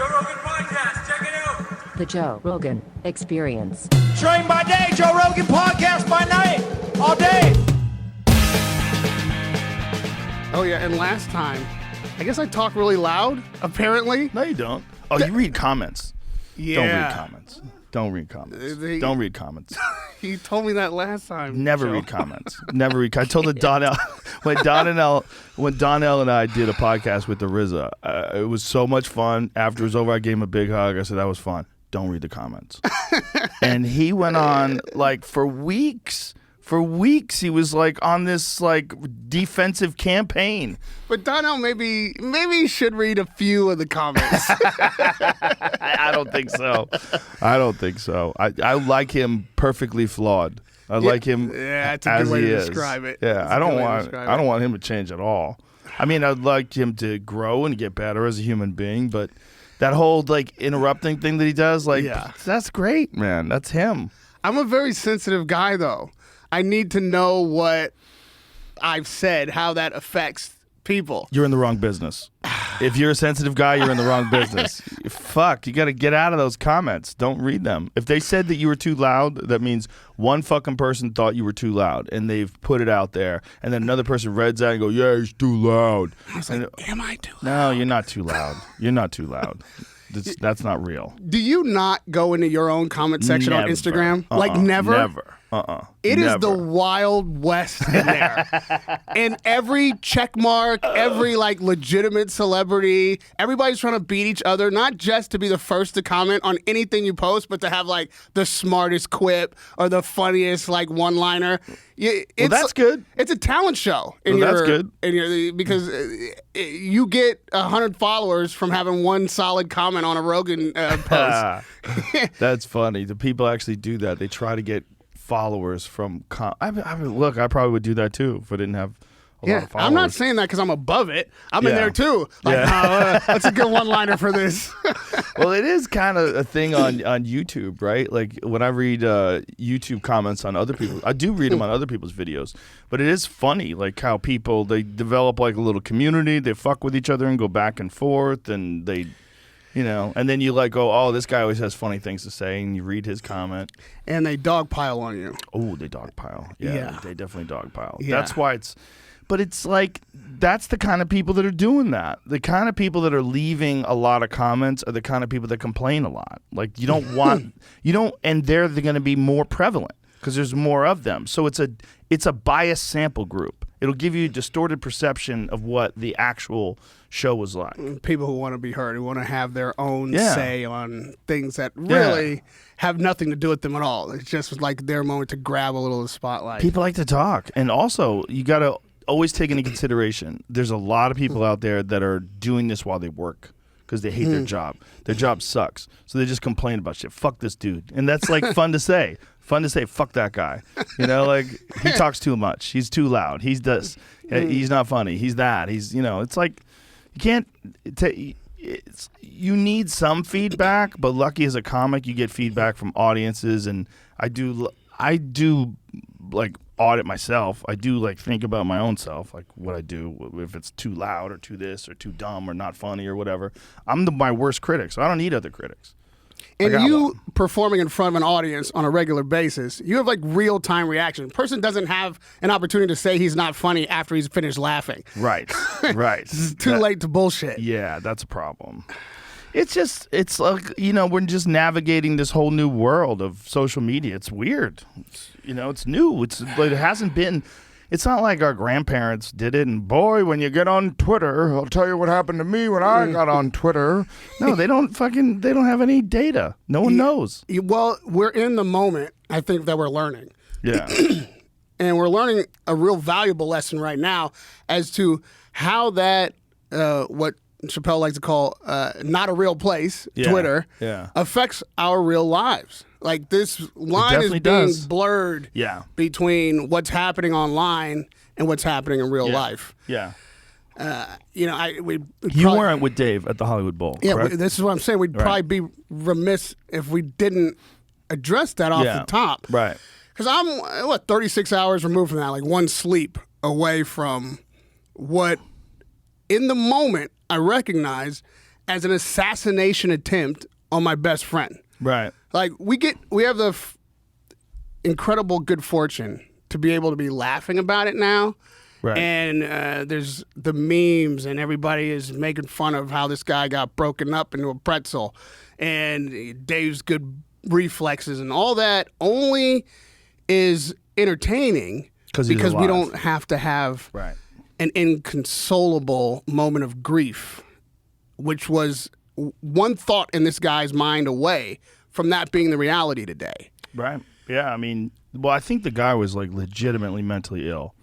Joe Rogan Podcast. Check it out. The Joe Rogan Experience. Train by day, Joe Rogan Podcast by night, all day. Oh, yeah, and last time, I guess I talk really loud, apparently. No, you don't. Oh, you read comments. Yeah. Don't read comments. Don't read comments. Don't read comments. You told me that last time. Never Joe. read comments. Never read. I told Donnell when Donnell and I did a podcast with the RZA. It was so much fun. After it was over, I gave him a big hug. I said that was fun. Don't read the comments. And he went on like for weeks. For weeks, he was like on this like defensive campaign. But Donnell maybe should read a few of the comments. I don't think so. I don't think so. I like him perfectly flawed. I like him. Yeah, it's a as good way he to is. describe it. Yeah, I don't want him to change at all. I mean, I'd like him to grow and get better as a human being, but that whole like interrupting thing that he does, like, that's great, man. That's him. I'm a very sensitive guy, though. I need to know what I've said, how that affects people. You're in the wrong business. If you're a sensitive guy, you're in the wrong business. Fuck, you got to get out of those comments. Don't read them. If they said that you were too loud, that means one fucking person thought you were too loud, and they've put it out there, and then another person reads that and go, yeah, he's too loud. I was like, am I too loud? No, you're not too loud. You're not too loud. That's not real. Do you not go into your own comment section on Instagram? Like never? Never. It Never. is the Wild West in there. And every check mark, every like legitimate celebrity, everybody's trying to beat each other, not just to be the first to comment on anything you post, but to have like the smartest quip or the funniest like one-liner. Well, that's good. It's a talent show. That's good. Because you get 100 followers from having one solid comment on a Rogan post. That's funny. The people actually do that. They try to get followers from look, I probably would do that too if I didn't have a lot of followers. I'm not saying that because I'm above it. I'm in there too. Like, that's a good one-liner for this. Well, it is kind of a thing on YouTube, right? Like when I read YouTube comments on other people, I do read them on other people's videos, but it is funny like how people, they develop like a little community, they fuck with each other and go back and forth, and they, you know, and then you like go, oh, this guy always has funny things to say, and you read his comment. And they dogpile on you. Oh, they dogpile. Yeah, they definitely dogpile. Yeah. That's why but it's like, that's the kind of people that are doing that. The kind of people that are leaving a lot of comments are the kind of people that complain a lot. Like, you don't want, and they're going to be more prevalent because there's more of them. So it's a biased sample group. It'll give you a distorted perception of what the actual show was like. People who want to be heard, who want to have their own say on things that really have nothing to do with them at all. It's just like their moment to grab a little of the spotlight. People like to talk. And also, you got to always take into consideration, there's a lot of people out there that are doing this while they work because they hate their job. Their job sucks. So they just complain about shit. Fuck this dude. And that's like fun to say. Fun to say, fuck that guy. You know, like, he talks too much. He's too loud. He's this. He's not funny. He's that. He's, you know, it's like, you can't, you need some feedback, but lucky as a comic, you get feedback from audiences. And I do like audit myself. I do like think about my own self, like what I do, if it's too loud or too this or too dumb or not funny or whatever. I'm my worst critic, so I don't need other critics. And you performing in front of an audience on a regular basis, you have like real-time reaction. The person doesn't have an opportunity to say he's not funny after he's finished laughing. Right, right. It's too late to bullshit. Yeah, that's a problem. It's like, you know, we're just navigating this whole new world of social media. It's weird. It's new. It hasn't been. It's not like our grandparents did it, and boy, when you get on Twitter, I'll tell you what happened to me when I got on Twitter. No, they don't have any data. No one knows. Well, we're in the moment, I think, that we're learning. Yeah. And we're learning a real valuable lesson right now as to how that, what Chappelle likes to call not a real place, Twitter, affects our real lives. Like, this line is being blurred between what's happening online and what's happening in real life. Yeah. You weren't with Dave at the Hollywood Bowl. Yeah, this is what I'm saying. We'd probably be remiss if we didn't address that off the top. Right. Because I'm, 36 hours removed from that, like one sleep away from what, in the moment, I recognize as an assassination attempt on my best friend. Right. Like we have the incredible good fortune to be able to be laughing about it now. Right. And there's the memes, and everybody is making fun of how this guy got broken up into a pretzel, and Dave's good reflexes, and all that only is entertaining because we don't have to have an inconsolable moment of grief, which was one thought in this guy's mind away from that being the reality today. Right. Yeah. I mean, well, I think the guy was like legitimately mentally ill.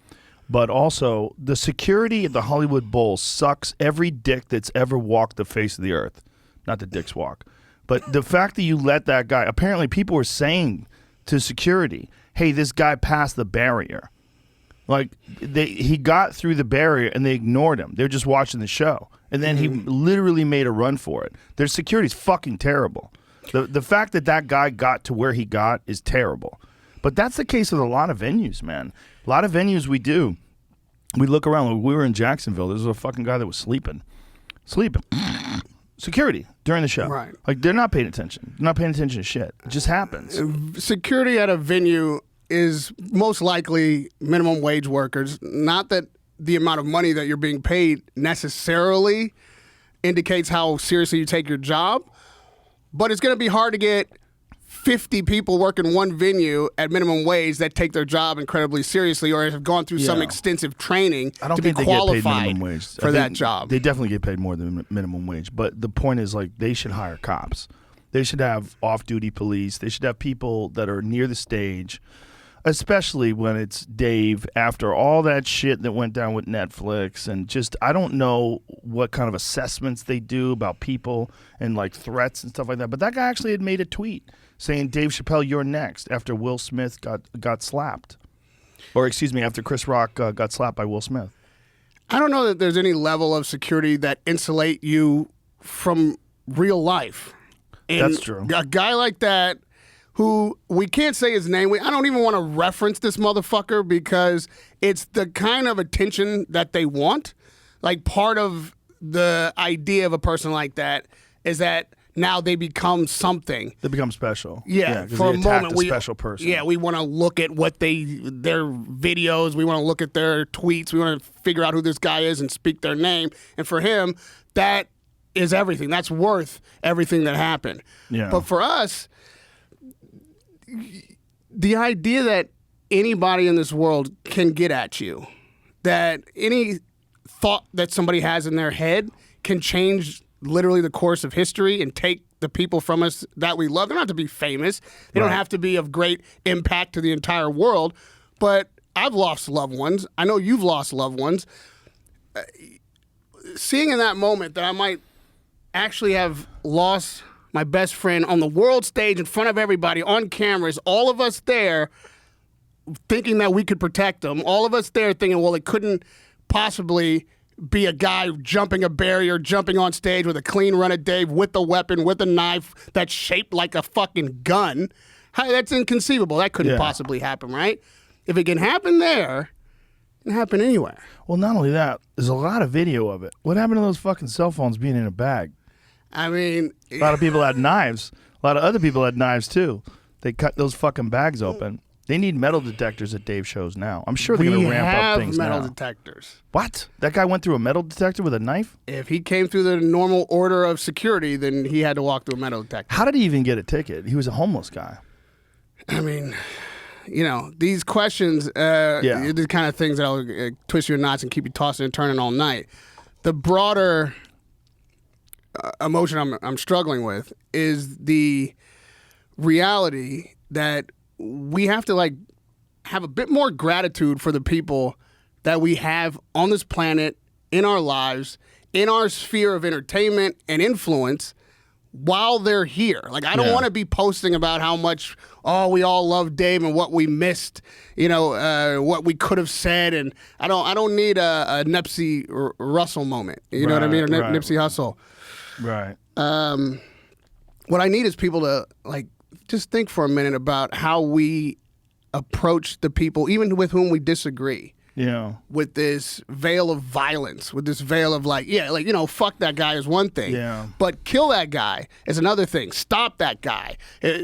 But also, the security at the Hollywood Bowl sucks every dick that's ever walked the face of the earth. Not that dicks walk. But the fact that you let that guy, apparently people were saying to security, hey, this guy passed the barrier. Like, he got through the barrier and they ignored him. They're just watching the show. And then he literally made a run for it. Their security's fucking terrible. The fact that that guy got to where he got is terrible. But that's the case with a lot of venues, man. A lot of venues we do. We look around. Like we were in Jacksonville. There was a fucking guy that was sleeping. Security during the show. Right. Like they're not paying attention. They're not paying attention to shit. It just happens. Security at a venue is most likely minimum wage workers. Not that the amount of money that you're being paid necessarily indicates how seriously you take your job, but it's going to be hard to get 50 people working one venue at minimum wage that take their job incredibly seriously or have gone through some extensive training to be qualified for that job. They definitely get paid more than minimum wage. But the point is, like, they should hire cops. They should have off-duty police. They should have people that are near the stage, especially when it's Dave, after all that shit that went down with Netflix. And just, I don't know what kind of assessments they do about people and, like, threats and stuff like that. But that guy actually had made a tweet saying, Dave Chappelle, you're next, after Will Smith got slapped. Or, excuse me, after Chris Rock got slapped by Will Smith. I don't know that there's any level of security that insulate you from real life. And that's true. A guy like that, who we can't say his name, I don't even want to reference this motherfucker because it's the kind of attention that they want. Like, part of the idea of a person like that is that now they become something. They become special. Yeah, for a moment, special person. Yeah, we want to look at their videos. We want to look at their tweets. We want to figure out who this guy is and speak their name. And for him, that is everything. That's worth everything that happened. Yeah. But for us, the idea that anybody in this world can get at you, that any thought that somebody has in their head can change literally the course of history and take the people from us that we love. They don't have to be famous. They don't have to be of great impact to the entire world. But I've lost loved ones. I know you've lost loved ones. Seeing in that moment that I might actually have lost my best friend on the world stage in front of everybody, on cameras, all of us there thinking that we could protect them, all of us there thinking, well, it couldn't possibly be a guy jumping a barrier, jumping on stage with a clean run of Dave, with a weapon, with a knife that's shaped like a fucking gun. That's inconceivable. That couldn't possibly happen, right? If it can happen there, it can happen anywhere. Well, not only that, there's a lot of video of it. What happened to those fucking cell phones being in a bag? I mean, a lot of people had knives. A lot of other people had knives, too. They cut those fucking bags open. They need metal detectors at Dave shows now. I'm sure they're going to ramp up things now. We have metal detectors. What? That guy went through a metal detector with a knife? If he came through the normal order of security, then he had to walk through a metal detector. How did he even get a ticket? He was a homeless guy. I mean, you know, these questions, are the kind of things that will twist your knots and keep you tossing and turning all night. The broader emotion I'm struggling with is the reality that we have to, like, have a bit more gratitude for the people that we have on this planet, in our lives, in our sphere of entertainment and influence while they're here. Like, I don't want to be posting about how much, we all love Dave and what we missed, what we could have said. And I don't need a Nipsey Russell moment. You know what I mean? Nipsey Hussle. Right. What I need is people to, like, just think for a minute about how we approach the people, even with whom we disagree. Yeah. with this veil of violence, with this veil of like, fuck that guy is one thing. Yeah. But kill that guy is another thing. Stop that guy.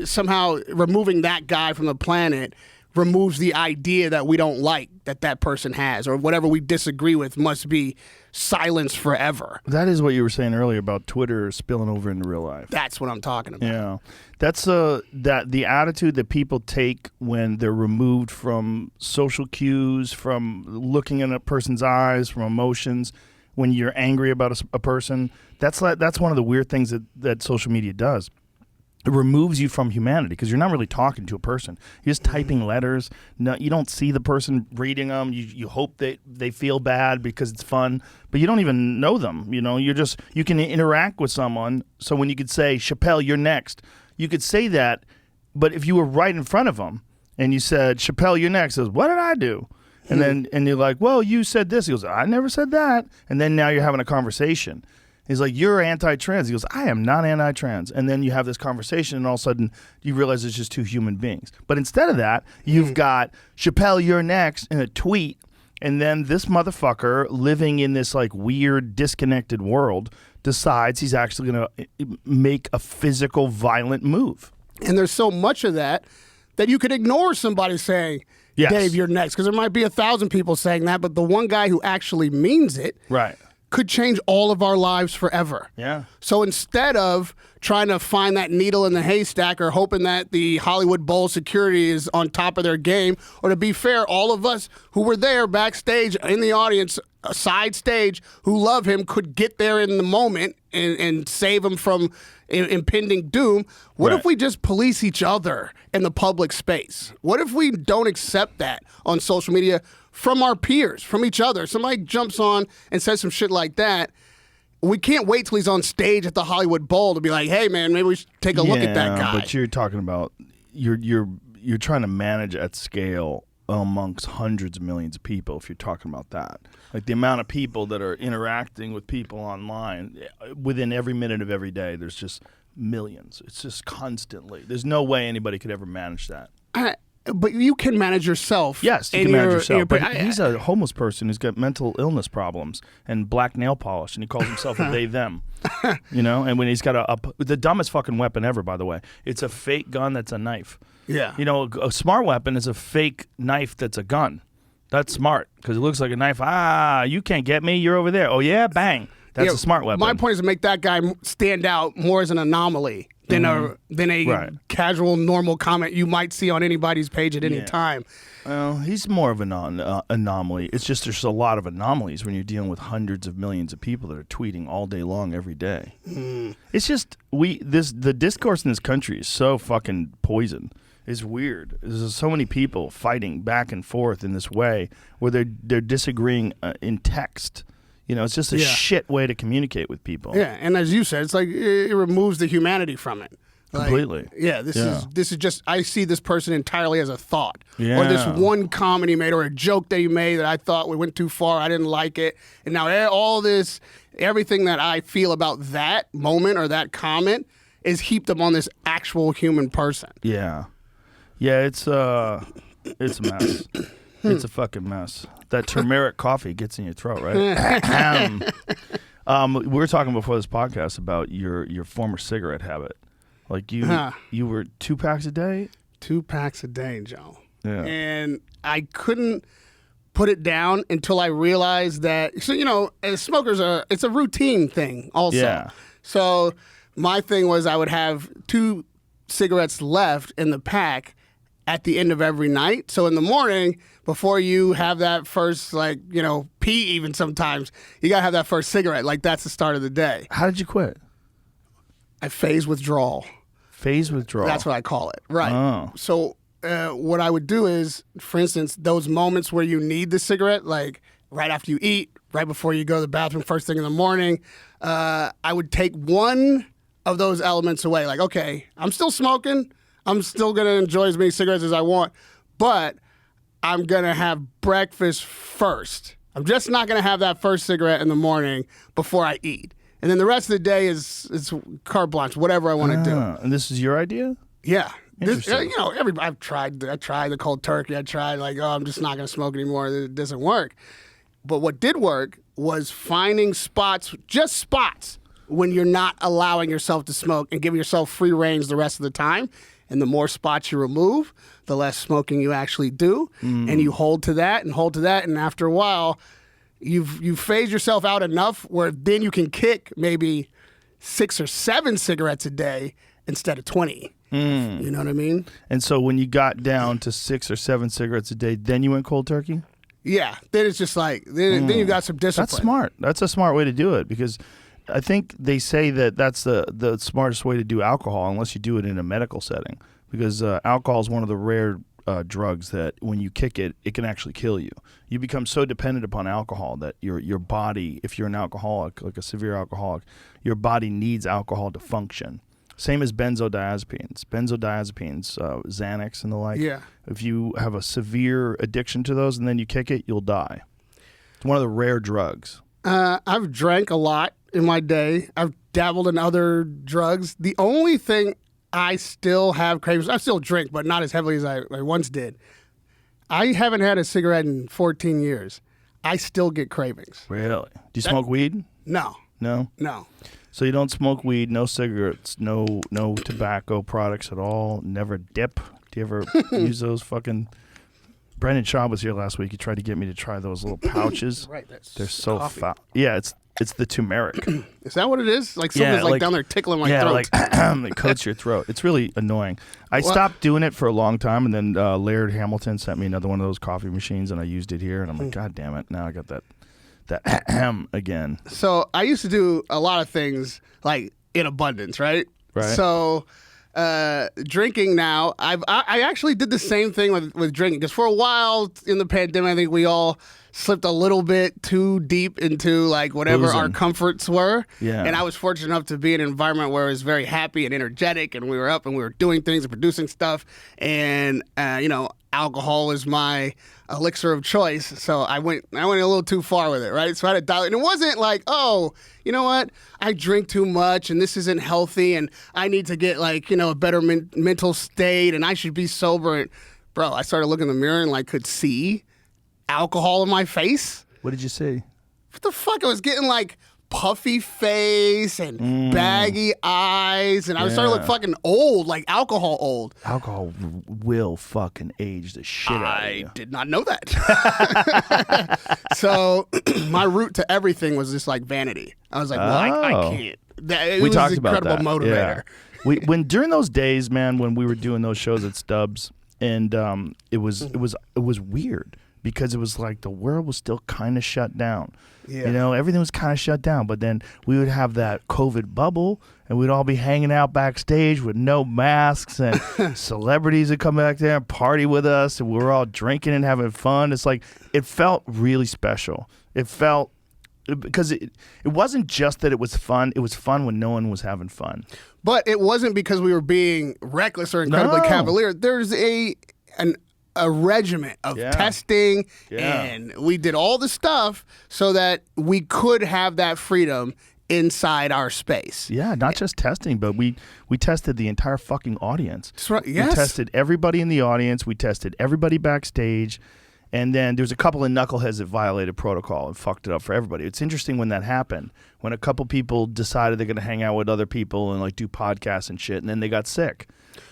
Somehow removing that guy from the planet removes the idea that we don't like that person has, or whatever we disagree with must be silenced forever. That is what you were saying earlier about Twitter spilling over into real life. That's what I'm talking about. Yeah, that's that the attitude that people take when they're removed from social cues, from looking in a person's eyes, from emotions. When you're angry about a person, that's one of the weird things that social media does. It removes you from humanity because you're not really talking to a person. You're just typing letters. No, you don't see the person reading them. You hope that they feel bad because it's fun, but you don't even know them. You can interact with someone. So when you could say, Chappelle, you're next, you could say that. But if you were right in front of him and you said, Chappelle, you're next, he goes, what did I do? And then you're like, well, you said this. He goes, I never said that. And then now you're having a conversation. He's like, you're anti-trans. He goes, I am not anti-trans. And then you have this conversation, and all of a sudden you realize it's just two human beings. But instead of that, you've got Chappelle, you're next, in a tweet, and then this motherfucker living in this like weird, disconnected world decides he's actually going to make a physical, violent move. And there's so much of that you could ignore somebody saying, yes, Dave, you're next. Because there might be 1,000 people saying that, but the one guy who actually means it right, could change all of our lives forever. Yeah. So instead of trying to find that needle in the haystack or hoping that the Hollywood Bowl security is on top of their game, or to be fair, all of us who were there backstage in the audience, side stage, who love him could get there in the moment and save him from impending doom. What right. if we just police each other in the public space? What if we don't accept that on social media from our peers, from each other? Somebody jumps on and says some shit like that. We can't wait till he's on stage at the Hollywood Bowl to be like, hey, man, maybe we should take a look at that guy. But you're talking about, you're trying to manage at scale amongst hundreds of millions of people if you're talking about that. Like the amount of people that are interacting with people online within every minute of every day, there's just millions. It's just constantly. There's no way anybody could ever manage that. But you can manage yourself. Yes, you can manage yourself. But he's a homeless person who's got mental illness problems and black nail polish, and he calls himself a they, them. And when he's got the dumbest fucking weapon ever, by the way. It's a fake gun that's a knife. Yeah. A smart weapon is a fake knife that's a gun. That's smart because it looks like a knife. You can't get me. You're over there. Oh, yeah? Bang. That's a smart weapon. My point is to make that guy stand out more as an anomaly than a casual, normal comment you might see on anybody's page at any time. Well, he's more of an anomaly. It's just there's a lot of anomalies when you're dealing with hundreds of millions of people that are tweeting all day long every day. It's just the discourse in this country is so fucking poison. It's weird. There's so many people fighting back and forth in this way where they're disagreeing in text. It's just a shit way to communicate with people. Yeah, and as you said, it's like it removes the humanity from it. Completely. This is just, I see this person entirely as a thought. Yeah. Or this one comment he made or a joke that he made that I thought we went too far, I didn't like it. And now everything that I feel about that moment or that comment is heaped up on this actual human person. Yeah. Yeah, it's a mess. It's a fucking mess. That turmeric coffee gets in your throat, right? We were talking before this podcast about your former cigarette habit. Like you were 2 packs a day? 2 packs a day, Joe. Yeah. And I couldn't put it down until I realized that, so, as smokers, it's a routine thing also. Yeah. So my thing was I would have 2 cigarettes left in the pack at the end of every night. So in the morning, before you have that first, pee even sometimes, you got to have that first cigarette. Like, that's the start of the day. How did you quit? I phase withdrawal. Phase withdrawal. That's what I call it. Right. Oh. So what I would do is, for instance, those moments where you need the cigarette, like right after you eat, right before you go to the bathroom, first thing in the morning, I would take one of those elements away. Like, okay, I'm still smoking. I'm still going to enjoy as many cigarettes as I want, but I'm going to have breakfast first. I'm just not going to have that first cigarette in the morning before I eat. And then the rest of the day is carte blanche, whatever I want to do. And this is your idea? Yeah. Interesting. I've tried the cold turkey. I tried I'm just not going to smoke anymore. It doesn't work. But what did work was finding spots when you're not allowing yourself to smoke and giving yourself free range the rest of the time. And the more spots you remove, the less smoking you actually do. And you hold to that. And after a while, you've phased yourself out enough where then you can kick maybe 6 or 7 cigarettes a day instead of 20. You know what I mean? And so when you got down to 6 or 7 cigarettes a day, then you went cold turkey? Yeah. Then it's just then you got some discipline. That's smart. That's a smart way to do it because I think they say that that's the smartest way to do alcohol unless you do it in a medical setting because alcohol is one of the rare drugs that when you kick it, it can actually kill you. You become so dependent upon alcohol that your body, if you're an alcoholic, like a severe alcoholic, your body needs alcohol to function. Same as benzodiazepines, Xanax and the like. Yeah. If you have a severe addiction to those and then you kick it, you'll die. It's one of the rare drugs. I've drank a lot in my day. I've dabbled in other drugs. The only thing I still have cravings, I still drink, but not as heavily as I once did. I haven't had a cigarette in 14 years. I still get cravings. Really? Do you smoke weed? No. No? No. So you don't smoke weed, no cigarettes, no tobacco products at all, never dip? Do you ever use those fucking... Brendan Schaub was here last week. He tried to get me to try those little pouches. Right. They're so foul. Yeah, it's the turmeric. Is that what it is? Like something's down there tickling my throat. Yeah, like it coats your throat. It's really annoying. I stopped doing it for a long time, and then Laird Hamilton sent me another one of those coffee machines, and I used it here, and I'm like, God damn it. Now I got that again. So I used to do a lot of things like in abundance, right? Right. So drinking now, I actually did the same thing with drinking because for a while in the pandemic, I think we all slipped a little bit too deep into like whatever our comforts were. Yeah. And I was fortunate enough to be in an environment where it was very happy and energetic, and we were up and we were doing things and producing stuff. And alcohol is my elixir of choice. So I went a little too far with it, right? So I had to dial it. And it wasn't like, oh, you know what? I drink too much and this isn't healthy and I need to get a better mental state and I should be sober. And, bro, I started looking in the mirror and could see alcohol in my face. What did you see? What the fuck? I was getting puffy face and baggy eyes, and I was starting to look fucking old, like alcohol old. Alcohol will fucking age the shit out of you. I did not know that. So my route to everything was just vanity. I was like, well, I can't. It was talked an about incredible that. motivator. Yeah. When during those days, man, when we were doing those shows at Stubbs, and it was weird because it was like the world was still kind of shut down. Yeah. Everything was kind of shut down, but then we would have that COVID bubble and we'd all be hanging out backstage with no masks and celebrities would come back there and party with us and we were all drinking and having fun. It's like, it felt really special. It felt, because it wasn't just that it was fun when no one was having fun. But it wasn't because we were being reckless or incredibly cavalier. There's a regiment of testing, and we did all the stuff so that we could have that freedom inside our space. Yeah, not just testing, but we tested the entire fucking audience. That's right. Yes. We tested everybody in the audience. We tested everybody backstage. And then there's a couple of knuckleheads that violated protocol and fucked it up for everybody. It's interesting when that happened, when a couple people decided they're going to hang out with other people and do podcasts and shit, and then they got sick.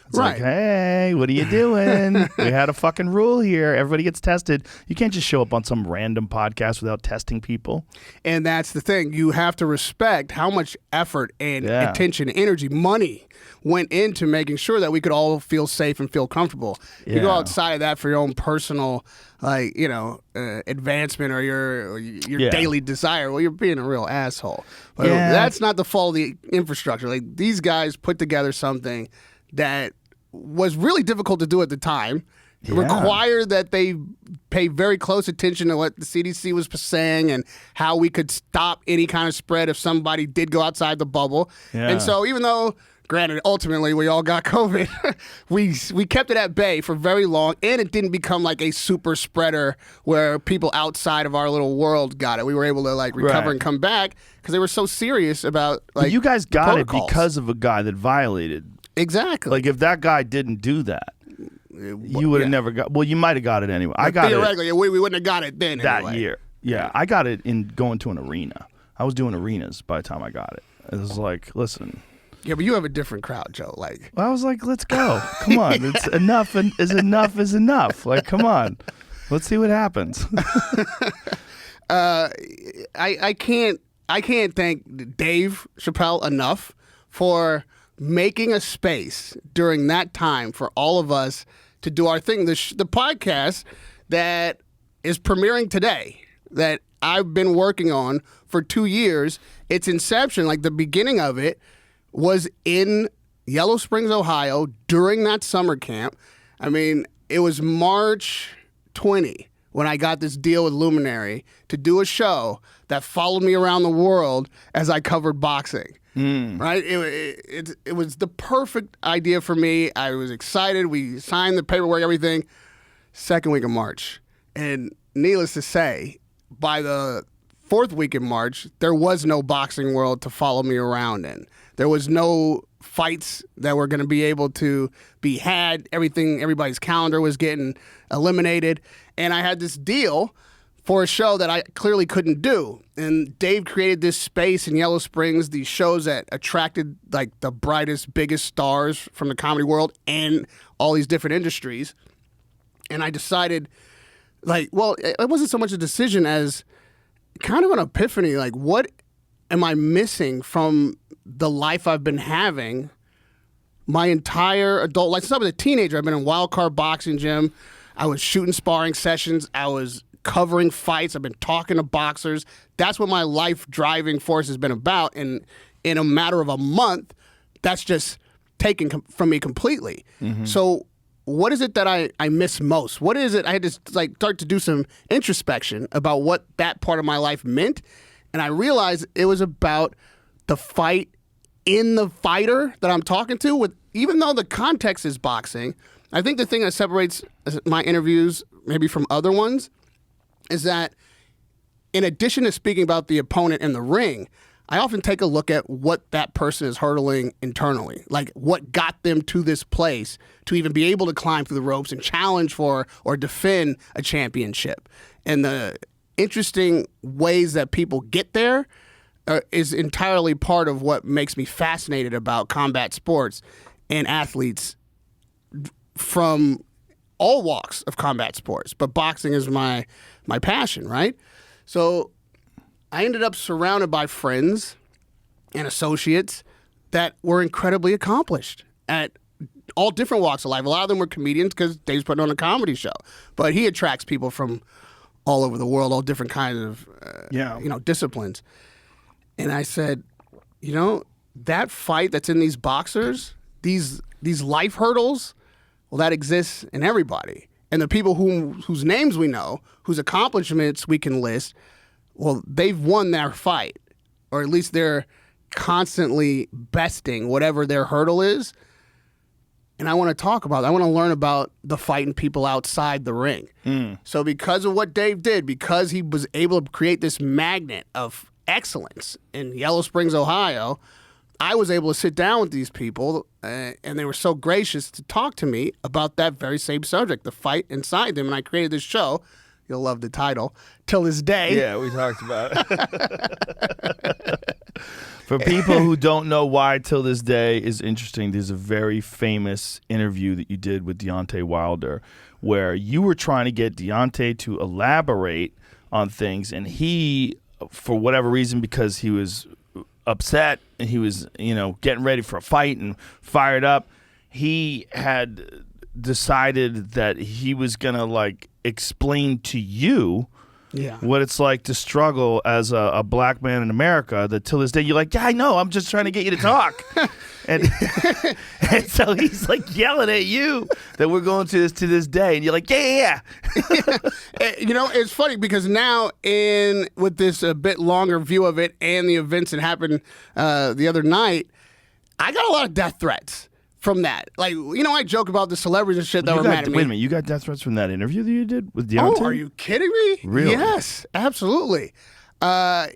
It's like, hey, what are you doing? We had a fucking rule here. Everybody gets tested. You can't just show up on some random podcast without testing people. And that's the thing. You have to respect how much effort and attention, energy, money went into making sure that we could all feel safe and feel comfortable. You go outside of that for your own personal, advancement or your daily desire. Well, you're being a real asshole. But that's not the fault of the infrastructure. These guys put together something that was really difficult to do at the time. It required that they pay very close attention to what the CDC was saying and how we could stop any kind of spread if somebody did go outside the bubble. Yeah. And so even though, granted, ultimately we all got COVID, we kept it at bay for very long, and it didn't become a super spreader where people outside of our little world got it. We were able to recover and come back because they were so serious about you guys got protocols. It because of a guy that violated Exactly. Like if that guy didn't do that, you would have never got. Well, you might have got it anyway. I got theoretically, it we wouldn't have got it then that anyway. year. Yeah, I got it in going to an arena. I was doing arenas by the time I got it. It was like, listen. Yeah, but you have a different crowd, Joe. Like, I was like, let's go. Come on, it's enough, and enough is enough. Like, come on, let's see what happens. I can't thank Dave Chappelle enough for making a space during that time for all of us to do our thing. The podcast that is premiering today, that I've been working on for 2 years, its inception, like the beginning of it, was in Yellow Springs, Ohio, during that summer camp. I mean, it was March 20 when I got this deal with Luminary to do a show that followed me around the world as I covered boxing. Right? It was the perfect idea for me. I was excited. We signed the paperwork, everything. Second week of March. And needless to say, by the fourth week in March, there was no boxing world to follow me around in. There was no fights that were going to be able to be had. Everybody's calendar was getting eliminated. And I had this deal for a show that I clearly couldn't do. And Dave created this space in Yellow Springs, these shows that attracted like the brightest, biggest stars from the comedy world and all these different industries. And I decided, like, well, it wasn't so much a decision as kind of an epiphany. Like, what am I missing from the life I've been having my entire adult life? Since I was a teenager, I've been in wild card boxing gym. I was shooting sparring sessions. I was covering fights. I've been talking to boxers. That's what my life driving force has been about. And in a matter of a month, that's just taken from me completely. Mm-hmm. So what is it that I miss most? What is it? I had to like start to do some introspection about what that part of my life meant. And I realized it was about the fight in the fighter that I'm talking to. With even though the context is boxing, I think the thing that separates my interviews maybe from other ones is that in addition to speaking about the opponent in the ring, I often take a look at what that person is hurdling internally, like what got them to this place to even be able to climb through the ropes and challenge for or defend a championship. And the interesting ways that people get there is entirely part of what makes me fascinated about combat sports and athletes from all walks of combat sports. But boxing is my passion, right? So I ended up surrounded by friends and associates that were incredibly accomplished at all different walks of life. A lot of them were comedians because Dave's putting on a comedy show. But he attracts people from all over the world, all different kinds of disciplines. And I said, that fight that's in these boxers, these life hurdles, well, that exists in everybody. And the people whose names we know, whose accomplishments we can list, well, they've won their fight, or at least they're constantly besting whatever their hurdle is. And I want to talk about it. I want to learn about the fighting people outside the ring. So because of what Dave did, because he was able to create this magnet of excellence in Yellow Springs, Ohio, I was able to sit down with these people, and they were so gracious to talk to me about that very same subject, the fight inside them. And I created this show. You'll love the title, Till This Day. Yeah, we talked about it. For people who don't know why Till This Day is interesting, there's a very famous interview that you did with Deontay Wilder where you were trying to get Deontay to elaborate on things, and he, for whatever reason, because he was upset and he was, getting ready for a fight and fired up, he had decided that he was going to, explain to you what it's like to struggle as a black man in America, that till this day you're like, yeah, I know, I'm just trying to get you to talk. and so he's yelling at you that we're going to this day, and you're like, yeah. It's funny because now with this a bit longer view of it and the events that happened the other night, I got a lot of death threats from that. I joke about the celebrities and shit that were mad at me. Wait a minute, you got death threats from that interview that you did with Deontay? Oh, are you kidding me? Really? Yes, absolutely. I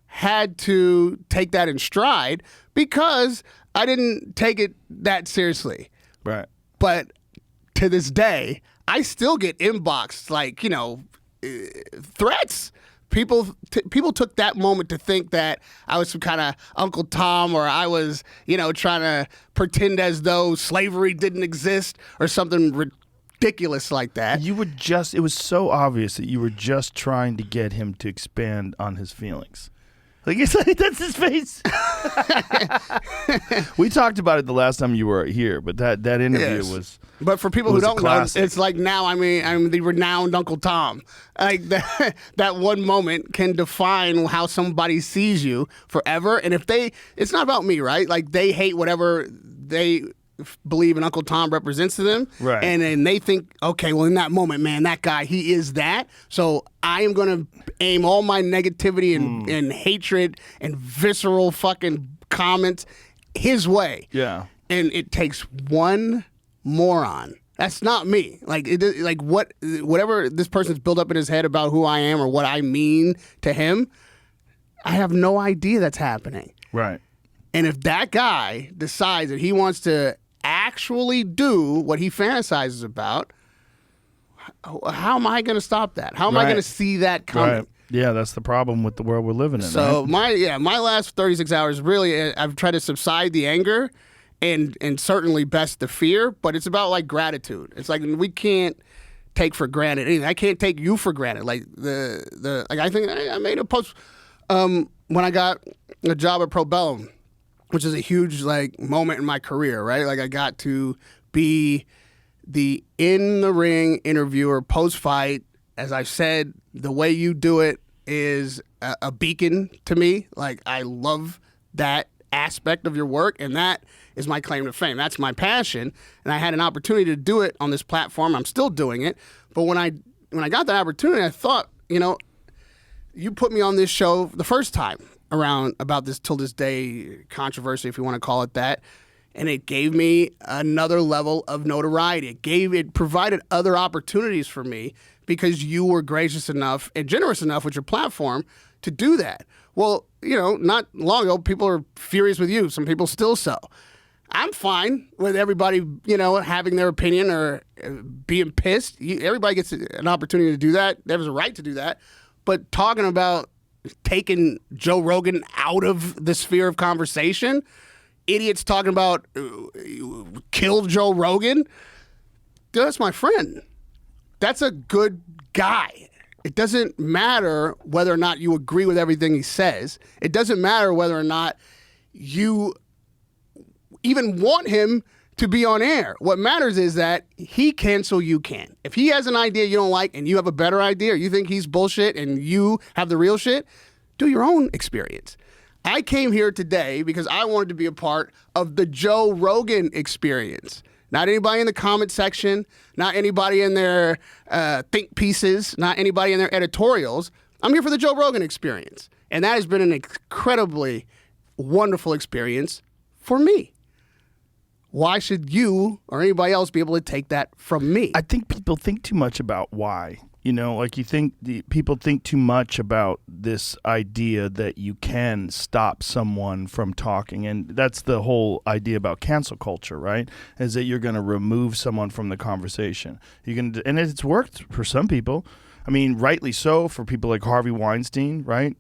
had to take that in stride because I didn't take it that seriously. Right. But to this day, I still get inboxed threats. People took that moment to think that I was some kind of Uncle Tom, or I was, trying to pretend as though slavery didn't exist or something ridiculous like that. It was so obvious that you were just trying to get him to expand on his feelings. Like, that's his face. We talked about it the last time you were here, but that interview was. But for people who don't know, it's like now I'm the renowned Uncle Tom. Like that one moment can define how somebody sees you forever. And it's not about me, right? Like they hate whatever they believe an Uncle Tom represents to them. Right. And then they think, okay, well, in that moment, man, that guy, he is that. So I am going to aim all my negativity and hatred and visceral fucking comments his way. Yeah. And it takes one moron. That's not me. Whatever this person's built up in his head about who I am or what I mean to him, I have no idea that's happening. Right. And if that guy decides that he wants to actually do what he fantasizes about, how am I going to stop that? How am I going to see that coming? Right. Yeah, that's the problem with the world we're living in. So right? my last 36 hours, really, I've tried to subside the anger and certainly best the fear, but it's about like gratitude. It's like we can't take for granted anything. I can't take you for granted. Like I think I made a post when I got a job at Pro Bellum, which is a huge moment in my career, right? Like I got to be the in the ring interviewer post fight. As I said, the way you do it is a beacon to me. Like I love that aspect of your work, and that is my claim to fame. That's my passion, and I had an opportunity to do it on this platform. I'm still doing it, but when I got that opportunity, I thought, you put me on this show the first time around about this Til This Day controversy, if you want to call it that, and it gave me another level of notoriety. It provided other opportunities for me because you were gracious enough and generous enough with your platform to do that. Well, not long ago, people are furious with you. Some people still so. I'm fine with everybody, having their opinion or being pissed. Everybody gets an opportunity to do that. There's a right to do that. But talking about taking Joe Rogan out of the sphere of conversation, idiots talking about kill Joe Rogan, that's my friend. That's a good guy. It doesn't matter whether or not you agree with everything he says. It doesn't matter whether or not you even want him to be on air. What matters is that he can so you can. If he has an idea you don't like and you have a better idea, or you think he's bullshit and you have the real shit, do your own experience. I came here today because I wanted to be a part of the Joe Rogan experience. Not anybody in the comment section, not anybody in their think pieces, not anybody in their editorials. I'm here for the Joe Rogan experience. And that has been an incredibly wonderful experience for me. Why should you or anybody else be able to take that from me? I think people think too much about why. People think too much about this idea that you can stop someone from talking. And that's the whole idea about cancel culture, right? Is that you're going to remove someone from the conversation. And it's worked for some people. I mean, rightly so for people like Harvey Weinstein, right?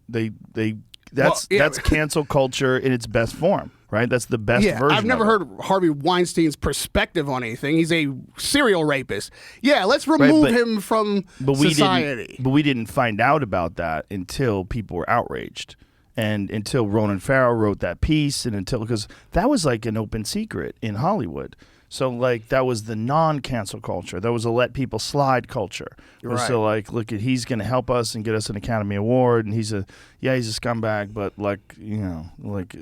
That's cancel culture in its best form, right? That's the best version. I've never heard Harvey Weinstein's perspective on anything. He's a serial rapist. Yeah, let's remove him from society. But we didn't find out about that until people were outraged. And until Ronan Farrow wrote that piece, and because that was like an open secret in Hollywood. So that was the non-cancel culture. That was a let people slide culture. Right. So look, he's going to help us and get us an Academy Award, and he's a scumbag, but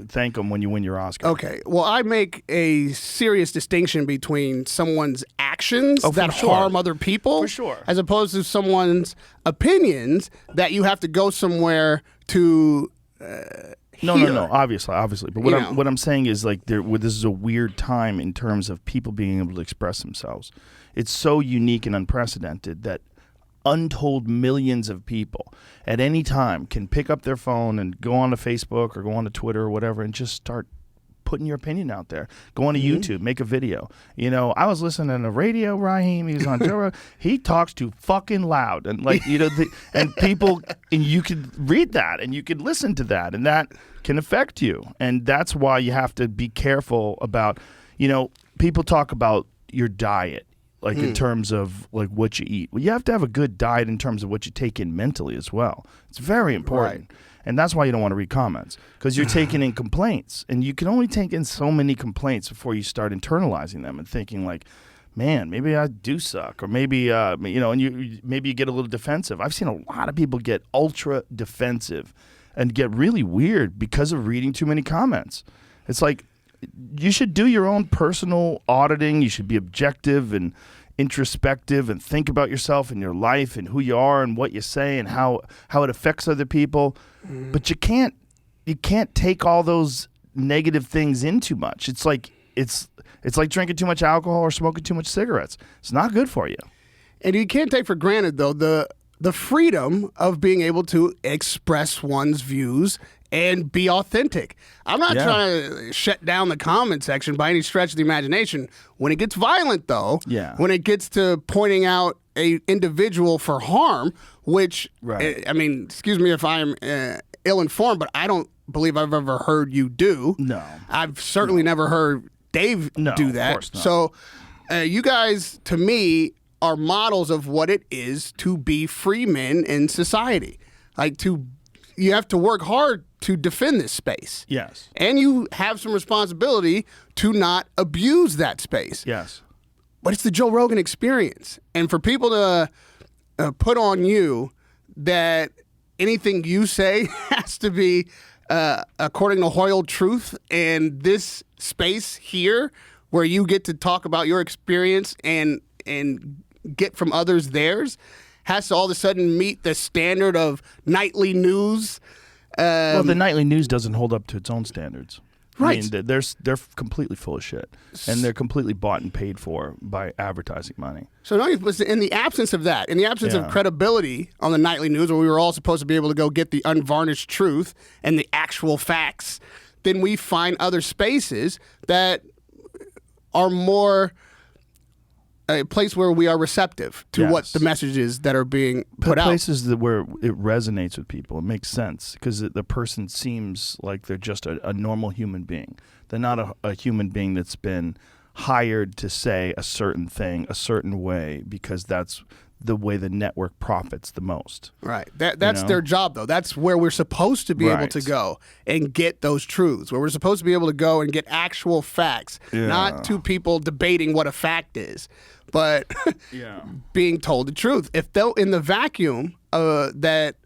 thank him when you win your Oscar. Okay. Well, I make a serious distinction between someone's actions that harm other people, for sure, as opposed to someone's opinions that you have to go somewhere to. No, obviously. But what I'm saying is this is a weird time in terms of people being able to express themselves. It's so unique and unprecedented that untold millions of people at any time can pick up their phone and go onto Facebook or go onto Twitter or whatever and just start putting your opinion out there. Go on to YouTube, make a video. You know, I was listening to radio, Rahim. He was on Joe Rogan. He talks too fucking loud, and like you know, and people, and you can read that, and you can listen to that, and that can affect you, and that's why you have to be careful about. You know, people talk about your diet. Like in terms of like what you eat. Well, you have to have a good diet in terms of what you take in mentally as well. It's very important. Right. And that's why you don't want to read comments, because you're taking in complaints, and you can only take in so many complaints before you start internalizing them and thinking like, man, maybe I do suck, or maybe you know, and maybe you get a little defensive. I've seen a lot of people get ultra defensive and get really weird because of reading too many comments. It's like, you should do your own personal auditing. You should be objective and introspective and think about yourself and your life and who you are and what you say and how it affects other people. But you can't take all those negative things in too much. It's like drinking too much alcohol or smoking too much cigarettes. It's not good for you. And you can't take for granted, though, the freedom of being able to express one's views and be authentic. I'm not trying to shut down the comment section by any stretch of the imagination. When it gets violent, though, when it gets to pointing out a individual for harm, which, I mean, excuse me if I'm ill-informed, but I don't believe I've ever heard you do. No. I've certainly never heard Dave do that. Of course not. So you guys, to me, are models of what it is to be free men in society. Like, you have to work hard to defend this space. Yes. And you have some responsibility to not abuse that space. Yes. But it's the Joe Rogan experience. And for people to put on you that anything you say has to be according to Hoyle truth, and this space here where you get to talk about your experience and get from others theirs has to all of a sudden meet the standard of nightly news. Well, the nightly news doesn't hold up to its own standards. Right. I mean, they're completely full of shit, and they're completely bought and paid for by advertising money. So in the absence of that, in the absence of credibility on the nightly news, where we were all supposed to be able to go get the unvarnished truth and the actual facts, then we find other spaces that are more a place where we are receptive to what the messages that are being put out. Places where it resonates with people. It makes sense because the person seems like they're just a normal human being. They're not a human being that's been hired to say a certain thing a certain way because that's the way the network profits the most. Right. That's their job, though. That's where we're supposed to be able to go and get those truths, where we're supposed to be able to go and get actual facts, not two people debating what a fact is, but being told the truth. If they're in the vacuum that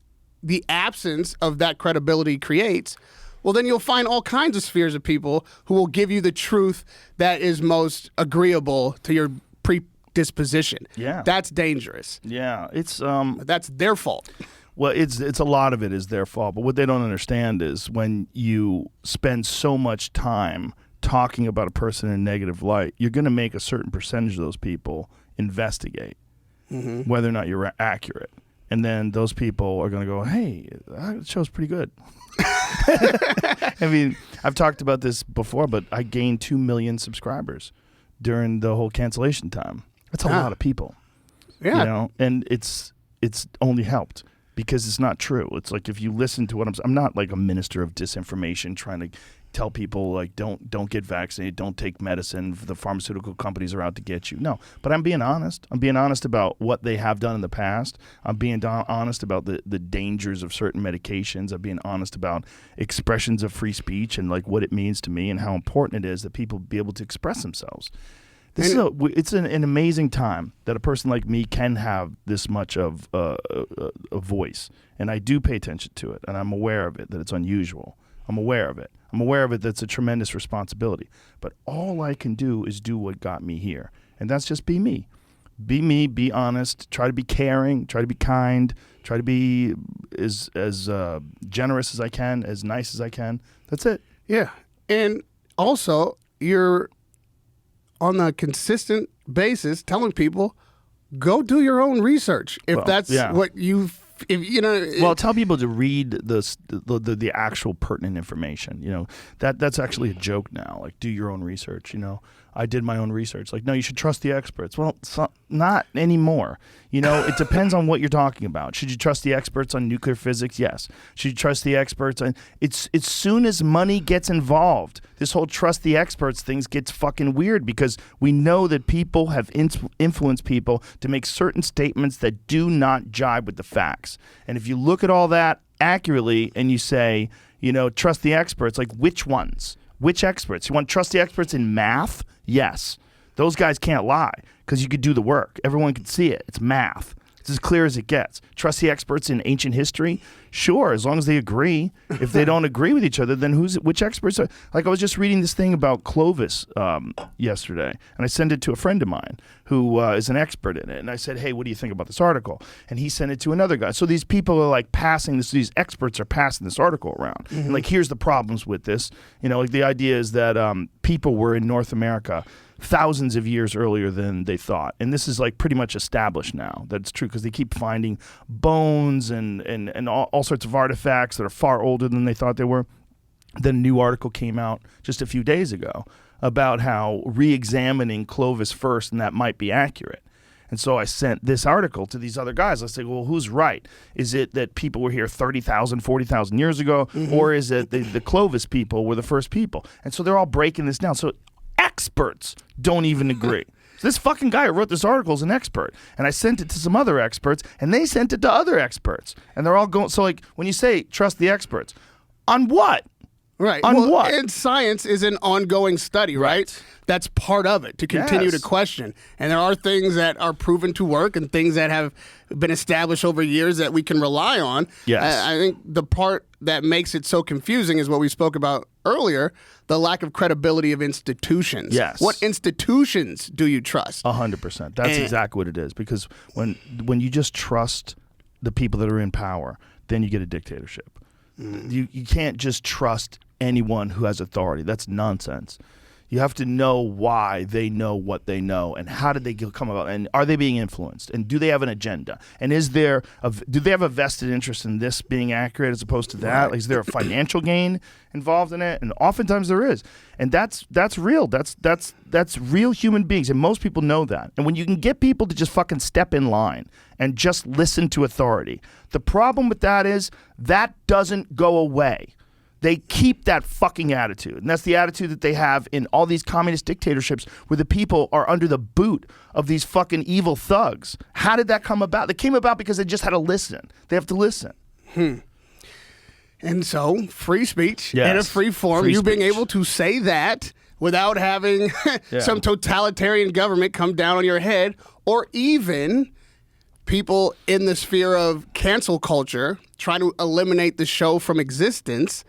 the absence of that credibility creates, well, then you'll find all kinds of spheres of people who will give you the truth that is most agreeable to your predisposition. Yeah. That's dangerous. Yeah. It's that's their fault. Well, it's a lot of it is their fault, but what they don't understand is when you spend so much time talking about a person in a negative light, you're going to make a certain percentage of those people investigate whether or not you're accurate. And then those people are going to go, hey, that show's pretty good. I mean, I've talked about this before, but I gained 2 million subscribers during the whole cancellation time. That's a lot of people. Yeah. You know, and it's only helped because it's not true. It's like if you listen to what I'm not like a minister of disinformation trying to tell people like don't get vaccinated, don't take medicine, the pharmaceutical companies are out to get you. No, but I'm being honest. I'm being honest about what they have done in the past. I'm being honest about the dangers of certain medications. I'm being honest about expressions of free speech and like what it means to me and how important it is that people be able to express themselves. It's an amazing time that a person like me can have this much of a voice, and I do pay attention to it, and I'm aware of it, that it's unusual. I'm aware of it. I'm aware of it. That's a tremendous responsibility. But all I can do is do what got me here, and that's just be me. Be me, be honest, try to be caring, try to be kind, try to be as generous as I can, as nice as I can. That's it. Yeah. And also, you're on a consistent basis telling people, go do your own research. If that's what you if you know. Well, tell people to read the actual pertinent information. You know, that's actually a joke now. Like, do your own research. You know, I did my own research. Like, no, you should trust the experts. Well, not anymore. You know, it depends on what you're talking about. Should you trust the experts on nuclear physics? Yes. Should you trust the experts on? It's as soon as money gets involved, this whole trust the experts things gets fucking weird because we know that people have influenced people to make certain statements that do not jibe with the facts. And if you look at all that accurately and you say, you know, trust the experts, like which ones? Which experts? You want to trust the experts in math? Yes. Those guys can't lie because you could do the work. Everyone can see it. It's math. It's as clear as it gets. Trust the experts in ancient history? Sure, as long as they agree. If they don't agree with each other, then which experts are? Like, I was just reading this thing about Clovis yesterday, and I sent it to a friend of mine who is an expert in it. And I said, hey, what do you think about this article? And he sent it to another guy. So these people are like passing this, these experts are passing this article around. Mm-hmm. And like, here's the problems with this. You know, like the idea is that people were in North America thousands of years earlier than they thought. And this is like pretty much established now that it's true because they keep finding bones and all sorts of artifacts that are far older than they thought they were. Then a new article came out just a few days ago about how re-examining Clovis first and that might be accurate. And so I sent this article to these other guys. I said, well, who's right? Is it that people were here 30,000, 40,000 years ago? Mm-hmm. Or is it the Clovis people were the first people? And so they're all breaking this down. So experts don't even agree. So this fucking guy who wrote this article is an expert. And I sent it to some other experts, and they sent it to other experts. And they're all going, so like when you say trust the experts, on what? Right. On what? And science is an ongoing study, right? That's part of it, to continue to question. And there are things that are proven to work and things that have been established over years that we can rely on. Yes. I think the part that makes it so confusing is what we spoke about earlier, the lack of credibility of institutions. Yes. What institutions do you trust? 100%. That's exactly what it is. Because when you just trust the people that are in power, then you get a dictatorship. You can't just trust anyone who has authority. That's nonsense. You have to know why they know what they know and how did they come about, and are they being influenced, and do they have an agenda, and do they have a vested interest in this being accurate as opposed to that? Like, is there a financial gain involved in it? And oftentimes there is, and that's real. That's real human beings, and most people know that. And when you can get people to just fucking step in line and just listen to authority, the problem with that is that doesn't go away. They keep that fucking attitude. And that's the attitude that they have in all these communist dictatorships where the people are under the boot of these fucking evil thugs. How did that come about? It came about because they just had to listen. They have to listen. And so, free speech Yes. in a free form, Free you being speech. able to say that without having some totalitarian government come down on your head, or even people in the sphere of cancel culture trying to eliminate the show from existence.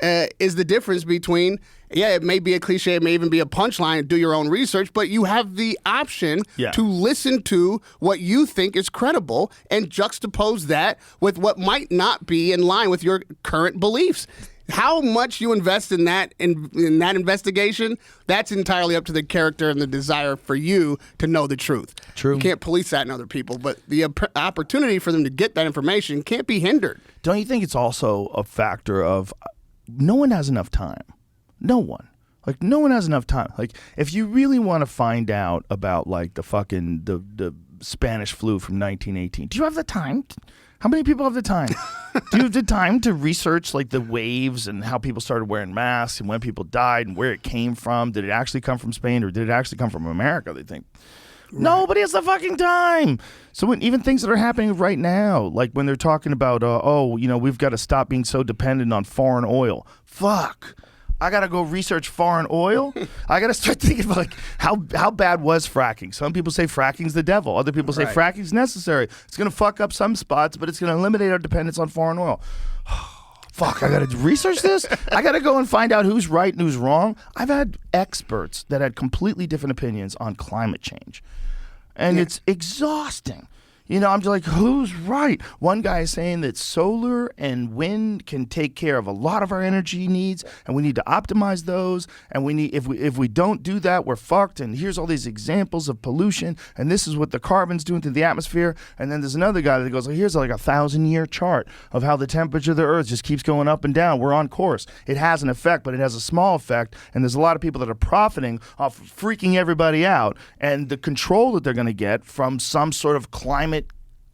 Is the difference between, it may be a cliche, it may even be a punchline, do your own research, but you have the option to listen to what you think is credible and juxtapose that with what might not be in line with your current beliefs. How much you invest in that in that investigation, that's entirely up to the character and the desire for you to know the truth. True. You can't police that in other people, but the opportunity for them to get that information can't be hindered. Don't you think it's also a factor of no one has enough time? No one. Like, no one has enough time. Like, if you really want to find out about, like, the fucking, the Spanish flu from 1918, do you have the time? How many people have the time? Do you have the time to research, like, the waves and how people started wearing masks and when people died and where it came from? Did it actually come from Spain or did it actually come from America, they think? Right. Nobody has the fucking time. So even things that are happening right now, like when they're talking about, we've got to stop being so dependent on foreign oil. Fuck. I got to go research foreign oil? I got to start thinking about, like, how bad was fracking? Some people say fracking's the devil. Other people say fracking's necessary. It's going to fuck up some spots, but it's going to eliminate our dependence on foreign oil. Fuck, I got to research this? I got to go and find out who's right and who's wrong? I've had experts that had completely different opinions on climate change. And it's exhausting. You know, I'm just like, who's right? One guy is saying that solar and wind can take care of a lot of our energy needs, and we need to optimize those. And we need, if we don't do that, we're fucked. And here's all these examples of pollution, and this is what the carbon's doing to the atmosphere. And then there's another guy that goes, well, here's like a 1,000-year chart of how the temperature of the Earth just keeps going up and down. We're on course. It has an effect, but it has a small effect. And there's a lot of people that are profiting off freaking everybody out, and the control that they're going to get from some sort of climate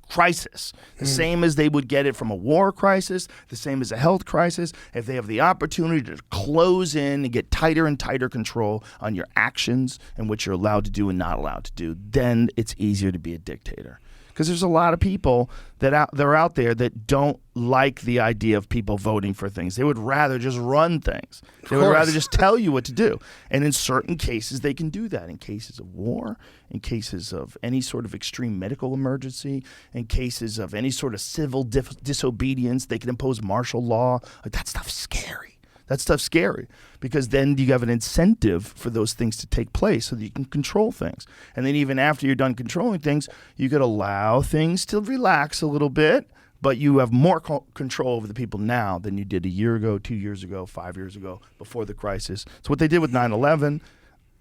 crisis, the same as they would get it from a war crisis, the same as a health crisis. If they have the opportunity to close in and get tighter and tighter control on your actions and what you're allowed to do and not allowed to do, then it's easier to be a dictator. Because there's a lot of people that are out there that don't like the idea of people voting for things. They would rather just run things. They would rather just tell you what to do. And in certain cases, they can do that. In cases of war, in cases of any sort of extreme medical emergency, in cases of any sort of civil disobedience, they can impose martial law. Like, that stuff's scary. That stuff's scary because then you have an incentive for those things to take place so that you can control things. And then even after you're done controlling things, you could allow things to relax a little bit, but you have more control over the people now than you did a year ago, 2 years ago, 5 years ago, before the crisis. So what they did with 9/11,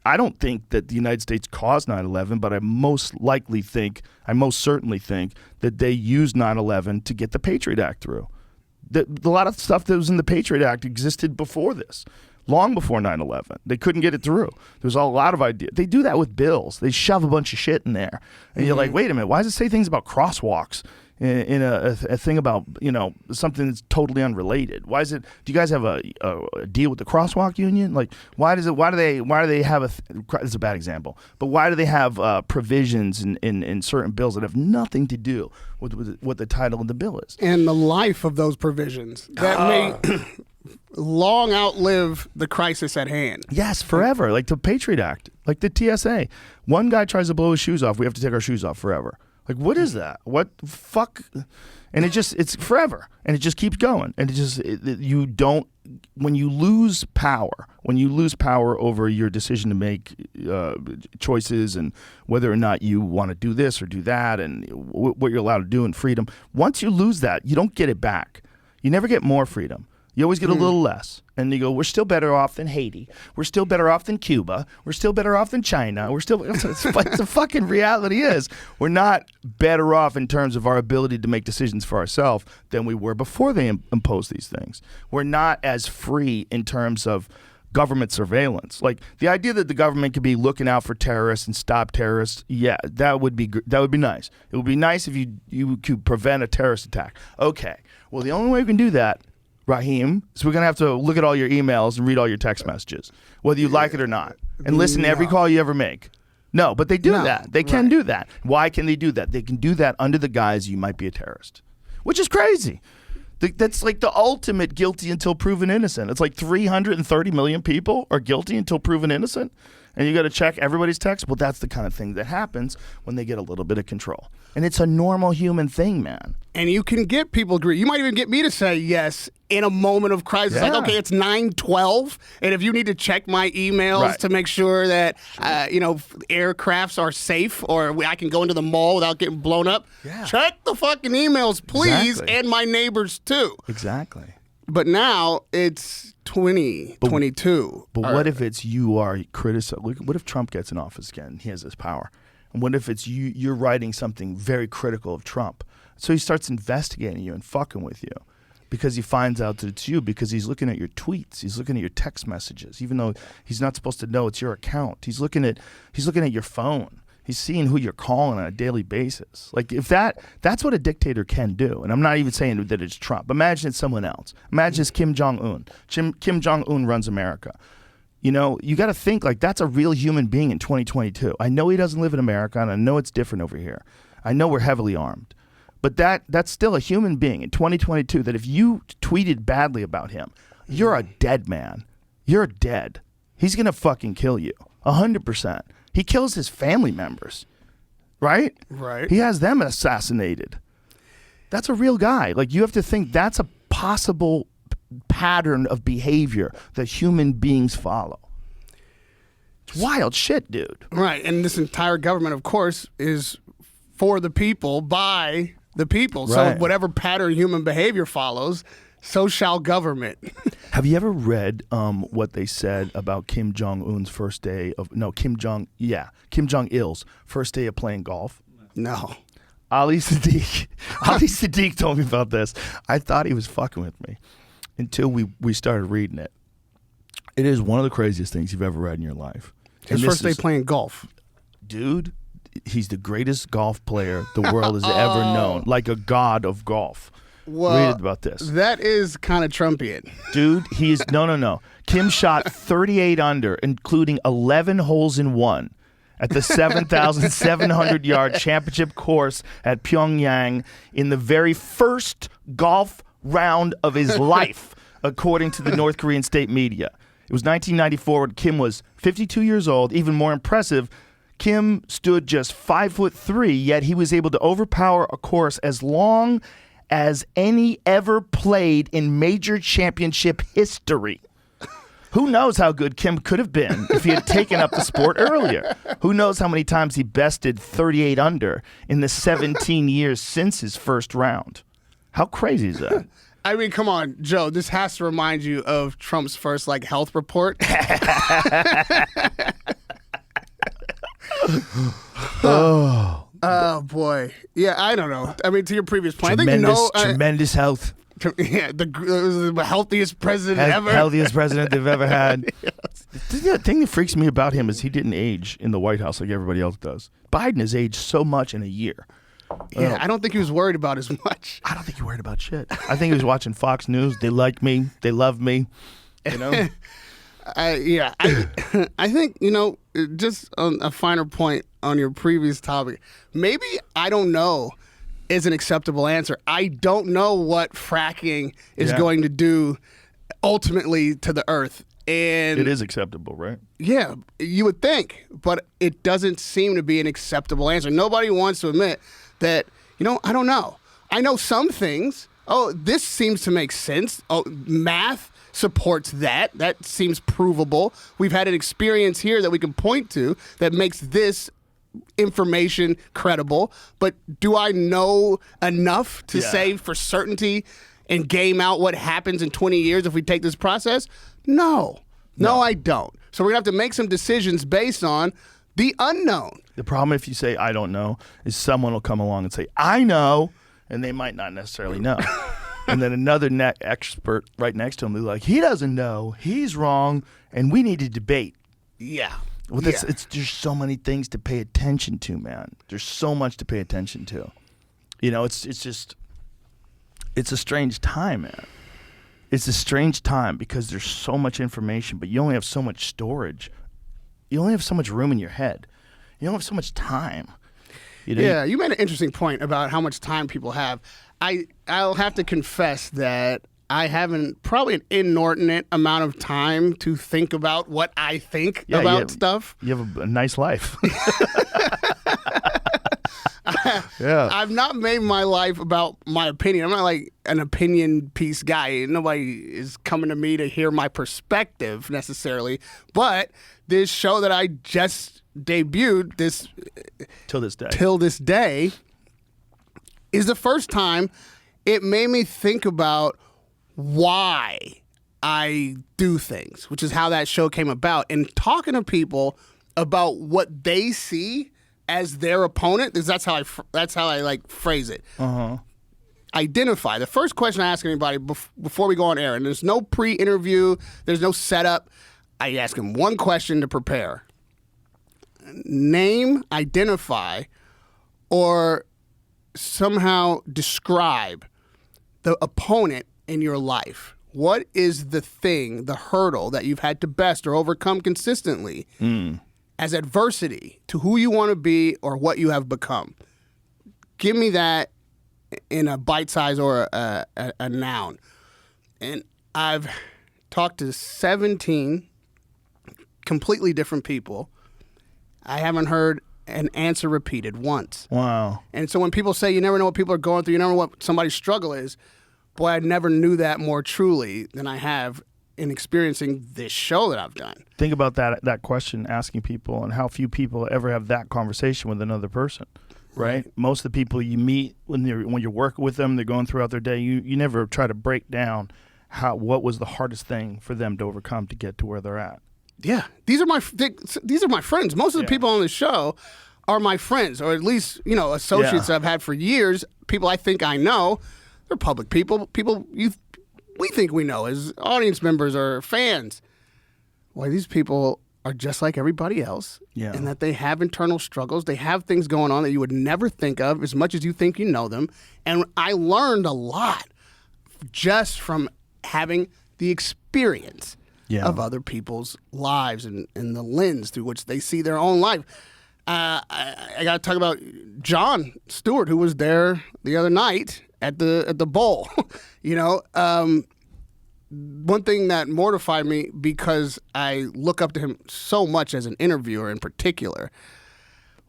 I don't think that the United States caused 9/11, but I most certainly think that they used 9/11 to get the Patriot Act through. A lot of stuff that was in the Patriot Act existed before this, long before 9/11. They couldn't get it through. There's a lot of ideas. They do that with bills. They shove a bunch of shit in there. And you're like, wait a minute, why does it say things about crosswalks in a thing about, you know, something that's totally unrelated? Why is it, do you guys have a deal with the crosswalk union? Like, why do they have this is a bad example, but why do they have provisions in certain bills that have nothing to do with what the title of the bill is? And the life of those provisions that may long outlive the crisis at hand. Yes, forever. Like the Patriot Act, like the TSA. One guy tries to blow his shoes off, we have to take our shoes off forever. Like, what is that? What fuck? And it's forever. And it just keeps going. And you don't, when you lose power over your decision to make choices and whether or not you want to do this or do that and what you're allowed to do and freedom, once you lose that, you don't get it back. You never get more freedom. You always get a little less. And you go, we're still better off than Haiti. We're still better off than Cuba. We're still better off than China. It's the fucking reality is we're not better off in terms of our ability to make decisions for ourselves than we were before they imposed these things. We're not as free in terms of government surveillance. Like the idea that the government could be looking out for terrorists and stop terrorists, yeah, that would be nice. It would be nice if you could prevent a terrorist attack. Okay, well, the only way we can do that, Rahim, so we're going to have to look at all your emails and read all your text messages, whether you like it or not, and listen to every call you ever make. No, but they do that. They can do that. Why can they do that? They can do that under the guise you might be a terrorist, which is crazy. That's like the ultimate guilty until proven innocent. It's like 330 million people are guilty until proven innocent, and you got to check everybody's text. Well, that's the kind of thing that happens when they get a little bit of control. And it's a normal human thing, man. And you can get people agree. You might even get me to say yes in a moment of crisis. Yeah. Like, okay, it's 9:12, and if you need to check my emails to make sure that aircrafts are safe or I can go into the mall without getting blown up, check the fucking emails, please, and my neighbors too. Exactly. But now it's 2022. But what if it's you are criticizing? What if Trump gets in office again? He has this power. And what if it's you're writing something very critical of Trump? So he starts investigating you and fucking with you because he finds out that it's you because he's looking at your tweets. He's looking at your text messages, even though he's not supposed to know it's your account. He's looking at your phone. He's seeing who you're calling on a daily basis. Like if that's what a dictator can do. And I'm not even saying that it's Trump. Imagine it's someone else. Imagine it's Kim Jong-un. Kim Jong-un runs America. You know, you got to think like that's a real human being in 2022. I know he doesn't live in America, and I know it's different over here. I know we're heavily armed. But that's still a human being in 2022 that if you tweeted badly about him, you're a dead man. You're dead. He's going to fucking kill you. 100%. He kills his family members, right? Right. He has them assassinated. That's a real guy. Like, you have to think that's a possible pattern of behavior that human beings follow. It's wild shit, dude. Right. And this entire government, of course, is for the people by the people. Right. So whatever pattern human behavior follows, so shall government. Have you ever read what they said about Kim Jong-il's first day of playing golf? No. Ali Sadiq told me about this. I thought he was fucking with me until we started reading it. It is one of the craziest things you've ever read in your life. His first day playing golf. Dude, he's the greatest golf player the world has ever known. Like a god of golf. Well, read about this. That is kind of Trumpian. Dude, he is no. Kim shot 38 under, including 11 holes in one at the 7,700-yard championship course at Pyongyang in the very first golf round of his life, according to the North Korean state media. It was 1994 when Kim was 52 years old. Even more impressive, Kim stood just 5'3", yet he was able to overpower a course as long as any ever played in major championship history. Who knows how good Kim could have been if he had taken up the sport earlier? Who knows how many times he bested 38 under in the 17 years since his first round? How crazy is that? I mean, come on, Joe. This has to remind you of Trump's first health report. Oh boy, yeah. I don't know. I mean, to your previous point, Tremendous health. Yeah, it was the healthiest president ever. Healthiest president they've ever had. Yes. The thing that freaks me about him is he didn't age in the White House like everybody else does. Biden has aged so much in a year. Yeah, I don't think he was worried about as much. I don't think he worried about shit. I think he was watching Fox News. They like me. They love me. You know? I think, just on a finer point on your previous topic, maybe I don't know is an acceptable answer. I don't know what fracking is going to do ultimately to the earth. And it is acceptable, right? Yeah, you would think, but it doesn't seem to be an acceptable answer. Nobody wants to admit that, I don't know. I know some things. Oh, this seems to make sense. Oh, math supports that. That seems provable. We've had an experience here that we can point to that makes this information credible. But do I know enough to say for certainty and game out what happens in 20 years if we take this process? No, I don't. So we're going to have to make some decisions based on the unknown. The problem if you say, I don't know, is someone will come along and say, I know, and they might not necessarily know. And then another expert right next to him will be like, he doesn't know, he's wrong, and we need to debate. Yeah. Well, there's so many things to pay attention to, man. There's so much to pay attention to. It's a strange time, man. It's a strange time because there's so much information, but you only have so much storage. You only have so much room in your head. You don't have so much time. You made an interesting point about how much time people have. I'll have to confess that I haven't probably an inordinate amount of time to think about what I think about stuff. You have a nice life. I've not made my life about my opinion. I'm not like an opinion piece guy. Nobody is coming to me to hear my perspective necessarily. But this show that I just debuted, Til This Day, is the first time it made me think about why I do things, which is how that show came about. And talking to people about what they see as their opponent, because that's how I phrase it. Identify. The first question I ask anybody before we go on air, and there's no pre-interview, there's no setup. I ask them one question to prepare. Name, identify, or somehow describe the opponent in your life. What is the thing, the hurdle that you've had to best or overcome consistently as adversity to who you want to be or what you have become? Give me that in a bite size or a noun. And I've talked to 17 completely different people. I haven't heard an answer repeated once. Wow. And so when people say you never know what people are going through, you never know what somebody's struggle is, boy, I never knew that more truly than I have in experiencing this show that I've done. Think about that question, asking people, and how few people ever have that conversation with another person. right? Most of the people you meet when you're working with them, they're going throughout their day. You never try to break down what was the hardest thing for them to overcome to get to where they're at. Yeah, these are my friends. Most of the people on the show are my friends, or at least associates I've had for years. People I think I know. They're public people. People we think we know as audience members or fans. Why these people are just like everybody else, and that they have internal struggles. They have things going on that you would never think of as much as you think you know them. And I learned a lot just from having the experience of other people's lives and the lens through which they see their own life. I got to talk about Jon Stewart, who was there the other night at the bowl. One thing that mortified me, because I look up to him so much as an interviewer in particular,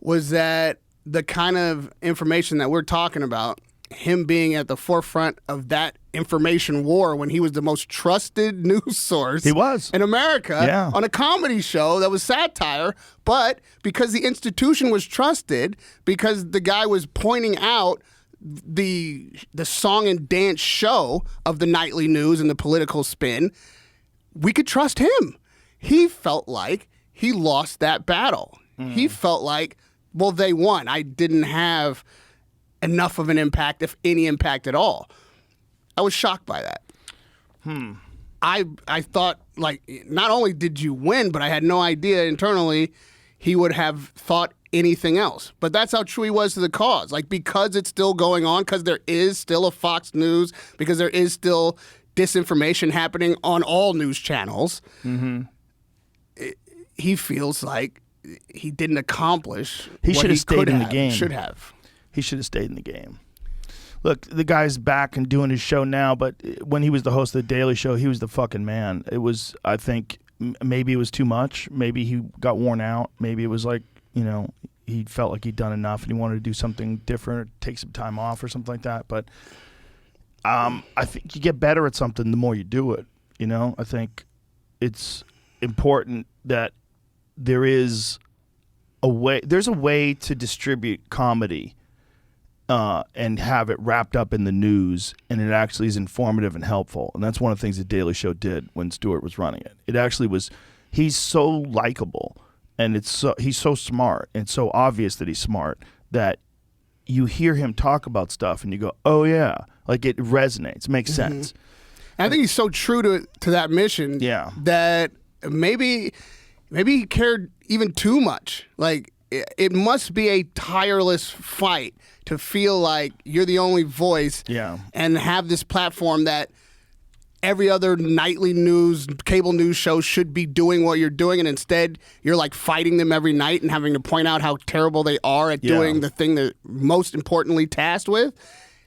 was that the kind of information that we're talking about, him being at the forefront of that information war when he was the most trusted news source in America on a comedy show that was satire, but because the institution was trusted, because the guy was pointing out the song and dance show of the nightly news and the political spin, we could trust him. He felt like he lost that battle. He felt like, well, they won. I didn't have enough of an impact, if any impact at all. I was shocked by that. I thought, like, not only did you win, but I had no idea internally he would have thought anything else. But that's how true he was to the cause. Like, because it's still going on, because there is still a Fox News, because there is still disinformation happening on all news channels, he feels like he didn't accomplish he should have stayed in the game. Should have. He should have stayed in the game. Look, the guy's back and doing his show now, but when he was the host of The Daily Show, he was the fucking man. It was, I think, maybe it was too much. Maybe he got worn out. Maybe it was like, he felt like he'd done enough and he wanted to do something different, take some time off or something like that. But I think you get better at something the more you do it. I think it's important that there's a way to distribute comedy and have it wrapped up in the news, and it actually is informative and helpful. And that's one of the things the Daily Show did when Stewart was running it. It actually was, he's so likable, and he's so smart, and so obvious that he's smart, that you hear him talk about stuff and you go, oh yeah, like it resonates, makes sense. And I think he's so true to that mission that maybe he cared even too much. Like, it must be a tireless fight to feel like you're the only voice and have this platform that every other nightly news, cable news show should be doing what you're doing, and instead you're like fighting them every night and having to point out how terrible they are at doing the thing they're most importantly tasked with.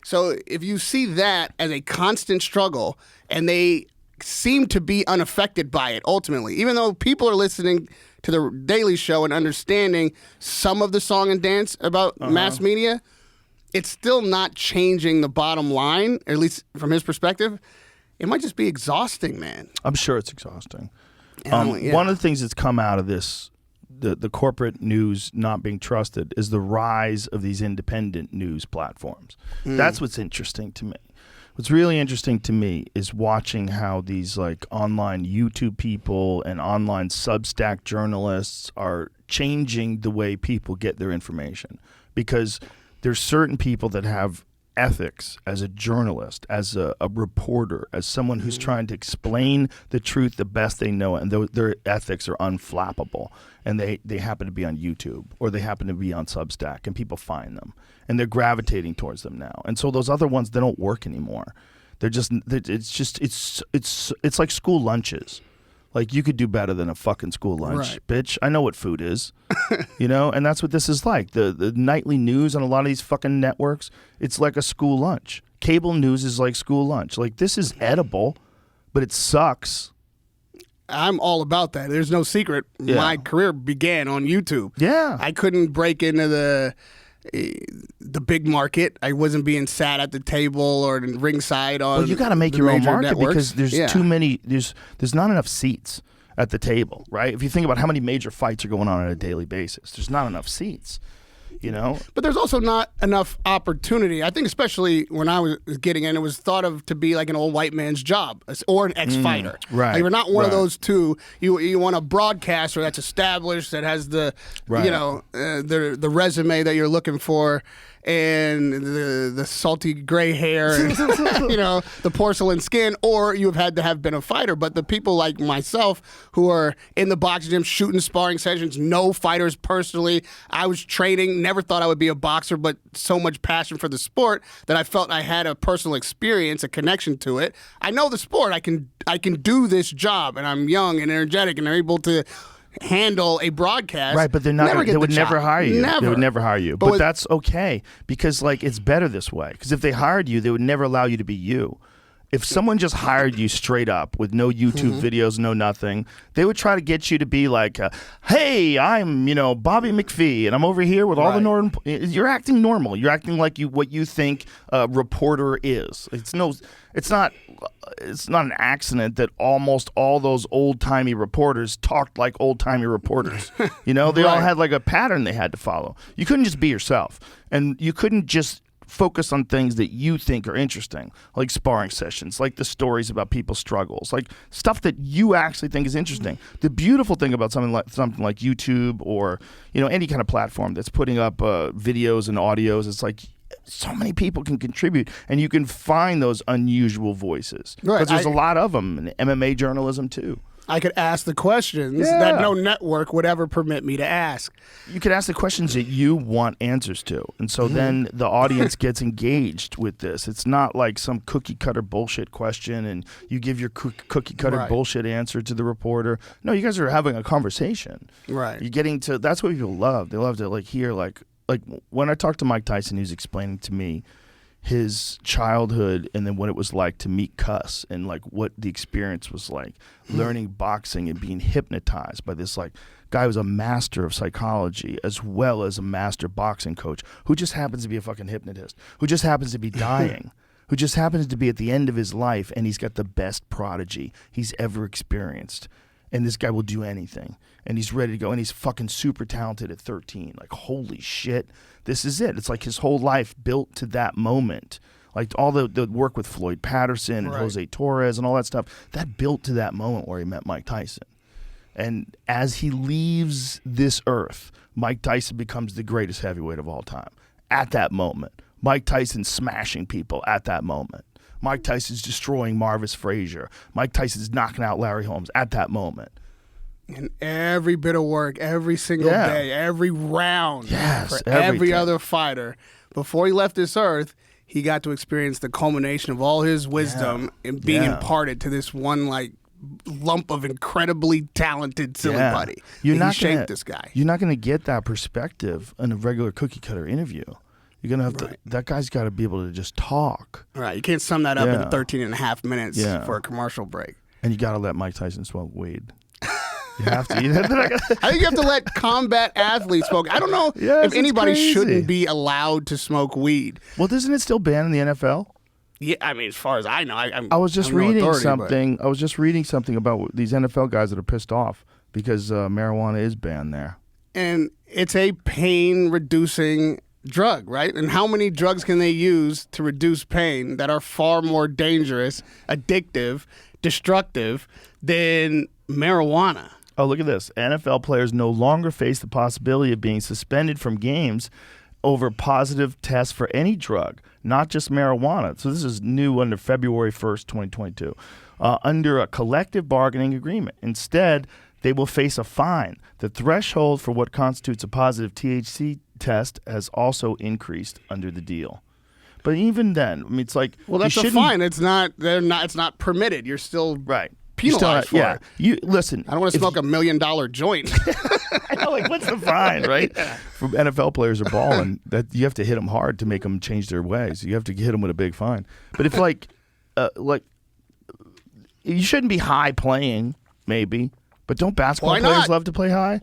So if you see that as a constant struggle, and they seem to be unaffected by it ultimately, even though people are listening to the Daily Show and understanding some of the song and dance about mass media, it's still not changing the bottom line, or at least from his perspective. It might just be exhausting, man. I'm sure it's exhausting. One of the things that's come out of this, the corporate news not being trusted, is the rise of these independent news platforms. That's what's interesting to me. What's really interesting to me is watching how these like online YouTube people and online Substack journalists are changing the way people get their information, because there's certain people that have ethics as a journalist, as a reporter, as someone who's trying to explain the truth the best they know, and their ethics are unflappable, and they happen to be on YouTube or they happen to be on Substack, and people find them and they're gravitating towards them now. And so those other ones, they don't work anymore. It's like school lunches. Like, you could do better than a fucking school lunch, bitch. I know what food is, and that's what this is like. The nightly news on a lot of these fucking networks, it's like a school lunch. Cable news is like school lunch. Like, this is edible, but it sucks. I'm all about that. There's no secret. My career began on YouTube. Yeah. I couldn't break into the big market. I wasn't being sat at the table or ringside on. Well, you got to make your own market networks. Because there's too many. There's not enough seats at the table, right? If you think about how many major fights are going on a daily basis, there's not enough seats. You know, but there's also not enough opportunity. I think, especially when I was getting in, it was thought of to be like an old white man's job or an ex-fighter. Right. Like, you're not one of those two. You want a broadcaster that's established, that has the the resume that you're looking for, and the salty gray hair, and, the porcelain skin, or you have had to have been a fighter. But the people like myself who are in the boxing gym shooting sparring sessions, know fighters personally. I was training, never thought I would be a boxer, but so much passion for the sport that I felt I had a personal experience, a connection to it. I know the sport. I can do this job, and I'm young and energetic and able to handle a broadcast. Right, but they're not. They would never hire you. Never. They would never hire you. But that's okay, because like it's better this way. Because if they hired you, they would never allow you to be you. If someone just hired you straight up with no YouTube videos, no nothing, they would try to get you to be like, "Hey, I'm Bobby McPhee, and I'm over here with all the northern." You're acting normal. You're acting like what you think a reporter is. It's not an accident that almost all those old-timey reporters talked like old-timey reporters. They all had like a pattern they had to follow. You couldn't just be yourself, and you couldn't just focus on things that you think are interesting, like sparring sessions, like the stories about people's struggles, like stuff that you actually think is interesting. The beautiful thing about something like YouTube or any kind of platform that's putting up videos and audios, it's like so many people can contribute, and you can find those unusual voices. Because there's a lot of them in MMA journalism too. I could ask the questions that no network would ever permit me to ask. You could ask the questions that you want answers to. And so then the audience gets engaged with this. It's not like some cookie-cutter bullshit question and you give your cookie-cutter bullshit answer to the reporter. No, you guys are having a conversation. Right. You're getting to – that's what people love. They love to hear like when I talked to Mike Tyson, he was explaining to me his childhood and then what it was like to meet Cuss and like what the experience was like, learning boxing and being hypnotized by this like guy who was a master of psychology as well as a master boxing coach who just happens to be a fucking hypnotist, who just happens to be dying, who just happens to be at the end of his life, and he's got the best prodigy he's ever experienced. And this guy will do anything. And he's ready to go. And he's fucking super talented at 13. Like, holy shit, this is it. It's like his whole life built to that moment. Like all the work with Floyd Patterson and Jose Torres and all that stuff, that built to that moment where he met Mike Tyson. And as he leaves this earth, Mike Tyson becomes the greatest heavyweight of all time. At that moment. Mike Tyson's smashing people at that moment. Mike Tyson's destroying Marvis Frazier. Mike Tyson's knocking out Larry Holmes at that moment. And every bit of work, every single day, every round for every other fighter. Before he left this earth, he got to experience the culmination of all his wisdom and being imparted to this one like lump of incredibly talented silly buddy. He shaped this guy. You're not going to get that perspective in a regular cookie cutter interview. You're going to have to, that guy's got to be able to just talk. Right. You can't sum that up in 13 and a half minutes for a commercial break. And you got to let Mike Tyson smoke weed. You have to. I think you have to let combat athletes smoke. I don't know if anybody shouldn't be allowed to smoke weed. Well, isn't it still banned in the NFL? Yeah, I mean, as far as I know, I was just reading something. I was just reading something about these NFL guys that are pissed off because marijuana is banned there. And it's a pain-reducing drug, right? And how many drugs can they use to reduce pain that are far more dangerous, addictive, destructive than marijuana? Oh, look at this. NFL players no longer face the possibility of being suspended from games over positive tests for any drug, not just marijuana. So this is new under February 1st, 2022, under a collective bargaining agreement. Instead, they will face a fine. The threshold for what constitutes a positive THC test has also increased under the deal. But even then, I mean, it's like, well, that's a fine. It's not. It's not permitted. You're still penalized for it. You listen. I don't want to smoke $1 million joint. I know, like, what's the fine, right? For NFL players are balling, that you have to hit them hard to make them change their ways. You have to hit them with a big fine. But if like you shouldn't be high playing, maybe. But don't basketball players love to play high?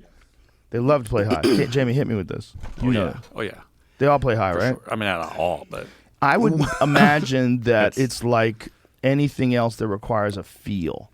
They love to play high. Jamie, hit me with this. You know that. Oh, yeah. They all play high, right? Sure. I mean, not all, but... I would imagine that it's like anything else that requires a feel.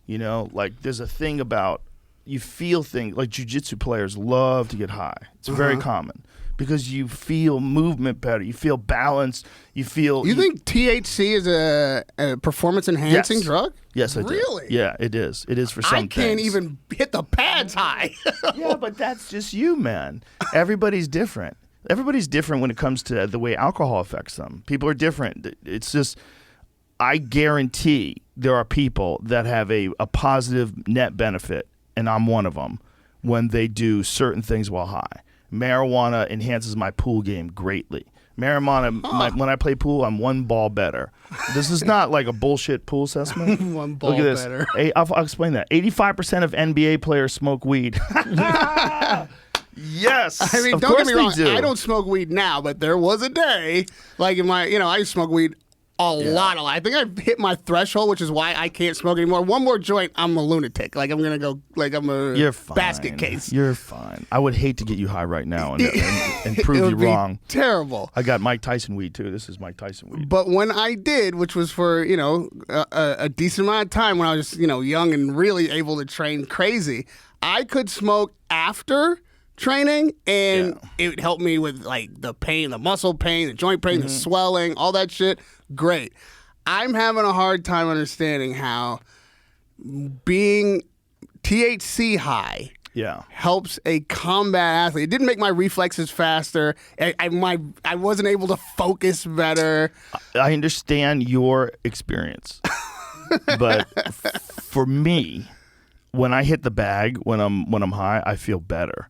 You know, like there's a thing about you feel things like jiu-jitsu players love to get high. It's very common because you feel movement better. You feel balance. You feel. You think THC is a performance enhancing drug? Yes, I do. Really? Yeah, it is. It is for some I can't things. even hit the pads high. Yeah, but that's just you, man. Everybody's different. Everybody's different when it comes to the way alcohol affects them. People are different. It's just, I guarantee there are people that have a positive net benefit, and I'm one of them, when they do certain things while high. Marijuana enhances my pool game greatly. Marijuana, when I play pool, I'm one ball better. This is not like a bullshit pool assessment. One ball Look at this. better. I'll explain that. 85% of NBA players smoke weed. Yes. I mean, of don't get course me wrong. they do. I don't smoke weed now, but there was a day, like in my, I used to smoke weed a lot. I think I hit my threshold, which is why I can't smoke anymore. One more joint, I'm a lunatic. Like I'm gonna go, like I'm a You're fine. basket case. You're fine. I would hate to get you high right now and It prove would you be wrong. Terrible. I got Mike Tyson weed too. This is Mike Tyson weed. But when I did, which was for a decent amount of time when I was young and really able to train crazy, I could smoke after training, and it helped me with like the pain, the muscle pain, the joint pain, the swelling, all that shit. Great. I'm having a hard time understanding how being THC high helps a combat athlete. It didn't make my reflexes faster. I wasn't able to focus better. I understand your experience, but for me, when I hit the bag when I'm high, I feel better.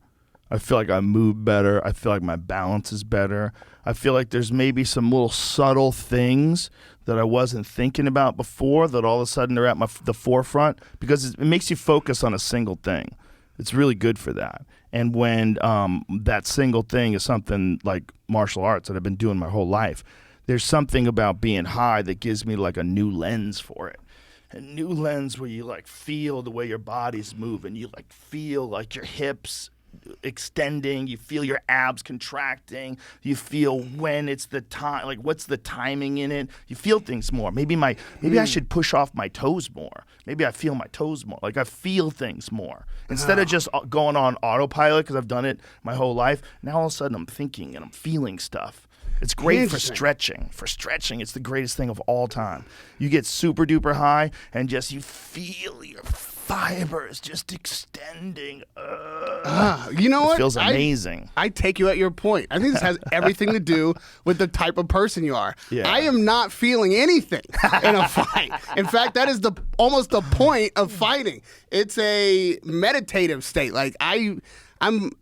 I feel like I move better. I feel like my balance is better. I feel like there's maybe some little subtle things that I wasn't thinking about before that all of a sudden are at the forefront because it makes you focus on a single thing. It's really good for that. And when that single thing is something like martial arts that I've been doing my whole life, there's something about being high that gives me like a new lens for it. A new lens where you like feel the way your body's moving. You like feel like your hips extending, you feel your abs contracting, you feel when it's the time, like what's the timing in it, you feel things more. Maybe I should push off my toes more. Maybe I feel my toes more. Like I feel things more. Instead of just going on autopilot because I've done it my whole life, now all of a sudden I'm thinking and I'm feeling stuff. It's great for stretching. For stretching, it's the greatest thing of all time. You get super duper high and just you feel your fibers just extending. You know what? It feels amazing. I take you at your point. I think this has everything to do with the type of person you are. Yeah. I am not feeling anything in a fight. In fact, that is almost the point of fighting. It's a meditative state. Like I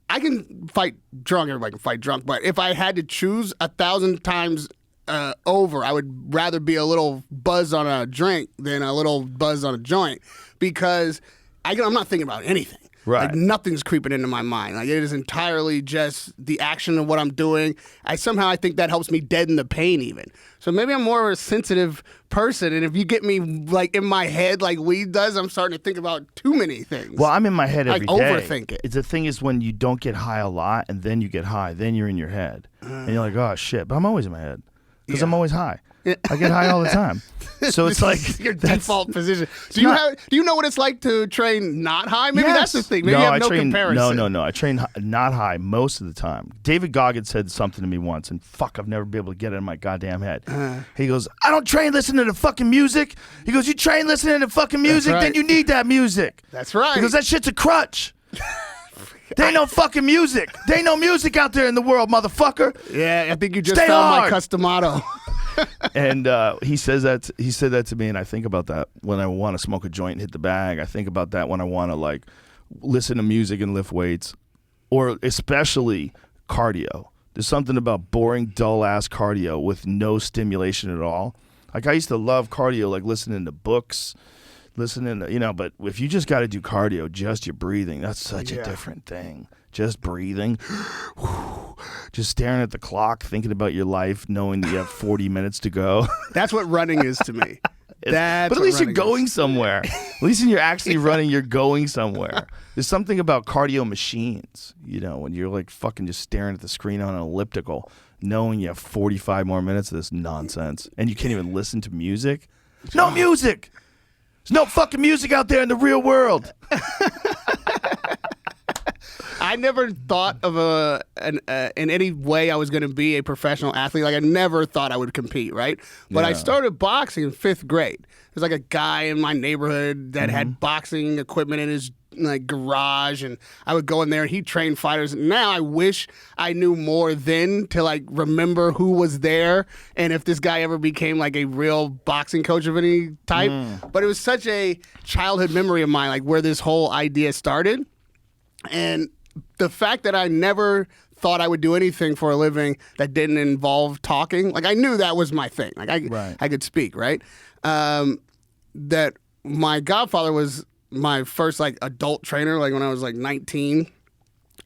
can fight drunk. Everybody can fight drunk. But if I had to choose 1,000 times over, I would rather be a little buzz on a drink than a little buzz on a joint because I'm not thinking about anything. Right. Like nothing's creeping into my mind. Like it is entirely just the action of what I'm doing. I think that helps me deaden the pain even. So maybe I'm more of a sensitive person, and if you get me like in my head like weed does, I'm starting to think about too many things. Well, I'm in my head every day. Overthink it. The thing is when you don't get high a lot and then you get high, then you're in your head. And you're like, oh shit. But I'm always in my head because I'm always high. I get high all the time. So it's like your default position. Do you know what it's like to train not high? Maybe that's the thing. Maybe no, you have no comparison. No. I train not high most of the time. David Goggins said something to me once, and fuck, I've never been able to get it in my goddamn head. He goes, I don't train listening to fucking music. He goes, you train listening to fucking music, then you need that music. That's right. Because that shit's a crutch. There ain't no fucking music. There ain't no music out there in the world, motherfucker. Yeah, I think you just Stay found hard. my customato. And he said that to me, and I think about that when I want to smoke a joint and hit the bag. I think about that when I want to like listen to music and lift weights, or especially cardio. There's something about boring, dull ass cardio with no stimulation at all. Like I used to love cardio, like listening to books, listening to, but if you just got to do cardio, just your breathing, that's such a different thing. Just breathing, just staring at the clock, thinking about your life, knowing that you have 40 minutes to go. That's what running is to me. But at least you're going somewhere. At least when you're actually running, you're going somewhere. There's something about cardio machines, when you're like fucking just staring at the screen on an elliptical, knowing you have 45 more minutes of this nonsense, and you can't even listen to music. No music. There's no fucking music out there in the real world. I never thought of in any way I was going to be a professional athlete. Like I never thought I would compete, right? But I started boxing in 5th grade. There's like a guy in my neighborhood that had boxing equipment in his like garage, and I would go in there and he'd train fighters. Now I wish I knew more then to like remember who was there and if this guy ever became like a real boxing coach of any type. But it was such a childhood memory of mine, like where this whole idea started. And the fact that I never thought I would do anything for a living that didn't involve talking, like I knew that was my thing. Like I could speak, right? That my godfather was my first like adult trainer, like when I was like 19.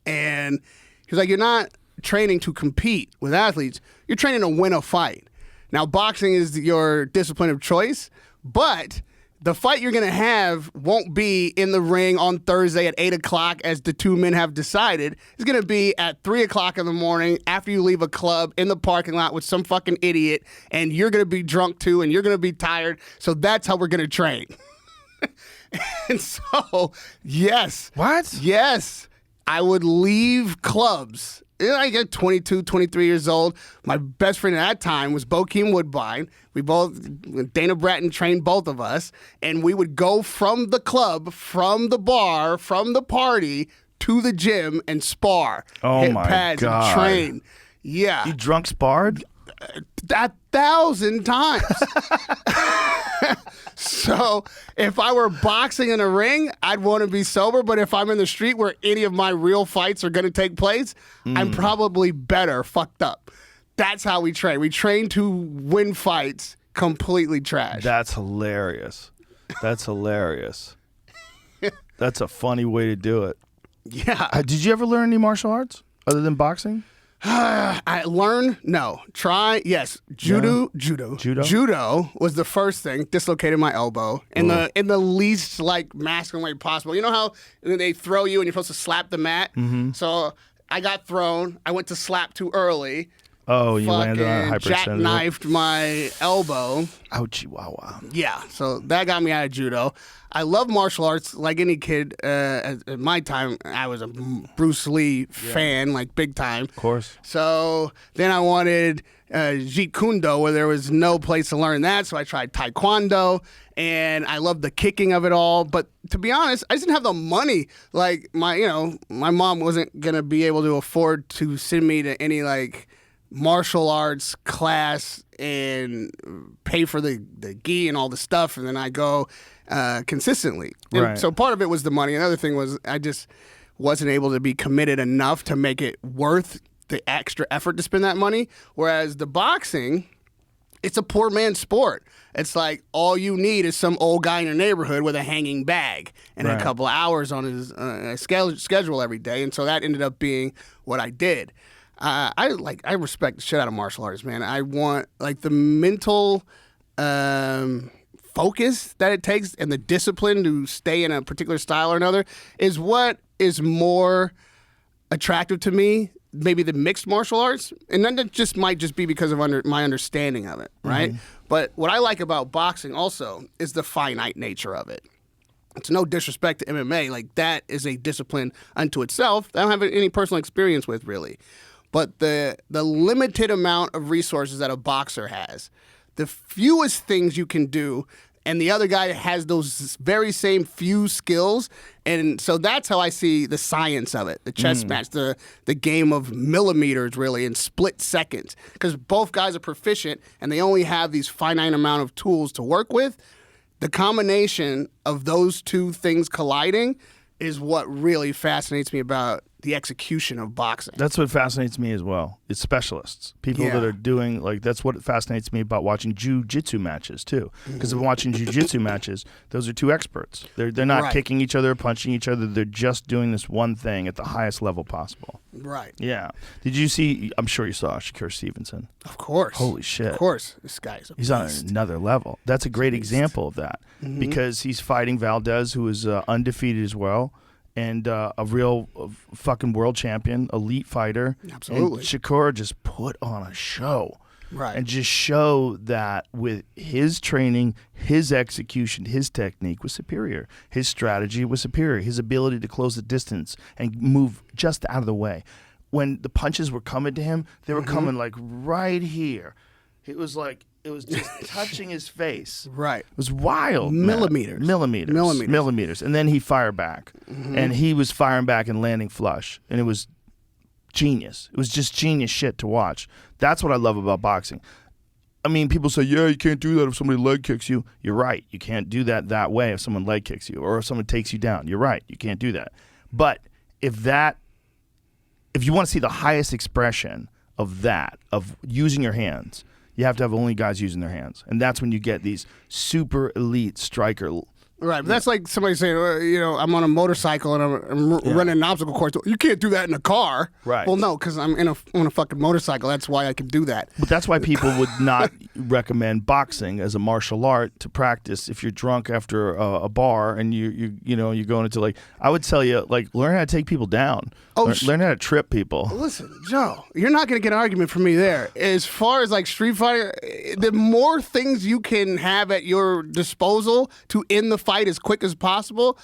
And he was like, you're not training to compete with athletes, you're training to win a fight. Now boxing is your discipline of choice, but the fight you're going to have won't be in the ring on Thursday at 8 o'clock as the two men have decided. It's going to be at 3 o'clock in the morning after you leave a club in the parking lot with some fucking idiot, and you're going to be drunk too, and you're going to be tired. So that's how we're going to train. And so, yes. What? Yes. I would leave clubs. I get 22, 23 years old. My best friend at that time was Bokeem Woodbine. Dana Bratton trained both of us, and we would go from the club, from the bar, from the party to the gym and spar. Oh hit my pads God. And train. Yeah. You drunk sparred? 1,000 times. So if I were boxing in a ring, I'd want to be sober. But if I'm in the street where any of my real fights are going to take place, I'm probably better fucked up. That's how we train. We train to win fights completely trash. That's hilarious. That's hilarious. That's a funny way to do it. Yeah. Did you ever learn any martial arts other than boxing? I learned, no. Try, yes. Judo was the first thing. Dislocated my elbow in the least like masculine way possible. You know how they throw you and you're supposed to slap the mat? So I got thrown. I went to slap too early. Oh, you landed on a hyperextender. Jackknifed my elbow. Ouchie, wow. Yeah, so that got me out of judo. I love martial arts. Like any kid, at my time, I was a Bruce Lee fan, like big time. Of course. So then I wanted Jeet Kune Do, where there was no place to learn that. So I tried Taekwondo, and I loved the kicking of it all. But to be honest, I just didn't have the money. Like my mom wasn't gonna be able to afford to send me to any like martial arts class and pay for the gi and all the stuff, and then I go consistently. Right. So part of it was the money. Another thing was I just wasn't able to be committed enough to make it worth the extra effort to spend that money. Whereas the boxing, it's a poor man's sport. It's like all you need is some old guy in your neighborhood with a hanging bag and a couple of hours on his schedule every day. And so that ended up being what I did. I respect the shit out of martial arts, man. I want like the mental focus that it takes and the discipline to stay in a particular style or another is what is more attractive to me, maybe the mixed martial arts. And then that just might just be because of my understanding of it, right? But what I like about boxing also is the finite nature of it. It's no disrespect to MMA. Like that is a discipline unto itself that I don't have any personal experience with really. But the limited amount of resources that a boxer has, the fewest things you can do, and the other guy has those very same few skills. And so that's how I see the science of it, the chess match, the game of millimeters really in split seconds. Because both guys are proficient and they only have these finite amount of tools to work with. The combination of those two things colliding is what really fascinates me about the execution of boxing. That's what fascinates me as well. It's specialists, people that are doing like that's what fascinates me about watching jiu-jitsu matches too. Because I'm watching jiu-jitsu matches, those are two experts. They're not kicking each other, punching each other. They're just doing this one thing at the highest level possible. Right. Yeah. Did you see? I'm sure you saw Shakur Stevenson. Of course. Holy shit. Of course. This guy's he's on another level. That's a great example of that because he's fighting Valdez, who is undefeated as well. And a real fucking world champion, elite fighter. Absolutely. And Shakur just put on a show. Right. and just show that with his training, his execution, his technique was superior. His strategy was superior. His ability to close the distance and move just out of the way. When the punches were coming to him, they were coming like right here. It was just touching his face. Right. It was wild. Millimeters. Millimeters. And then he fired back. And he was firing back and landing flush. And it was genius. It was just genius shit to watch. That's what I love about boxing. I mean, people say, yeah, you can't do that if somebody leg kicks you. You're right. You can't do that way if someone leg kicks you or if someone takes you down. You're right. You can't do that. But if you want to see the highest expression of that, of using your hands, you have to have only guys using their hands. And that's when you get these super elite striker. Right, but that's like somebody saying, I'm on a motorcycle and I'm running an obstacle course. You can't do that in a car. Right. Well, no, because I'm on a fucking motorcycle. That's why I can do that. But that's why people would not recommend boxing as a martial art to practice if you're drunk after a bar and you're going into I would tell you learn how to take people down. Learn how to trip people. Listen, Joe, you're not going to get an argument from me there. As far as Street Fighter, the more things you can have at your disposal to end the fight as quick as possible,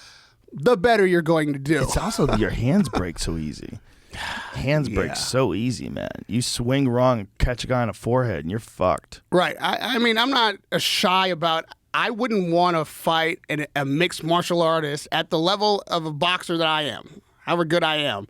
the better you're going to do. It's also your hands break so easy. Hands break so easy, man. You swing wrong and catch a guy on the forehead and you're fucked. Right. I mean, I'm not shy about. I wouldn't want to fight a mixed martial artist at the level of a boxer that I am. However good I am.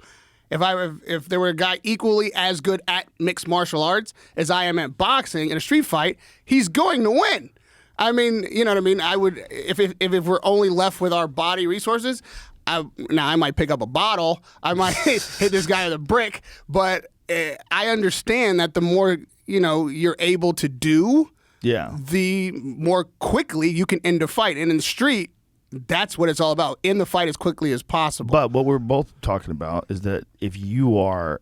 If there were a guy equally as good at mixed martial arts as I am at boxing in a street fight, he's going to win. I mean, you know what I mean? I would if we're only left with our body resources, I might pick up a bottle. I might hit this guy with a brick, but I understand that the more, you're able to do, the more quickly you can end a fight. And in the street, that's what it's all about. End the fight as quickly as possible. But what we're both talking about is that if you are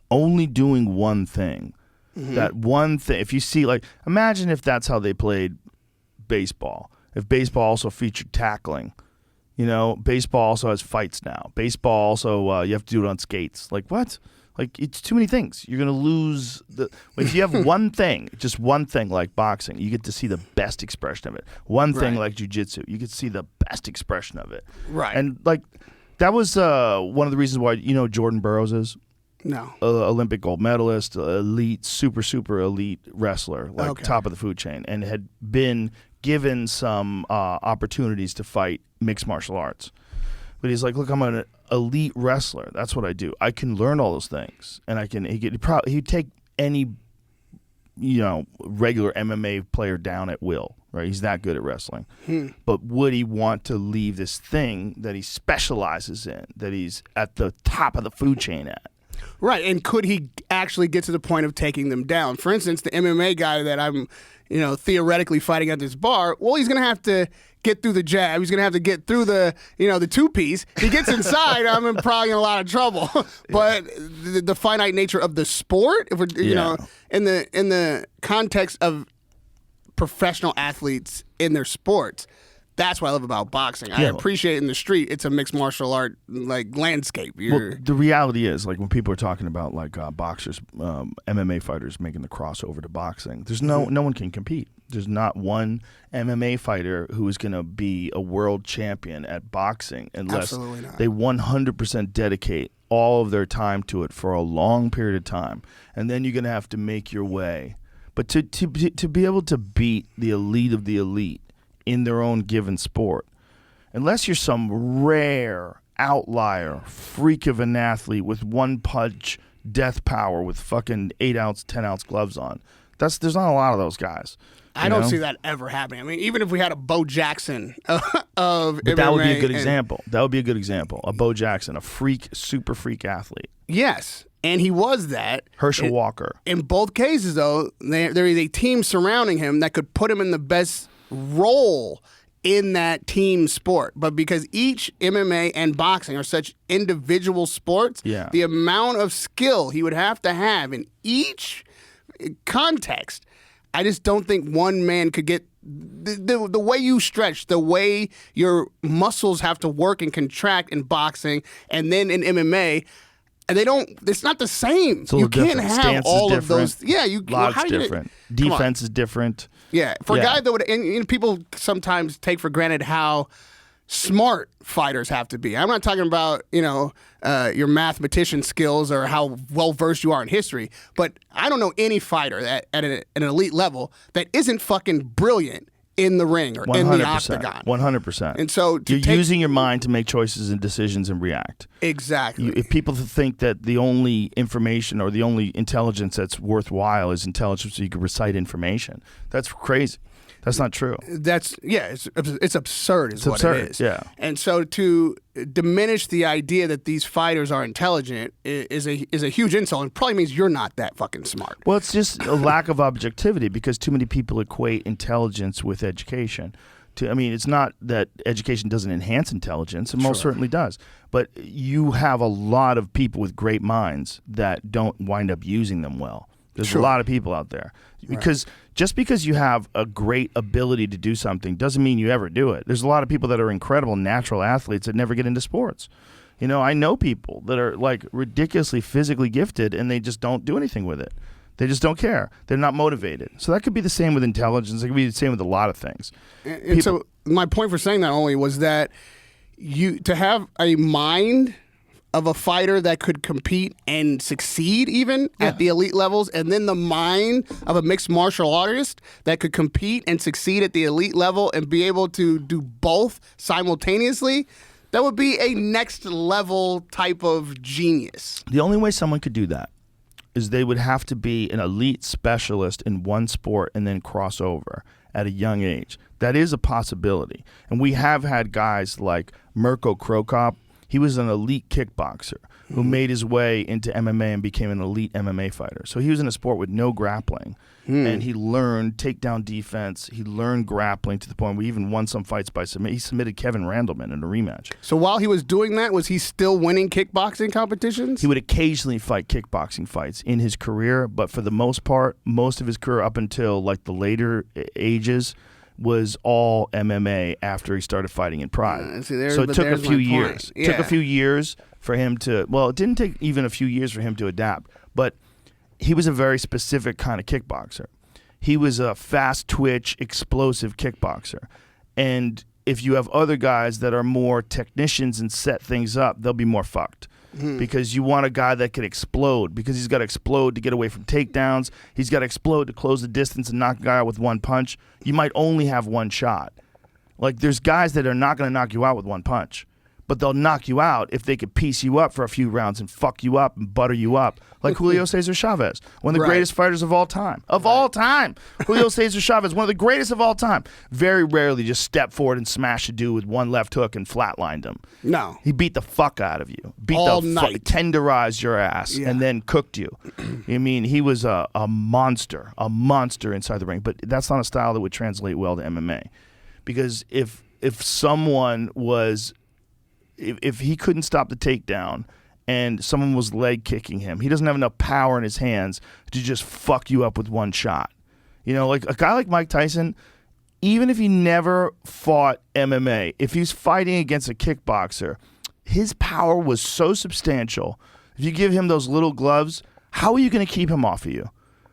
only doing one thing, that one thing, if you see, imagine if that's how they played baseball. If baseball also featured tackling, baseball also has fights now. Baseball also, you have to do it on skates. What? It's too many things. You're going to lose if you have one thing, just one thing like boxing, you get to see the best expression of it. One thing like jiu-jitsu, you get to see the best expression of it. Right. And that was one of the reasons why, Jordan Burroughs is? No. Olympic gold medalist, elite, super, super elite wrestler, top of the food chain, and had been given some opportunities to fight mixed martial arts. But he's like, look, I'm an elite wrestler. That's what I do. I can learn all those things, and he'd take any, regular MMA player down at will. Right? He's that good at wrestling. But would he want to leave this thing that he specializes in, that he's at the top of the food chain at? Right, and could he actually get to the point of taking them down? For instance, the MMA guy that I'm, theoretically fighting at this bar, well, he's going to have to get through the jab. He's going to have to get through the, the two-piece. If he gets inside, I'm probably in a lot of trouble. But the finite nature of the sport, if we're, in the context of professional athletes in their sports, that's what I love about boxing. I appreciate in the street, it's a mixed martial art landscape. Well, the reality is, when people are talking about boxers, MMA fighters making the crossover to boxing, there's no one can compete. There's not one MMA fighter who is going to be a world champion at boxing unless they 100% dedicate all of their time to it for a long period of time, and then you're going to have to make your way. But to be able to beat the elite of the elite in their own given sport, unless you're some rare outlier freak of an athlete with one punch death power with fucking 8-ounce 10-ounce gloves on, there's not a lot of those guys. I don't see that ever happening. I mean, even if we had a Bo Jackson of MMA, that would be a good example. That would be a good example. A Bo Jackson, a freak, super freak athlete. Yes, and he was that. Herschel Walker. In both cases, though, there is a team surrounding him that could put him in the best role in that team sport. But because each MMA and boxing are such individual sports, the amount of skill he would have to have in each context, I just don't think one man could get the way you stretch, the way your muscles have to work and contract in boxing, and then in MMA. and they don't. It's not the same. It's a You little can't different. have Stance is all of different. those. Yeah, you. Log's how you- different. Come on. Defense is different. Yeah, for a Yeah. guy that would, and people sometimes take for granted how smart fighters have to be. I'm not talking about your mathematician skills or how well versed you are in history, but I don't know any fighter that at an elite level that isn't fucking brilliant in the ring or in the octagon. 100%. And so you're using your mind to make choices and decisions and react. Exactly. If people think that the only information or the only intelligence that's worthwhile is intelligence so you can recite information, that's crazy. That's not true. It's absurd is what absurd, it is. yeah. And so to diminish the idea that these fighters are intelligent is a huge insult, and probably means you're not that fucking smart. Well, it's just a lack of objectivity because too many people equate intelligence with education. It's not that education doesn't enhance intelligence. It most certainly does. But you have a lot of people with great minds that don't wind up using them well. There's a lot of people out there. Because just because you have a great ability to do something doesn't mean you ever do it. There's a lot of people that are incredible natural athletes that never get into sports. I know people that are like ridiculously physically gifted and they just don't do anything with it. They just don't care. They're not motivated. So that could be the same with intelligence. It could be the same with a lot of things. And so my point for saying that only was that to have a mind of a fighter that could compete and succeed even at the elite levels, and then the mind of a mixed martial artist that could compete and succeed at the elite level and be able to do both simultaneously, that would be a next level type of genius. The only way someone could do that is they would have to be an elite specialist in one sport and then cross over at a young age. That is a possibility. And we have had guys like Mirko Krokop. He was an elite kickboxer who made his way into MMA and became an elite MMA fighter. So he was in a sport with no grappling, and he learned takedown defense. He learned grappling to the point where he even won some fights by submission. He submitted Kevin Randleman in a rematch. So while he was doing that, was he still winning kickboxing competitions? He would occasionally fight kickboxing fights in his career, but for the most part, most of his career up until like the later ages was all MMA after he started fighting in Pride. So it took a few years. It took a few years for him to, it didn't take even a few years for him to adapt, but he was a very specific kind of kickboxer. He was a fast twitch, explosive kickboxer. And if you have other guys that are more technicians and set things up, they'll be more fucked. Because you want a guy that can explode, because he's got to explode to get away from takedowns. He's got to explode to close the distance and knock a guy out with one punch. You might only have one shot. Like, there's guys that are not going to knock you out with one punch, but they'll knock you out if they could piece you up for a few rounds and fuck you up and butter you up. Like Julio Cesar Chavez, one of the greatest fighters of all time. All time. Julio Cesar Chavez, one of the greatest of all time. Very rarely just stepped forward and smashed a dude with one left hook and flatlined him. No. He beat the fuck out of you. All night. Tenderized your ass and then cooked you. He was a monster inside the ring. But that's not a style that would translate well to MMA. Because if someone was... If he couldn't stop the takedown and someone was leg kicking him, he doesn't have enough power in his hands to just fuck you up with one shot. Like a guy like Mike Tyson, even if he never fought MMA, if he's fighting against a kickboxer, his power was so substantial. If you give him those little gloves, how are you going to keep him off of you?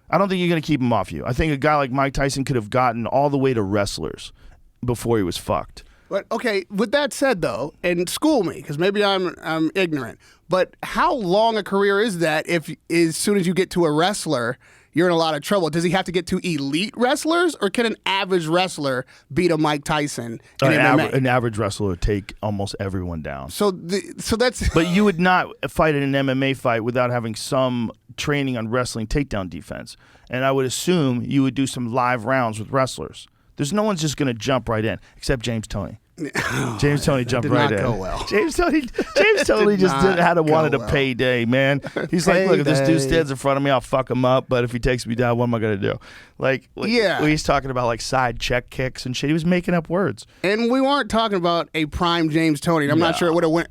I don't think you're going to keep him off of you. I think a guy like Mike Tyson could have gotten all the way to wrestlers before he was fucked. But okay, with that said though, and school me because maybe I'm ignorant. But how long a career is that? If as soon as you get to a wrestler, you're in a lot of trouble. Does he have to get to elite wrestlers, or can an average wrestler beat a Mike Tyson in MMA? An average wrestler would take almost everyone down. So that's. But you would not fight in an MMA fight without having some training on wrestling takedown defense, and I would assume you would do some live rounds with wrestlers. There's no one's just going to jump right in, except James Toney. James Toney jumped right in. Did not go well. James Toney wanted a payday, man. He's like, look, if this dude stands in front of me, I'll fuck him up. But if he takes me down, what am I going to do? He's talking about like side check kicks and shit. He was making up words. And we weren't talking about a prime James Toney. I'm not sure it would have went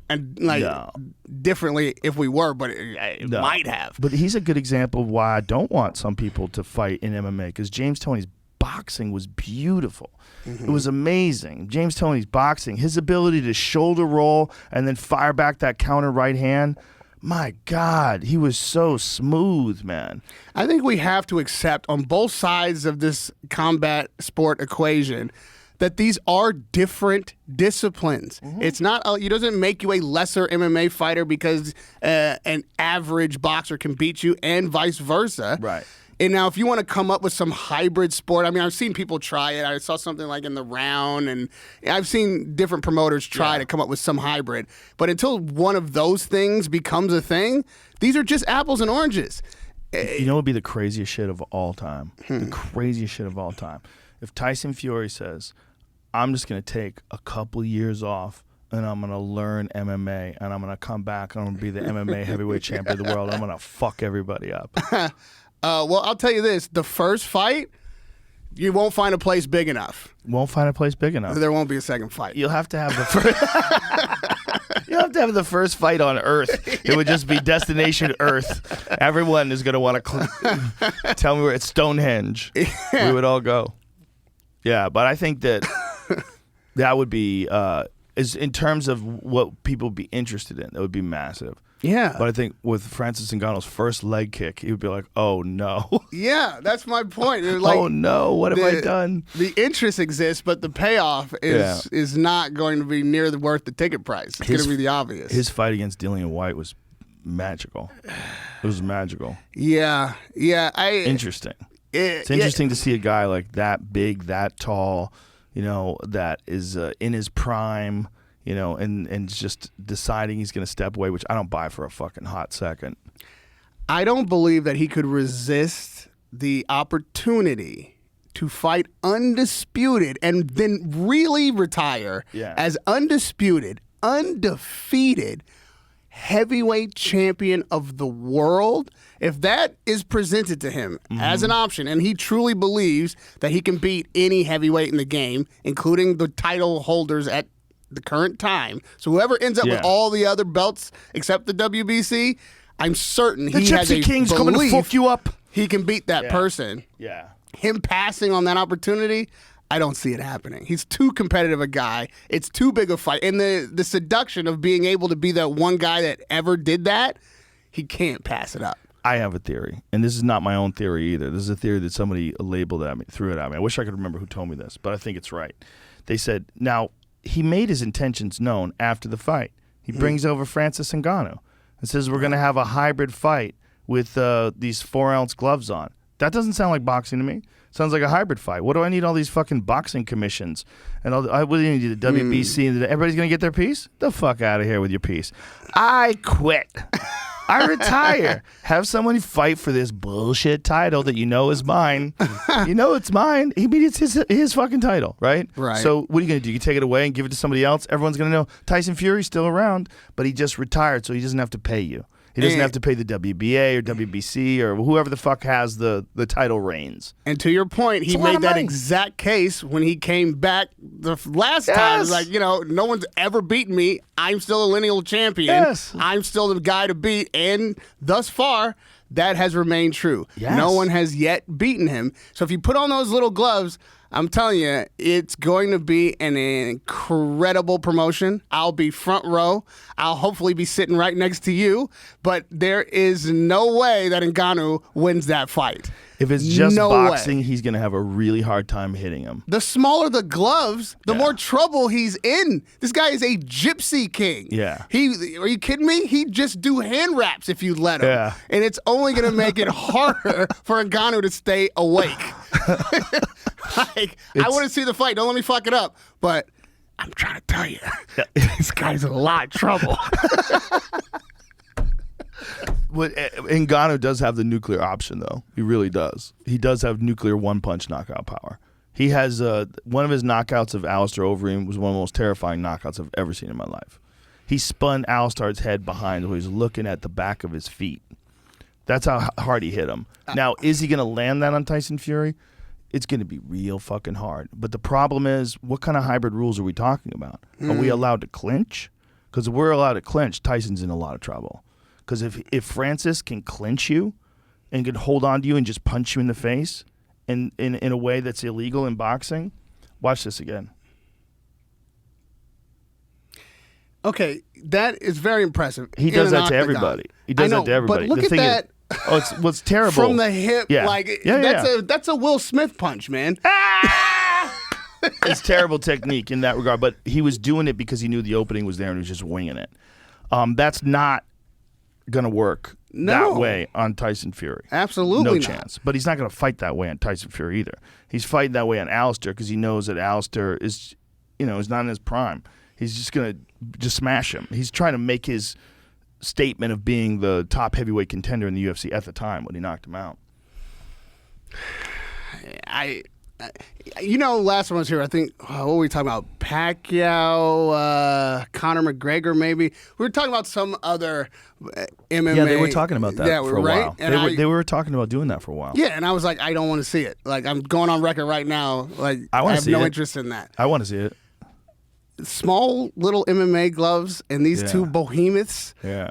differently if we were, but it might have. But he's a good example of why I don't want some people to fight in MMA, because James Toney's boxing was beautiful. It was amazing. James Toney's boxing, his ability to shoulder roll and then fire back that counter right hand. My God, he was so smooth, man. I think we have to accept on both sides of this combat sport equation that these are different disciplines. It's not, it doesn't make you a lesser MMA fighter because an average boxer can beat you and vice versa. Right. And now if you want to come up with some hybrid sport, I mean, I've seen people try it. I saw something like in the round, and I've seen different promoters try to come up with some hybrid. But until one of those things becomes a thing, these are just apples and oranges. You know what would be the craziest shit of all time? The craziest shit of all time. If Tyson Fury says, I'm just going to take a couple years off and I'm going to learn MMA and I'm going to come back and I'm going to be the MMA heavyweight champion of the world. I'm going to fuck everybody up. Well, I'll tell you this. The first fight, you won't find a place big enough. Won't find a place big enough. There won't be a second fight. You'll have to have the first. You'll have to have the first fight on Earth. It would just be Destination Earth. Everyone is going to want to tell me where it's Stonehenge. We would all go. Yeah, but I think that that would be, is in terms of what people would be interested in, that would be massive. Yeah. But I think with Francis Ngannou's first leg kick, he would be like, oh, no. Yeah, that's my point. Like, oh, no, what have I done? The interest exists, but the payoff is not going to be near worth the ticket price. It's going to be the obvious. His fight against Dillian White was magical. It was magical. Yeah. Interesting. It's interesting to see a guy like that big, that tall, that is in his prime, and just deciding he's going to step away, which I don't buy for a fucking hot second. I don't believe that he could resist the opportunity to fight undisputed and then really retire as undisputed, undefeated heavyweight champion of the world. If that is presented to him as an option, and he truly believes that he can beat any heavyweight in the game, including the title holders at the current time, so whoever ends up with all the other belts except the WBC, I'm certain he has a King's belief coming to fuck you up. He can beat that person. Yeah. Him passing on that opportunity, I don't see it happening. He's too competitive a guy. It's too big a fight. And the seduction of being able to be that one guy that ever did that, he can't pass it up. I have a theory, and this is not my own theory either. This is a theory that somebody labeled at me, threw it at me. I wish I could remember who told me this, but I think it's right. They said, now, he made his intentions known after the fight. He brings over Francis Ngannou and says, we're going to have a hybrid fight with these 4-ounce gloves on. That doesn't sound like boxing to me. Sounds like a hybrid fight. What do I need all these fucking boxing commissions? And I wouldn't need the WBC. And everybody's going to get their piece? The fuck out of here with your piece. I quit. I retire. Have someone fight for this bullshit title that is mine. It's mine. It's his fucking title, right? Right. So what are you going to do? You take it away and give it to somebody else? Everyone's going to know Tyson Fury's still around, but he just retired, so he doesn't have to pay you. He doesn't have to pay the WBA or WBC or whoever the fuck has the title reigns. And to your point, he made that exact case when he came back the last time. It's like, no one's ever beaten me. I'm still a lineal champion. Yes. I'm still the guy to beat. And thus far, that has remained true. Yes. No one has yet beaten him. So if you put on those little gloves, I'm telling you, it's going to be an incredible promotion. I'll be front row. I'll hopefully be sitting right next to you. But there is no way that Ngannou wins that fight. If it's just boxing, he's going to have a really hard time hitting him. The smaller the gloves, the more trouble he's in. This guy is a gypsy king. Yeah. Are you kidding me? He'd just do hand wraps if you let him. Yeah. And it's only going to make it harder for Ngannou to stay awake. I want to see the fight. Don't let me fuck it up. But I'm trying to tell you, this guy's in a lot of trouble. Ngannou does have the nuclear option, though. He really does. He does have nuclear one-punch knockout power. He has one of his knockouts of Alistair Overeem was one of the most terrifying knockouts I've ever seen in my life. He spun Alistair's head behind while he was looking at the back of his feet. That's how hard he hit him. Now, is he going to land that on Tyson Fury? It's going to be real fucking hard. But the problem is, what kind of hybrid rules are we talking about? Are we allowed to clinch? Because if we're allowed to clinch, Tyson's in a lot of trouble. Because if Francis can clinch you and can hold on to you and just punch you in the face in a way that's illegal in boxing, watch this again. Okay, that is very impressive. He does that to everybody. He does that to everybody. But look The at thing that. What's terrible From the hip, Yeah. like Yeah. that's a Will Smith punch, man. It's terrible technique in that regard, but he was doing it because he knew the opening was there and he was just winging it. That's not gonna work that way on Tyson Fury. Absolutely no not. chance. But he's not gonna fight that way on Tyson Fury either. He's fighting that way on Alistair because he knows that Alistair is not in his prime. He's just gonna smash him. He's trying to make his statement of being the top heavyweight contender in the UFC at the time when he knocked him out. Last time I was here, I think, what were we talking about? Pacquiao, Conor McGregor, maybe. We were talking about some other MMA. Yeah, they were talking about that for a while. And they were talking about doing that for a while. Yeah, and I was like, I don't want to see it. Like, I'm going on record right now. Like, I have no interest in that. I want to see it. Small little MMA gloves and these two behemoths. Yeah.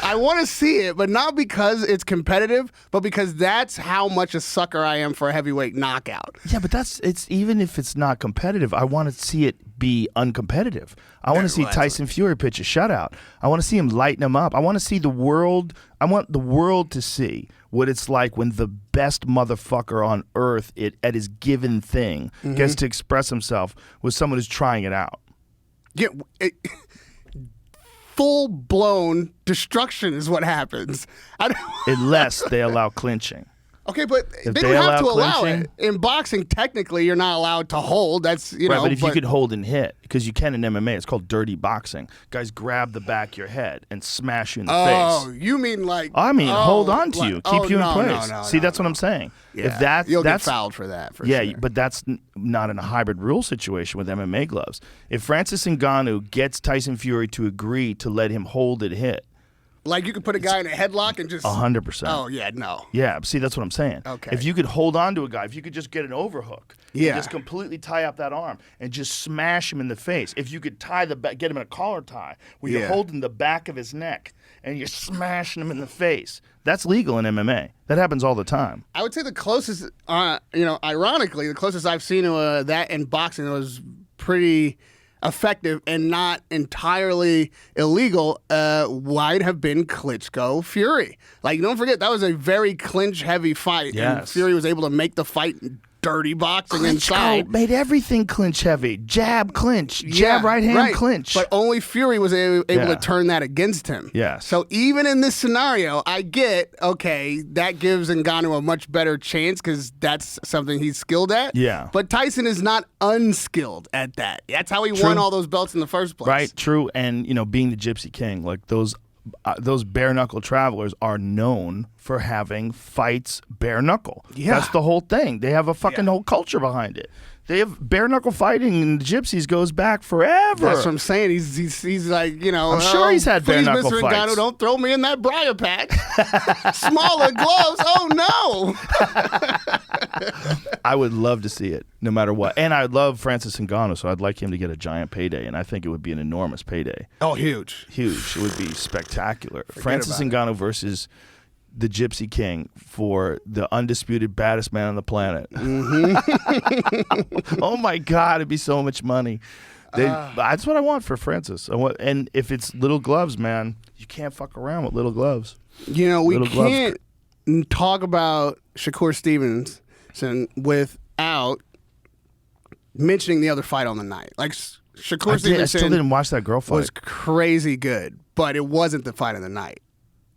I want to see it, but not because it's competitive, but because that's how much a sucker I am for a heavyweight knockout. Yeah, but it's even if it's not competitive, I want to see it be uncompetitive. I want to see Tyson Fury pitch a shutout. I want to see him lighten him up. I want to see the world. I want the world to see what it's like when the best motherfucker on earth at his given thing gets to express himself with someone who's trying it out. Yeah. Full-blown destruction is what happens. Unless they allow clinching. Okay, but If they they don't have to allow allow clinching- it. In boxing, technically, you're not allowed to hold. That's, Right, but if you could hold and hit, because you can in MMA, it's called dirty boxing. Guys grab the back of your head and smash you in the face. Oh, you mean like... hold on to you. Keep you in place. No, See, that's what I'm saying. Yeah, If you'll that's get fouled for that, for yeah, sure. but that's not in a hybrid rule situation with MMA gloves. If Francis Ngannou gets Tyson Fury to agree to let him hold and hit, like you could put a guy in a headlock and just... 100%. Oh, yeah, no. Yeah, see, that's what I'm saying. Okay. If you could hold on to a guy, if you could just get an overhook, Yeah. and just completely tie up that arm and just smash him in the face. If you could get him in a collar tie where you're holding the back of his neck and you're smashing him in the face, that's legal in MMA. That happens all the time. I would say the closest, ironically, the closest I've seen to that in boxing that was pretty effective and not entirely illegal might have been Klitschko Fury. Like, don't forget, that was a very clinch-heavy fight. Yes. And Fury was able to make the fight dirty boxing inside. Klitschko made everything clinch heavy. Jab clinch. Jab right hand clinch. But only Fury was able Yeah. to turn that against him. Yes. So even in this scenario, I get, okay, that gives Ngannou a much better chance because that's something he's skilled at. Yeah. But Tyson is not unskilled at that. That's how he True. won all those belts in the first place. Right, true. And, being the Gypsy King, like those bare knuckle travelers are known for having fights bare knuckle. Yeah. That's the whole thing. They have a fucking whole culture behind it. They have bare knuckle fighting, and the Gypsies goes back forever. That's what I'm saying. He's like, I'm sure he's had bare knuckle Mr. fights. Ngannou, don't throw me in that briar patch. Smaller gloves. Oh no. I would love to see it, no matter what. And I love Francis Ngannou, so I'd like him to get a giant payday, and I think it would be an enormous payday. Oh, huge. Huge. It would be spectacular. Forget Francis about Ngannou versus the Gypsy King for the undisputed baddest man on the planet. Oh my God, it'd be so much money. That's what I want for Francis. And if it's little gloves, man, you can't fuck around with little gloves. We Little gloves. can't talk about Shakur Stevenson without mentioning the other fight on the night. Like, Shakur I Stevenson still didn't watch that girl fight. was crazy good, but it wasn't the fight of the night.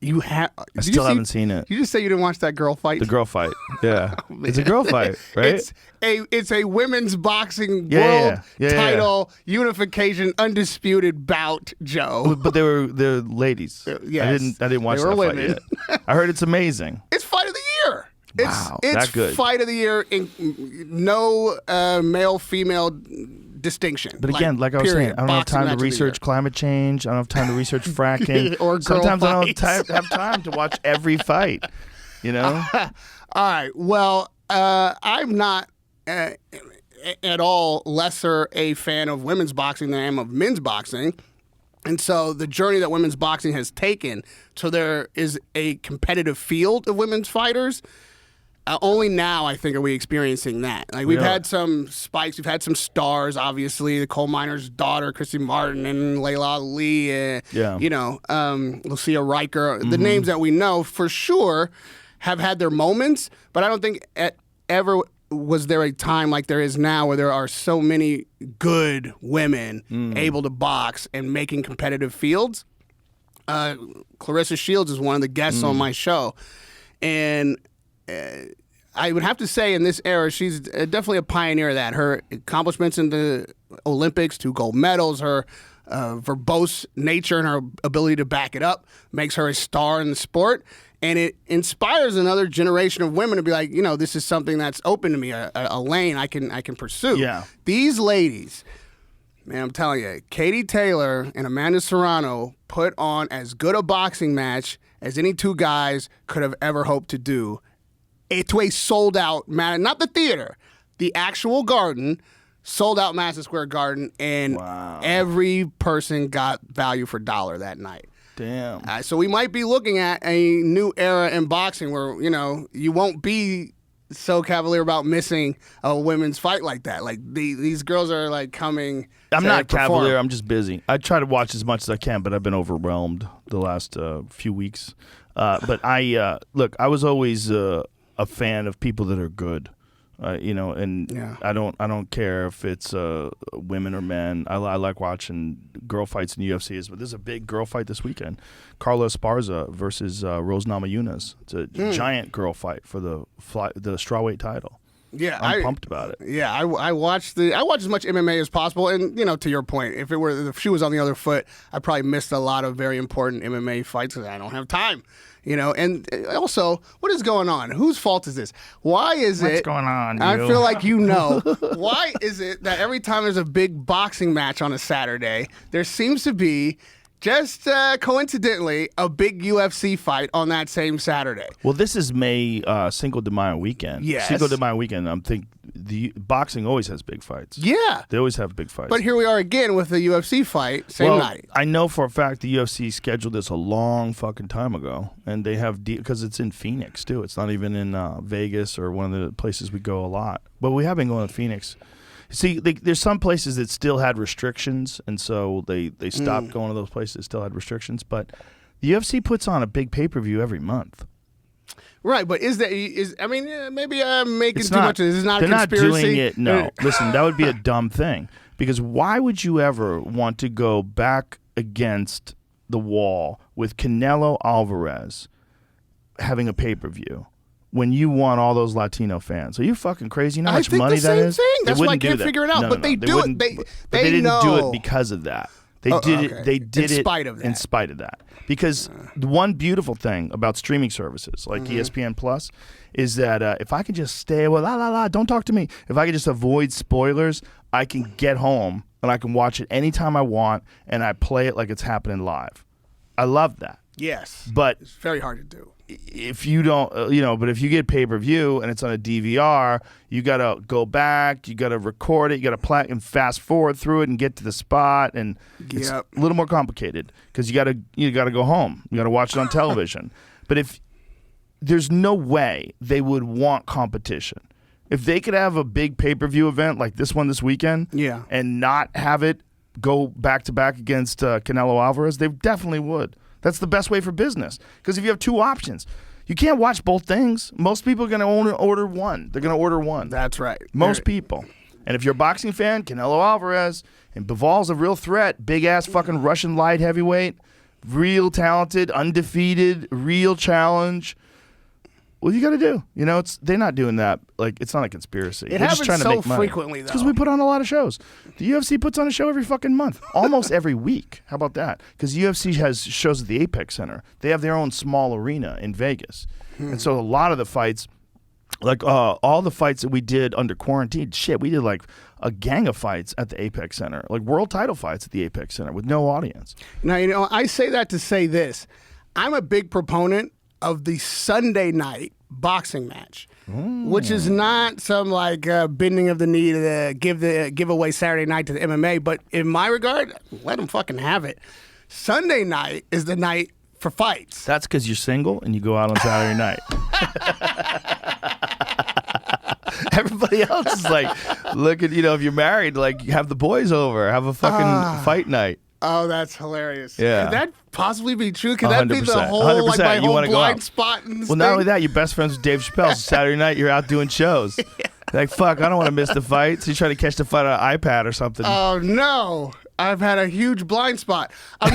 I haven't seen it. You just say you didn't watch that girl fight? The girl fight. Yeah. It's a girl fight, right? It's a women's boxing Yeah, world yeah. title unification undisputed bout, Joe. But they're ladies. Yes. I didn't watch They were that fight women. yet. I heard it's amazing. It's fight of the year. Wow, it's that good. fight of the year in no male female distinction. But again, like I was saying, I don't have time to research climate change. I don't have time to research fracking. Or girl Sometimes I don't fights. have time to watch every fight. All right. Well, I'm not at all lesser a fan of women's boxing than I am of men's boxing. And so the journey that women's boxing has taken, so there is a competitive field of women's fighters, only now, I think, are we experiencing that. Like, we've Really? had some spikes. We've had some stars, obviously. The coal miner's daughter, Chrissy Martin, and Layla Ali, Lucia Riker. The names that we know for sure have had their moments, but I don't think ever was there a time like there is now where there are so many good women able to box and making competitive fields. Clarissa Shields is one of the guests on my show, and I would have to say in this era, she's definitely a pioneer of that. Her accomplishments in the Olympics, 2 gold medals, her verbose nature and her ability to back it up makes her a star in the sport. And it inspires another generation of women to be like, this is something that's open to me, a lane I can pursue. Yeah. These ladies, man, I'm telling you, Katie Taylor and Amanda Serrano put on as good a boxing match as any 2 guys could have ever hoped to do. To a sold-out, not the theater, the actual garden, sold-out Madison Square Garden, and every person got value for dollar that night. Damn. So we might be looking at a new era in boxing where, you won't be so cavalier about missing a women's fight like that. Like, these girls are, like, coming I'm to not perform. cavalier. I'm just busy. I try to watch as much as I can, but I've been overwhelmed the last few weeks. But I was always a fan of people that are good, and I don't care if it's women or men. I like watching girl fights in UFC. But there's a big girl fight this weekend, Carla Esparza versus Rose Namajunas. It's a giant girl fight for the strawweight title. Yeah, I'm pumped about it. Yeah, I watch as much MMA as possible, and to your point, if she was on the other foot, I probably missed a lot of very important MMA fights because I don't have time. And also, what is going on? Whose fault is this? Why is What's going on? I feel like why is it that every time there's a big boxing match on a Saturday, there seems to be just coincidentally a big UFC fight on that same Saturday? Well, this is May Cinco de Mayo weekend. Yes. Cinco de Mayo weekend. I'm thinking the boxing always has big fights. Yeah. They always have big fights. But here we are again with the UFC fight, same night. I know for a fact the UFC scheduled this a long fucking time ago, and they have because it's in Phoenix too. It's not even in Vegas or one of the places we go a lot. But we have been going to Phoenix. See, there's some places that still had restrictions, and so they stopped going to those places that still had restrictions. But the UFC puts on a big pay-per-view every month. Right, but maybe I'm making too much of this. It's not a they're conspiracy. not doing it. No, listen, that would be a dumb thing, because why would you ever want to go back against the wall with Canelo Alvarez having a pay-per-view when you want all those Latino fans? Are you fucking crazy? You know how much money that is? Thing. That's why I wouldn't can't do figure it that. out. No, but no, they no. do wouldn't- it. but they didn't know. do it because of that. They did it. They did in it spite of that. in spite of that. Because the one beautiful thing about streaming services like ESPN Plus is that if I can just stay, don't talk to me. If I can just avoid spoilers, I can get home and I can watch it anytime I want, and I play it like it's happening live. I love that. Yes, But it's very hard to do. if you don't, but if you get pay-per-view and it's on a DVR, you got to go back, you got to record it, you got to play and fast forward through it and get to the spot, and it's a little more complicated because you got to go home. You got to watch it on television. But if there's no way they would want competition. If they could have a big pay-per-view event like this one this weekend and not have it go back-to-back against Canelo Alvarez, they definitely would. That's the best way for business. Because if you have two options, you can't watch both things. Most people are going to order one. They're going to order one. That's right. Most people. And if you're a boxing fan, Canelo Alvarez, and Bivol's a real threat, big-ass fucking Russian light heavyweight, real talented, undefeated, real challenge. What do you got to do? They're not doing that. Like, it's not a conspiracy. It They're just trying happens to so make money. frequently, though. Because we put on a lot of shows. The UFC puts on a show every fucking month, almost every week. How about that? Because the UFC has shows at the Apex Center. They have their own small arena in Vegas, and so a lot of the fights, like all the fights that we did under quarantine, we did like a gang of fights at the Apex Center, like world title fights at the Apex Center with no audience. Now, I say that to say this. I'm a big proponent of the Sunday night boxing match, which is not some like bending of the knee to give away Saturday night to the MMA. But in my regard, let them fucking have it. Sunday night is the night for fights. That's because you're single and you go out on Saturday night. Everybody else is like, look at, if you're married, like, have the boys over, have a fucking fight night. Oh, that's hilarious. Yeah. Could that possibly be true? Could that be the 100%. whole, like, my 100%. You whole wanna go blind out. spot in this Well, not thing? only that, you're best friends with Dave Chappelle. So Saturday night, you're out doing shows. Like, fuck, I don't want to miss the fight. So you try to catch the fight on an iPad or something. Oh, no. I've had a huge blind spot. Oh,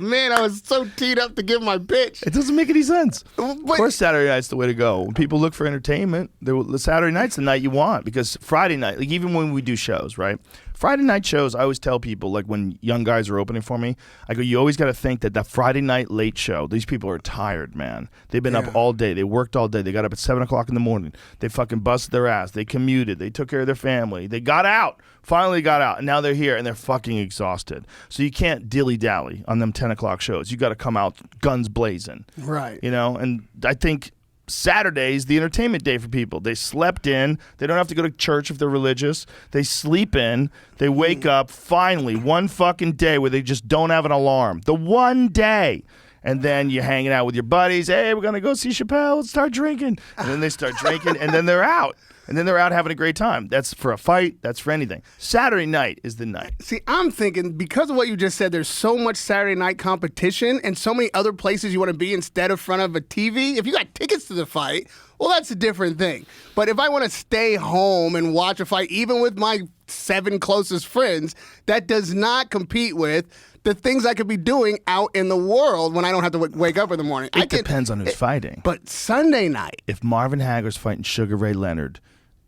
man, I was so teed up to give my pitch. It doesn't make any sense. But- Of course, Saturday night's the way to go. When people look for entertainment, the Saturday night's the night you want, because Friday night, like even when we do shows, right? Friday night shows, I always tell people, like when young guys are opening for me, I go, you always got to think that Friday night late show, these people are tired, man. They've been up all day. They worked all day. They got up at 7 o'clock in the morning. They fucking busted their ass. They commuted. They took care of their family. They got out. Finally got out. And now they're here and they're fucking exhausted. So you can't dilly-dally on them 10 o'clock shows. You got to come out guns blazing. Right. And I think Saturday's the entertainment day for people. They slept in. They don't have to go to church if they're religious. They sleep in. They wake up finally one fucking day where they just don't have an alarm. The one day. And then you're hanging out with your buddies. Hey, we're going to go see Chappelle. Let's start drinking. And then they start drinking, and then they're out. And then they're out having a great time. That's for a fight. That's for anything. Saturday night is the night. See, I'm thinking, because of what you just said, there's so much Saturday night competition and so many other places you want to be instead of front of a TV. If you got tickets to the fight, well, that's a different thing. But if I want to stay home and watch a fight, even with my 7 closest friends, that does not compete with the things I could be doing out in the world when I don't have to wake up in the morning. It depends on who's fighting. But Sunday night. If Marvin Hagler's fighting Sugar Ray Leonard,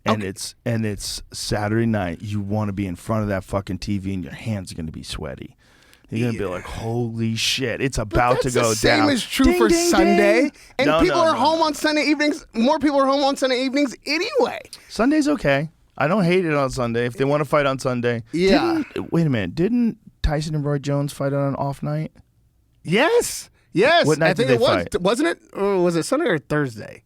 and it's Saturday night, you want to be in front of that fucking TV, and your hands are going to be sweaty. You're going to be like, holy shit, it's about to go down. The same is true Ding, for ding, Sunday. ding. And No, people no, are no, home no. on Sunday evenings. More people are home on Sunday evenings anyway. Sunday's okay. I don't hate it on Sunday. If they want to fight on Sunday. Yeah. Wait a minute. Didn't Tyson and Roy Jones fight on an off night? Yes. Yes. What night I think did it they was. fight? Wasn't it? Or was it Sunday or Thursday?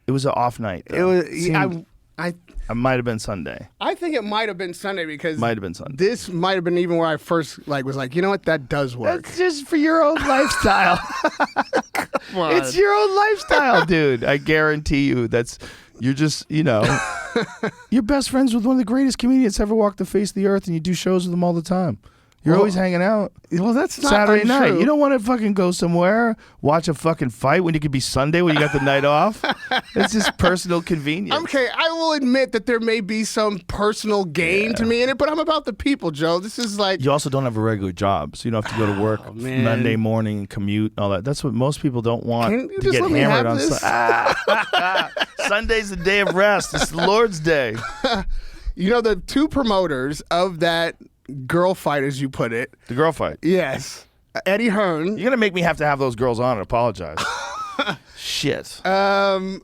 It was an off night, though. It was. Seemed- I it might have been Sunday. I think it might have been Sunday because Might have been Sunday. this might have been even where I first was like, you know what, that does work. That's just for your own lifestyle. Come on. It's your own lifestyle, dude. I guarantee you you're just, you're best friends with one of the greatest comedians ever walked the face of the earth, and you do shows with them all the time. You're always hanging out. Well, that's not Saturday untrue. night. You don't want to fucking go somewhere, watch a fucking fight when you could be Sunday when you got the night off. It's just personal convenience. Okay, I will admit that there may be some personal gain to me in it, but I'm about the people, Joe. This is like You also don't have a regular job, so you don't have to go to work man. Monday morning and commute and all that. That's what most people don't want Can you to just get let me hammered have on this? Sunday's the day of rest. It's the Lord's Day. the 2 promoters of that girl fight, as you put it. The girl fight. Yes, Eddie Hearn. You're going to make me have to have those girls on and apologize. Shit. And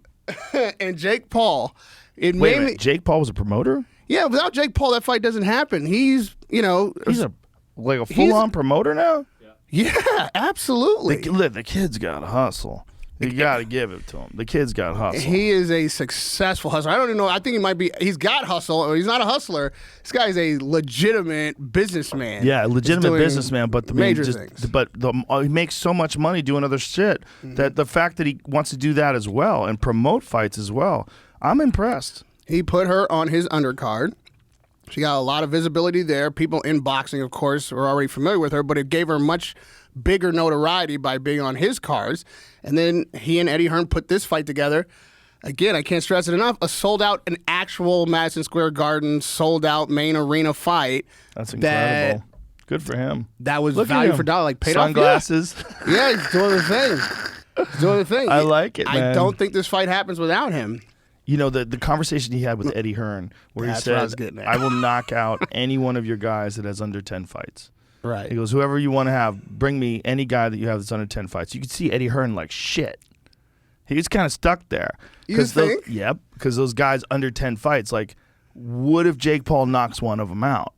Jake Paul. It Wait a made me, minute. Jake Paul was a promoter? yeah, without Jake Paul, that fight doesn't happen. He's He's a full-on promoter now? yeah, absolutely. The kid's got to hustle. You got to give it to him. The kid's got hustle. He is a successful hustler. I don't even know. I think he might be. He's got hustle, or he's not a hustler. This guy is a legitimate businessman. Yeah, legitimate doing businessman, but major things. He makes so much money doing other shit that the fact that he wants to do that as well and promote fights as well, I'm impressed. He put her on his undercard. She got a lot of visibility there. People in boxing, of course, were already familiar with her, but it gave her much bigger notoriety by being on his cards. And then he and Eddie Hearn put this fight together. Again, I can't stress it enough. A an actual Madison Square Garden, sold out main arena fight. That's incredible. Good for him. That was Look at value him. for dollar, like paid Sunglasses. off. Yeah, he's doing the thing. He's doing the thing. I like it, I man. don't think this fight happens without him. The conversation he had with Eddie Hearn, where That's he what I was said, getting at. I will knock out any one of your guys that has under 10 fights. Right. He goes, whoever you want to have, bring me any guy that you have that's under 10 fights. You could see Eddie Hearn like shit. He was kind of stuck there. You think? Yep, because those guys under 10 fights, like, what if Jake Paul knocks one of them out?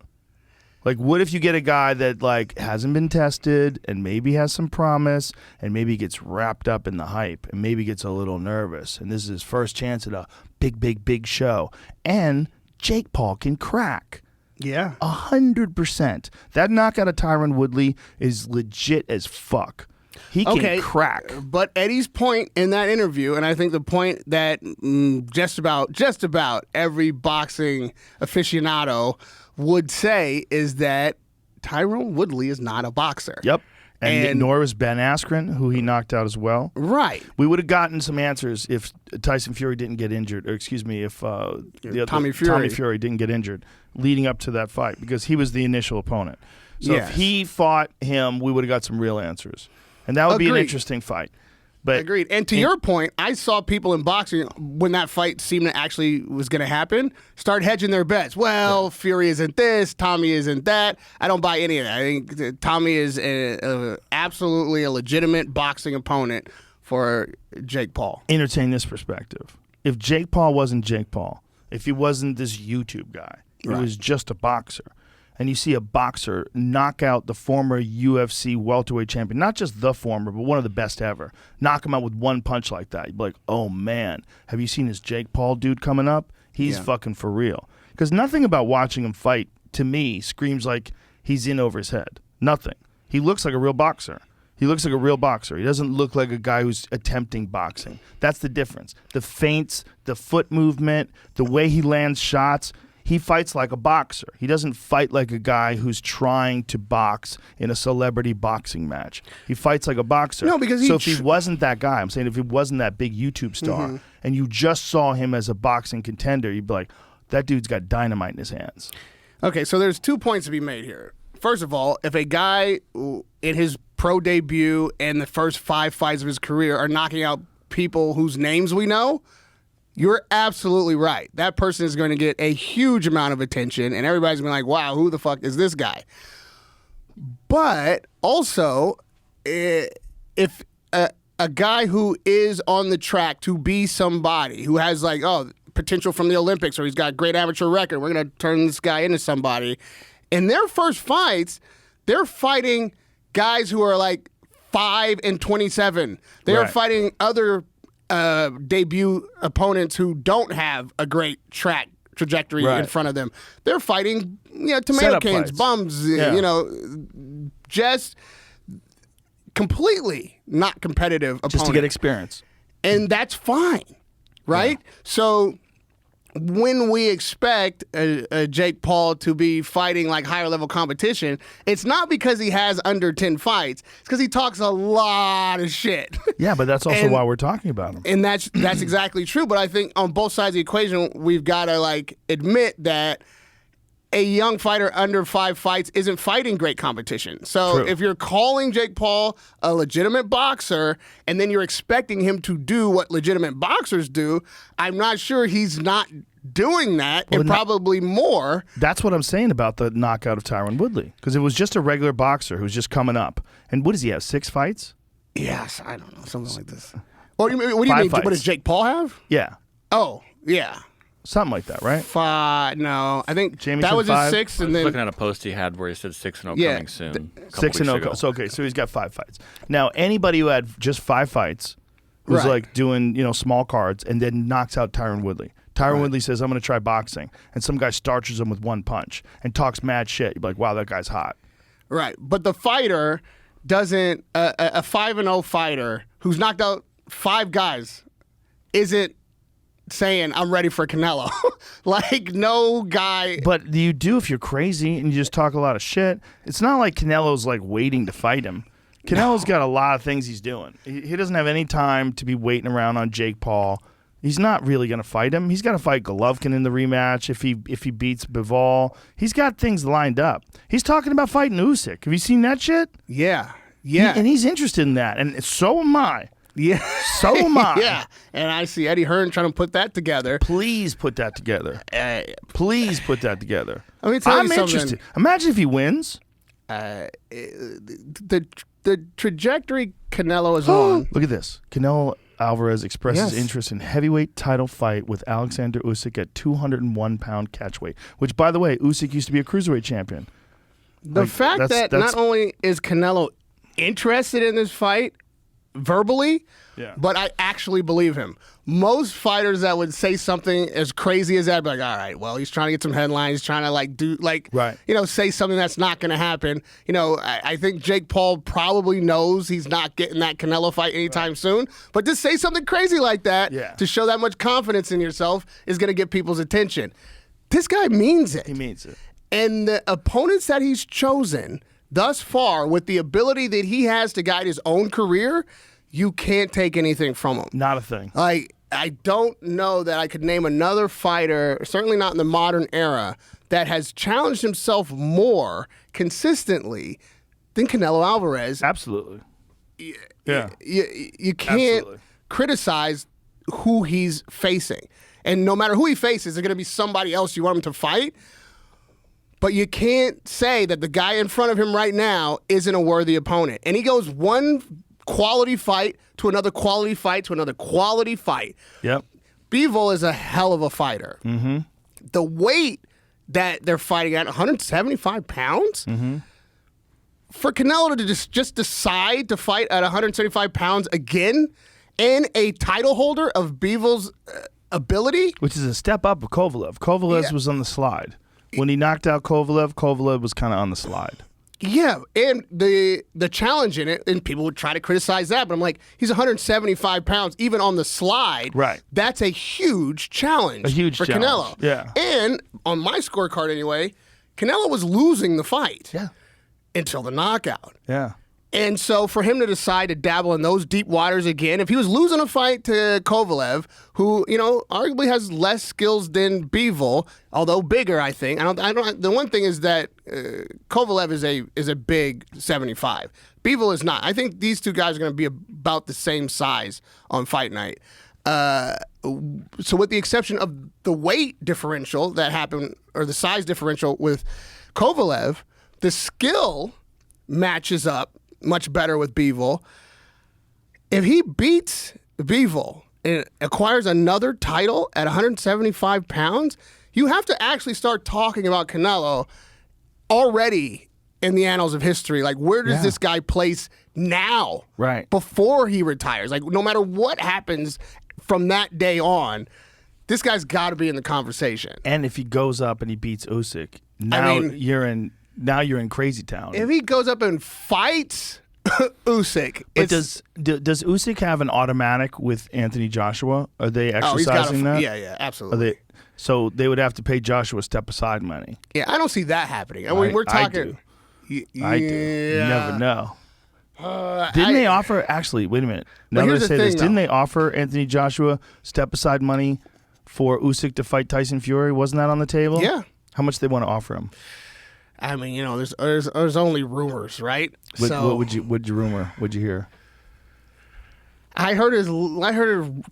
Like, what if you get a guy that, like, hasn't been tested and maybe has some promise and maybe gets wrapped up in the hype and maybe gets a little nervous and this is his first chance at a big show. And Jake Paul can crack. Yeah. 100%. That knockout of Tyron Woodley is legit as fuck. He can crack. But Eddie's point in that interview, and I think the point that just about every boxing aficionado would say, is that Tyron Woodley is not a boxer. Yep. And nor was Ben Askren, who he knocked out as well. Right. We would have gotten some answers if Tyson Fury didn't get injured, or excuse me, if Tommy Fury didn't get injured leading up to that fight, because he was the initial opponent. So if he fought him, we would have got some real answers. And that would be an interesting fight. But agreed. And to your point, I saw people in boxing, when that fight seemed to actually was going to happen, start hedging their bets. Well, Fury isn't this, Tommy isn't that. I don't buy any of that. I think Tommy is absolutely a legitimate boxing opponent for Jake Paul. Entertain this perspective. If Jake Paul wasn't Jake Paul, if he wasn't this YouTube guy, he was just a boxer, and you see a boxer knock out the former UFC welterweight champion, not just the former, but one of the best ever, knock him out with one punch like that, you'd be like, oh, man, have you seen this Jake Paul dude coming up? He's fucking for real. Because nothing about watching him fight, to me, screams like he's in over his head. Nothing. He looks like a real boxer. He looks like a real boxer. He doesn't look like a guy who's attempting boxing. That's the difference. The feints, the foot movement, the way he lands shots. He fights like a boxer. He doesn't fight like a guy who's trying to box in a celebrity boxing match. He fights like a boxer. No, because if he wasn't that guy, I'm saying if he wasn't that big YouTube star, and you just saw him as a boxing contender, you'd be like, that dude's got dynamite in his hands. Okay, so there's 2 points to be made here. First of all, if a guy in his pro debut and the first 5 fights of his career are knocking out people whose names we know, you're absolutely right. That person is going to get a huge amount of attention, and everybody's going to be like, wow, who the fuck is this guy? But also, if a guy who is on the track to be somebody, who has potential from the Olympics, or he's got a great amateur record, we're going to turn this guy into somebody. In their first fights, they're fighting guys who are like 5 and 27. They are fighting other debut opponents who don't have a great trajectory in front of them. They're fighting tomato cans, fights. Bums, just completely not competitive opponents. Just to get experience. And that's fine, right? Yeah. So when we expect a Jake Paul to be fighting like higher level competition, it's not because he has under 10 fights. It's because he talks a lot of shit. Yeah, but that's also why we're talking about him. And that's exactly true. But I think on both sides of the equation, we've got to admit that a young fighter under 5 fights isn't fighting great competition. So if you're calling Jake Paul a legitimate boxer and then you're expecting him to do what legitimate boxers do, I'm not sure he's not doing that, and probably more. That's what I'm saying about the knockout of Tyron Woodley, because it was just a regular boxer who's just coming up. And what does he have, 6 fights? Yes, I don't know, something like this. What do you mean? Fights. What does Jake Paul have? Yeah. Oh, yeah. Something like that, right? 5. No, I think Jamie that was his 5. 6th. I And was then looking at a post he had where he said 6-0 coming soon. 6-0. So he's got 5 fights. Now, anybody who had just 5 fights was like doing small cards and then knocks out Tyron Woodley. Tyron Woodley says, I'm going to try boxing. And some guy starches him with one punch and talks mad shit. You'd be like, wow, that guy's hot. Right. But the fighter doesn't, a 5-0 fighter who's knocked out 5 guys isn't saying, I'm ready for Canelo. No guy. But you do if you're crazy and you just talk a lot of shit. It's not like Canelo's waiting to fight him. Canelo's got a lot of things he's doing. He doesn't have any time to be waiting around on Jake Paul. He's not really going to fight him. He's got to fight Golovkin in the rematch if he beats Bivol. He's got things lined up. He's talking about fighting Usyk. Have you seen that shit? Yeah. And he's interested in that, and so am I. Yeah. So am I. Yeah. And I see Eddie Hearn trying to put that together. Please put that together. Please put that together. Let me tell you something. I'm interested. Imagine if he wins. The trajectory Canelo is on. Look at this. Canelo Alvarez expresses interest in heavyweight title fight with Alexander Usyk at 201-pound catchweight, which, by the way, Usyk used to be a cruiserweight champion. The fact that not only is Canelo interested in this fight verbally, but I actually believe him. most fighters that would say something as crazy as that, be like, all right, well, he's trying to get some headlines, he's trying to say something that's not going to happen. I think Jake Paul probably knows he's not getting that Canelo fight anytime soon, but to say something crazy like that to show that much confidence in yourself is going to get people's attention. This guy means it. He means it. And the opponents that he's chosen thus far, with the ability that he has to guide his own career, you can't take anything from him. Not a thing. I don't know that I could name another fighter, certainly not in the modern era, that has challenged himself more consistently than Canelo Alvarez. Absolutely. Yeah. You can't criticize who he's facing. And no matter who he faces, there's going to be somebody else you want him to fight. But you can't say that the guy in front of him right now isn't a worthy opponent. And he goes one quality fight to another quality fight to another quality fight. Yep. Bivol is a hell of a fighter. Mm-hmm. The weight that they're fighting at, 175 pounds? Mm-hmm. For Canelo to just decide to fight at 175 pounds again, and a title holder of Bivol's ability. Which is a step up of Kovalev. Kovalev was on the slide. When he knocked out Kovalev was kind of on the slide. Yeah, and the challenge in it, and people would try to criticize that, but I'm like, he's 175 pounds, even on the slide. Right. That's a huge challenge for challenge. Canelo. Yeah. And on my scorecard anyway, Canelo was losing the fight. Yeah. Until the knockout. Yeah. And so for him to decide to dabble in those deep waters again, if he was losing a fight to Kovalev, who, arguably has less skills than Bivol, although bigger, I think. The one thing is that Kovalev is a big 75. Bivol is not. I think these two guys are going to be about the same size on fight night. So with the exception of the weight differential that happened, or the size differential with Kovalev, the skill matches up much better with Bivol. If he beats Bivol and acquires another title at 175 pounds, you have to actually start talking about Canelo already in the annals of history. Like, where does this guy place now? Right. Before he retires. Like, no matter what happens from that day on, this guy's got to be in the conversation. And if he goes up and he beats Usyk, you're in crazy town. If he goes up and fights Usyk, but does Usyk have an automatic with Anthony Joshua? Are they exercising that? Yeah, absolutely. So they would have to pay Joshua step aside money. Yeah, I don't see that happening. I mean, we're talking. I do. You never know. Didn't they offer? Actually, wait a minute. Now that I say this, didn't they offer Anthony Joshua step aside money for Usyk to fight Tyson Fury? Wasn't that on the table? Yeah. How much they want to offer him? I mean, there's only rumors, right? What would you rumor? What'd you hear? I heard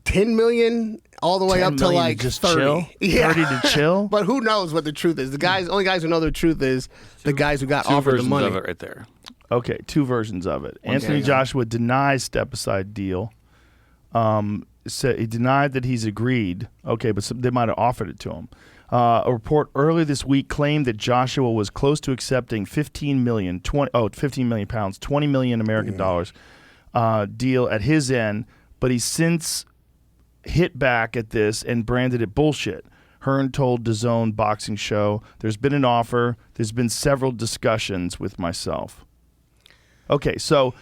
10 million all the way up to like just 30. Chill? Yeah. 30 to chill? But who knows what the truth is? Only guys who know the truth is the guys who got offered the money. Two versions of it right there. Okay, two versions of it. Anthony Joshua denies step aside deal. He denied that he's agreed. Okay, but they might have offered it to him. A report earlier this week claimed that Joshua was close to accepting 15 million pounds, $20 million American dollars deal at his end, but he's since hit back at this and branded it bullshit. Hearn told DAZN boxing show, "There's been an offer. There's been several discussions with myself." Okay, so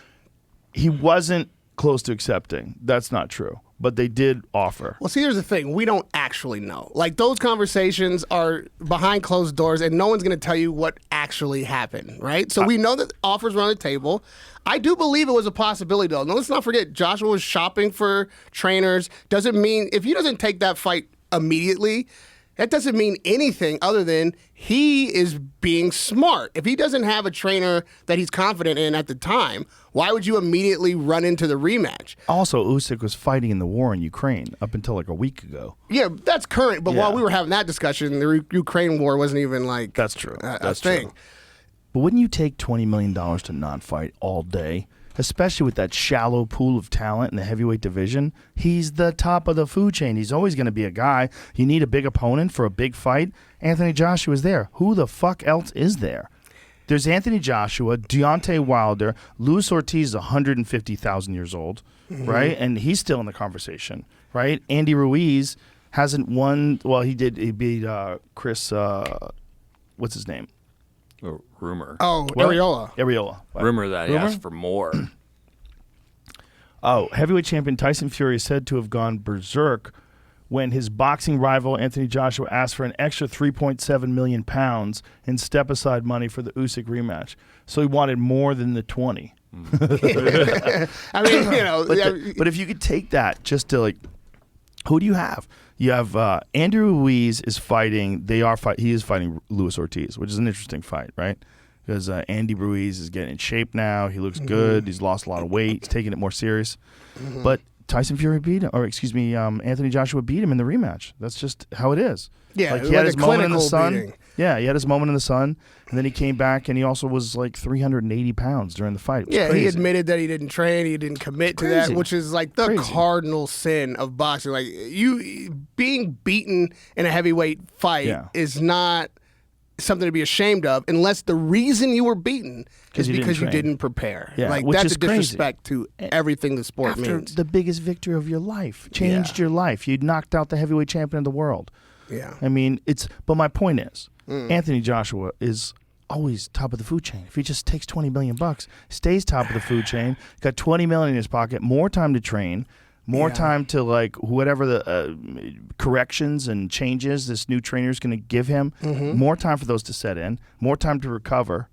he wasn't close to accepting. That's not true. But they did offer. Well, see, here's the thing. We don't actually know. Like, those conversations are behind closed doors, and no one's going to tell you what actually happened, right? So we know that offers were on the table. I do believe it was a possibility, though. Now, let's not forget, Joshua was shopping for trainers. Doesn't mean, if he doesn't take that fight immediately, that doesn't mean anything other than he is being smart. If he doesn't have a trainer that he's confident in at the time, why would you immediately run into the rematch? Also, Usyk was fighting in the war in Ukraine up until like a week ago. Yeah, that's current. But while we were having that discussion, the Ukraine war wasn't even like that's true. That's thing. True. But wouldn't you take $20 million to not fight all day? Especially with that shallow pool of talent in the heavyweight division. He's the top of the food chain. He's always going to be a guy. You need a big opponent for a big fight. Anthony Joshua's there. Who the fuck else is there? There's Anthony Joshua, Deontay Wilder, Luis Ortiz is 150,000 years old, right? And he's still in the conversation. right? Andy Ruiz hasn't won. Well, he did. He beat Chris. What's his name? Rumor. Oh, What? Areola. Areola. Right. Rumor that he asked for more. Oh, heavyweight champion Tyson Fury is said to have gone berserk when his boxing rival Anthony Joshua asked for an extra 3.7 million pounds in step-aside money for the Usyk rematch. So he wanted more than the 20. I mean, you know, But if you could take that just to like, who do you have? You have Andrew Ruiz is fighting. He is fighting Luis Ortiz, which is an interesting fight, right? Because Andy Ruiz is getting in shape now. He looks good. He's lost a lot of weight. He's taking it more serious. But Tyson Fury beat him, or excuse me, Anthony Joshua beat him in the rematch. That's just how it is. Yeah, like it he was had like his a moment in the clinical sun. beating. Yeah, he had his moment in the sun, and then he came back, and he also was like 380 pounds during the fight. It was yeah, crazy. he admitted that he didn't train, he didn't commit to that, Crazy. which is like the Crazy. cardinal sin of boxing. Like you being beaten in a heavyweight fight is not something to be ashamed of, unless the reason you were beaten is you didn't because you train. didn't prepare. Yeah, like which that's is a disrespect to everything the sport After means. the biggest victory of your life, changed your life. You knocked out the heavyweight champion of the world. Yeah. I mean, but my point is, Anthony Joshua is always top of the food chain. If he just takes $20 million, stays top of the food chain, got $20 million in his pocket, more time to train, more time to like whatever the corrections and changes this new trainer is going to give him, more time for those to set in, more time to recover.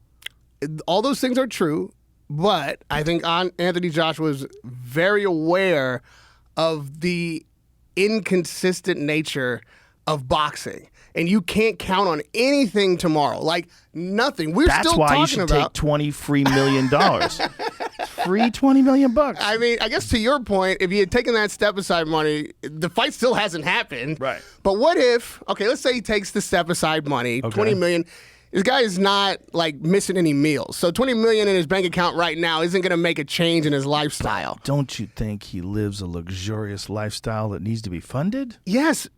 All those things are true, but I think Anthony Joshua is very aware of the inconsistent nature of boxing. And you can't count on anything tomorrow. Like nothing. That's still why talking you should about take $20 free million. Free $20 million. I mean, I guess to your point, if you had taken that step aside money, the fight still hasn't happened. Right. But what if, okay, let's say he takes the step aside money, $20 million. This guy is not like missing any meals. So $20 million in his bank account right now isn't going to make a change in his lifestyle. Don't you think he lives a luxurious lifestyle that needs to be funded? Yes.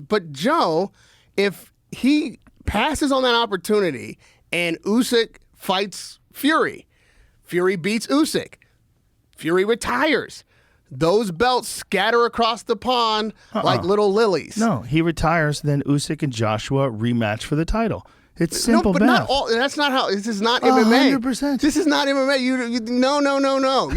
But Joe, if he passes on that opportunity and Usyk fights Fury, Fury beats Usyk, Fury retires, those belts scatter across the pond like little lilies. No, he retires, then Usyk and Joshua rematch for the title. It's simple but math. not all. That's not how. This is not MMA. 100%. This is not MMA. No.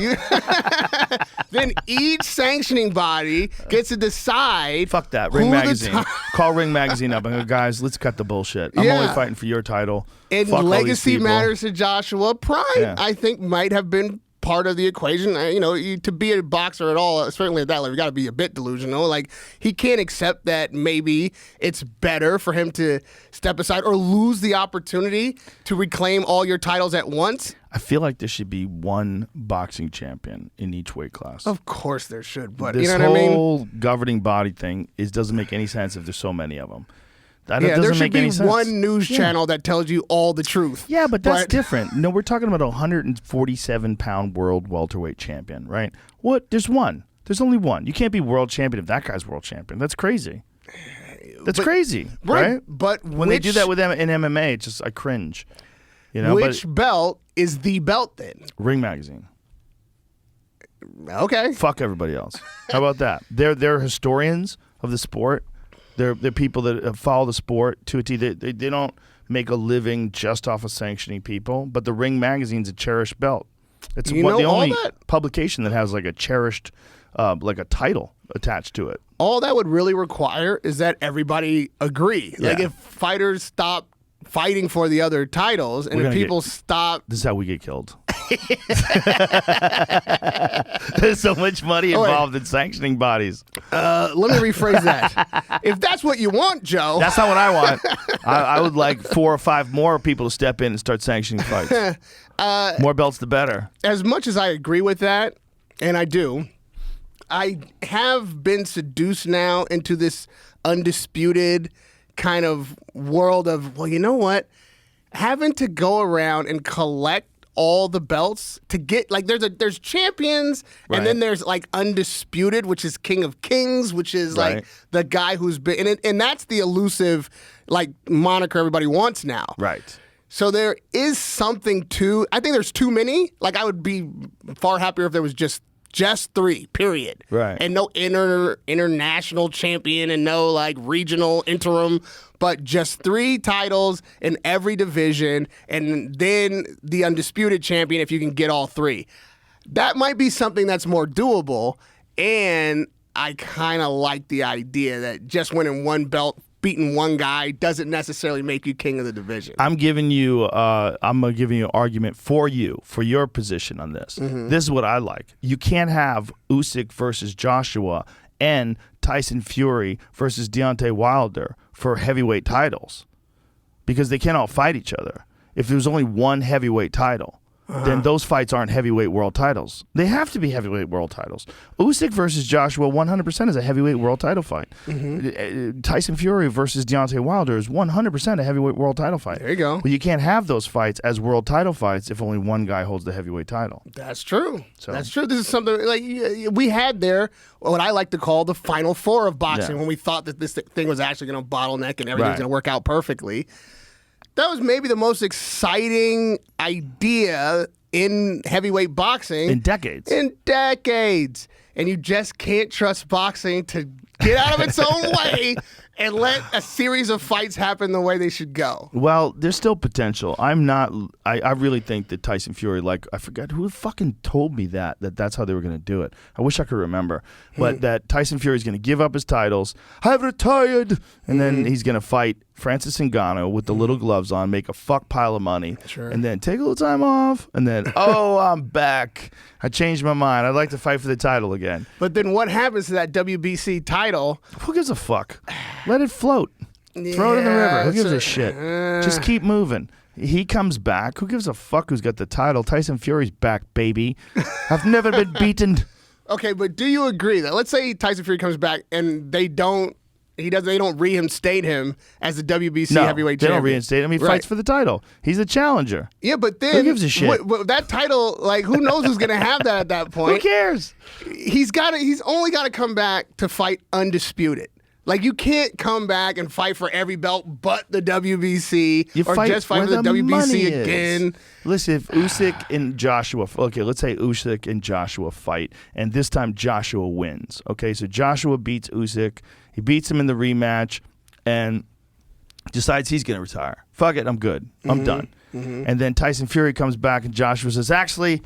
Then each sanctioning body gets to decide. Fuck that. who Ring the Magazine. ti- Call Ring Magazine up and go, guys, let's cut the bullshit. I'm Yeah. only fighting for your title. And Fuck all these legacy people. matters to Joshua. Pride, Yeah. I think, might have been part of the equation. To be a boxer at all, certainly at that level, you got to be a bit delusional. Like, he can't accept that maybe it's better for him to step aside or lose the opportunity to reclaim all your titles at once. I feel like there should be one boxing champion in each weight class. Of course there should, but This you know what I mean? whole governing body thing doesn't make any sense if there's so many of them. That Yeah, doesn't there should make be any sense. one news channel that tells you all the truth. Yeah, but that's different. No, we're talking about a 147-pound world welterweight champion, right? What? There's one. There's only one. You can't be world champion if that guy's world champion. That's crazy. That's crazy, right? But when they do that with in MMA, it's just I cringe. You know, which belt is the belt then? Ring Magazine. Okay. Fuck everybody else. How about that? They're historians of the sport. They're people that follow the sport to a T. They don't make a living just off of sanctioning people. But the Ring Magazine's a cherished belt. It's You the know, all only that- publication that has like a cherished, like a title attached to it. All that would really require is that everybody agree. Like Yeah. if fighters stop fighting for the other titles and We're if gonna people stop. This is how we get killed. There's so much money wait. involved in sanctioning bodies. Let me rephrase that. If that's what you want, Joe. That's not what I want. I would like 4 or 5 more people to step in and start sanctioning fights. More belts, the better. As much as I agree with that, and I do, I have been seduced now into this undisputed kind of world of, well, you know what? Having to go around and collect all the belts to get, like, there's champions, Right. and then there's like undisputed, which is King of Kings, which is Right. like the guy who's been, and that's the elusive like moniker everybody wants now. Right. So there is something to, I think there's too many. Like, I would be far happier if there was just Just 3, period. Right. And no international champion and no like regional interim, but just 3 titles in every division, and then the undisputed champion if you can get all 3. That might be something that's more doable, and I kind of like the idea that just winning one belt, beating one guy doesn't necessarily make you king of the division. I'm giving you an argument for your position on this. This is what I like. You can't have Usyk versus Joshua and Tyson Fury versus Deontay Wilder for heavyweight titles because they can't all fight each other. If there was only one heavyweight title, then those fights aren't heavyweight world titles. They have to be heavyweight world titles. Usyk versus Joshua 100% is a heavyweight world title fight. Tyson Fury versus Deontay Wilder is 100% a heavyweight world title fight. There you go. But you can't have those fights as world title fights if only one guy holds the heavyweight title. That's true. So- That's true. This is something like we had there what I like to call the Final Four of boxing when we thought that this thing was actually going to bottleneck and everything was going to work out perfectly. That was maybe the most exciting idea in heavyweight boxing. In decades. And you just can't trust boxing to get out of its own way and let a series of fights happen the way they should go. Well, there's still potential. I really think that Tyson Fury, like, I forgot who fucking told me that's how they were going to do it. I wish I could remember. But that Tyson Fury is going to give up his titles. I've retired. And then he's going to fight Francis Ngannou with the little gloves on, make a fuck pile of money, and then take a little time off, and then, I'm back. I changed my mind. I'd like to fight for the title again. But then what happens to that WBC title? Who gives a fuck? Let it float. Throw it in the river. Who gives a shit? Just keep moving. He comes back. Who gives a fuck who's got the title? Tyson Fury's back, baby. I've never been beaten. Okay, but do you agree that let's say Tyson Fury comes back and they don't reinstate him as the WBC heavyweight champion? They don't reinstate him. He fights for the title. He's the challenger. Yeah, but then who gives a shit? That title, like, who knows who's going to have that at that point? Who cares? He's only got to come back to fight undisputed. Like, you can't come back and fight for every belt but the WBC just fight for the WBC again. Listen, if Usyk and Joshua, let's say Usyk and Joshua fight, and this time Joshua wins. Okay, so Joshua beats Usyk. He beats him in the rematch and decides he's going to retire. Fuck it, I'm good. I'm done. And then Tyson Fury comes back and Joshua says, actually,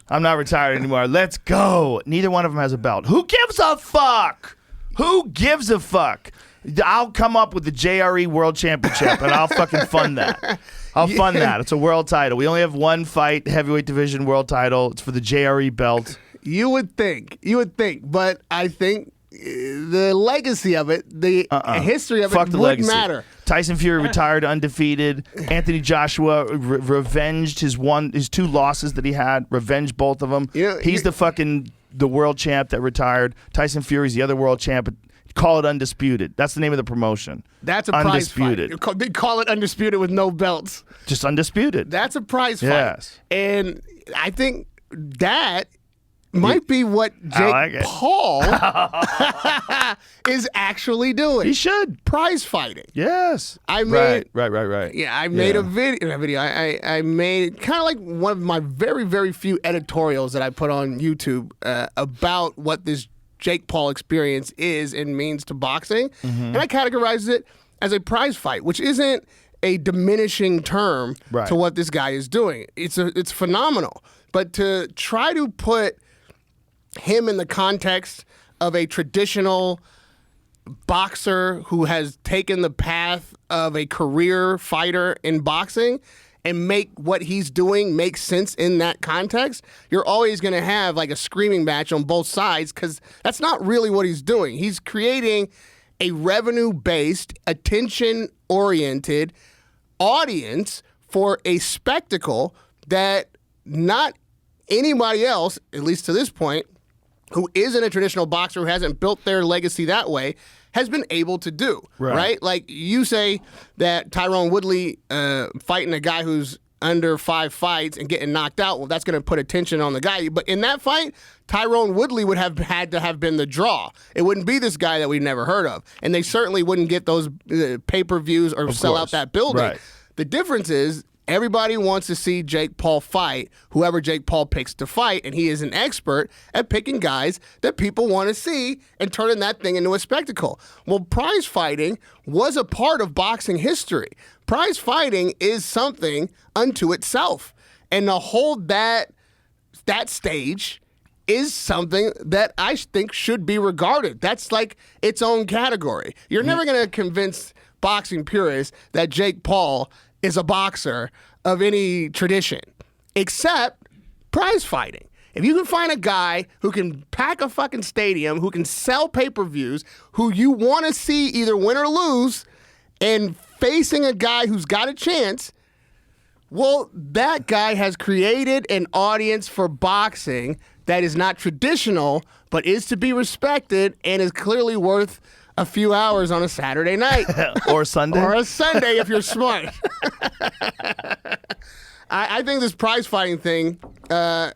I'm not retired anymore. Let's go. Neither one of them has a belt. Who gives a fuck? Who gives a fuck? I'll come up with the JRE World Championship and I'll fucking fund that. I'll fund that. It's a world title. We only have one fight, heavyweight division world title. It's for the JRE belt. You would think, but I think the legacy of it, the history of it would matter. Tyson Fury retired undefeated. Anthony Joshua revenged his 2 losses that he had. Revenged both of them. He's the world champ that retired. Tyson Fury's the other world champ. Call it undisputed. That's the name of the promotion. That's a prize fight. They call it undisputed with no belts. Just undisputed. That's a prize fight. Yes. And I think that might be what Jake Paul is actually doing. He should. Prize fighting. Yes. Right. Yeah, I made a video. I made kind of like one of my very, very few editorials that I put on YouTube about what this Jake Paul experience is and means to boxing. And I categorized it as a prize fight, which isn't a diminishing term to what this guy is doing. It's phenomenal. But to try to put him in the context of a traditional boxer who has taken the path of a career fighter in boxing and make what he's doing make sense in that context, you're always going to have like a screaming match on both sides because that's not really what he's doing. He's creating a revenue-based, attention-oriented audience for a spectacle that not anybody else, at least to this point, who isn't a traditional boxer, who hasn't built their legacy that way, has been able to do, right? Like you say that Tyrone Woodley fighting a guy who's under 5 fights and getting knocked out, well, that's going to put attention on the guy. But in that fight, Tyrone Woodley would have had to have been the draw. It wouldn't be this guy that we've never heard of. And they certainly wouldn't get those pay-per-views or sell out that building. Right. The difference is Everybody wants to see Jake Paul fight whoever Jake Paul picks to fight, and he is an expert at picking guys that people want to see and turning that thing into a spectacle. Well, prize fighting was a part of boxing history. Prize fighting is something unto itself, and to hold that stage is something that I think should be regarded. That's like its own category. You're never going to convince boxing purists that Jake Paul is a boxer of any tradition, except prize fighting. If you can find a guy who can pack a fucking stadium, who can sell pay-per-views, who you want to see either win or lose, and facing a guy who's got a chance, well, that guy has created an audience for boxing that is not traditional, but is to be respected and is clearly worth a few hours on a Saturday night. Or Sunday. Or a Sunday if you're smart. I think this prize fighting thing,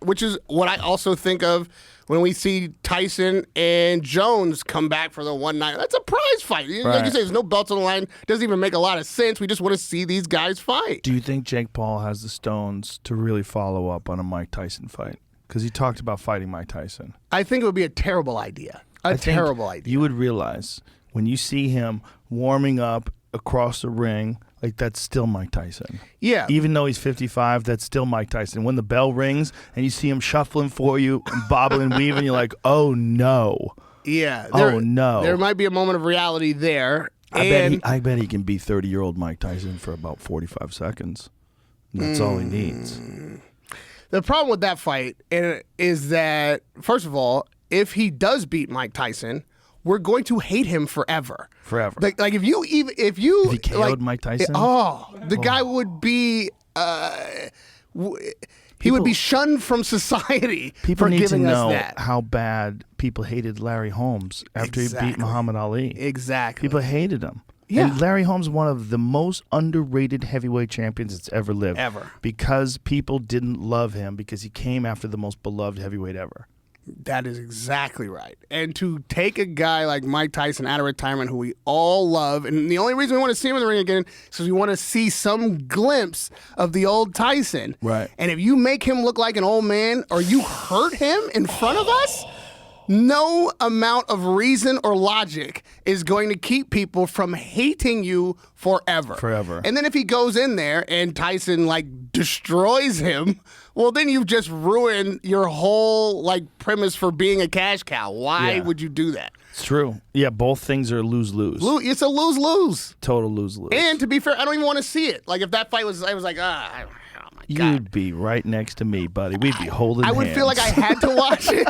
which is what I also think of when we see Tyson and Jones come back for the one night. That's a prize fight. Like you say, there's no belts on the line. Doesn't even make a lot of sense. We just want to see these guys fight. Do you think Jake Paul has the stones to really follow up on a Mike Tyson fight? Because he talked about fighting Mike Tyson. I think it would be a terrible idea. A terrible idea. You would realize when you see him warming up across the ring, like that's still Mike Tyson. Yeah. Even though he's 55, that's still Mike Tyson. When the bell rings and you see him shuffling for you, and bobbling and weaving, you're like, oh no. Yeah. Oh no. There might be a moment of reality there. I bet he can beat 30-year-old Mike Tyson for about 45 seconds. That's all he needs. The problem with that fight is that, first of all, if he does beat Mike Tyson, we're going to hate him forever. Forever. Like if you If he KO'd Mike Tyson? the guy would be he would be shunned from society People for need to giving us know that. how bad people hated Larry Holmes after he beat Muhammad Ali. Exactly. People hated him. Yeah. And Larry Holmes is one of the most underrated heavyweight champions that's ever lived. Ever. Because people didn't love him because he came after the most beloved heavyweight ever. That is exactly right. And to take a guy like Mike Tyson out of retirement, who we all love, and the only reason we want to see him in the ring again is because we want to see some glimpse of the old Tyson. Right. And if you make him look like an old man or you hurt him in front of us, no amount of reason or logic is going to keep people from hating you forever. Forever. And then if he goes in there and Tyson like destroys him, well, then you've just ruined your whole like premise for being a cash cow. Why would you do that? It's true. Yeah, both things are lose-lose. It's a lose-lose. Total lose-lose. And to be fair, I don't even want to see it. Like if that fight was, I was like, oh my God. You'd be right next to me, buddy. We'd be holding I would hands. feel like I had to watch it,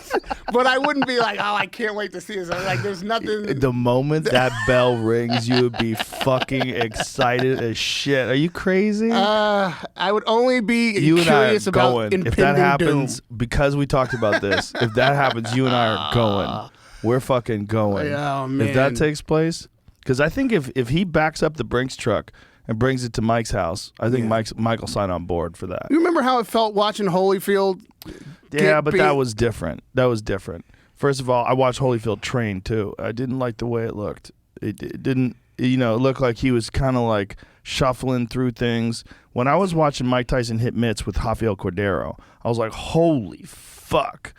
but I wouldn't be like, oh, I can't wait to see this. I'm like, there's nothing. The moment that bell rings, you would be fucking excited as shit. Are you crazy? I would only be You and I are curious about going. impending If that happens, doom. because we talked about this, if that happens, you and I are going. We're fucking going. Oh, man. If that takes place, because I think if he backs up the Brinks truck and brings it to Mike's house, I think Mike will sign on board for that. You remember how it felt watching Holyfield? Yeah, but that was different. That was different. First of all, I watched Holyfield train too. I didn't like the way it looked. It didn't, it looked like he was kind of like shuffling through things. When I was watching Mike Tyson hit mitts with Rafael Cordero, I was like, holy fuck.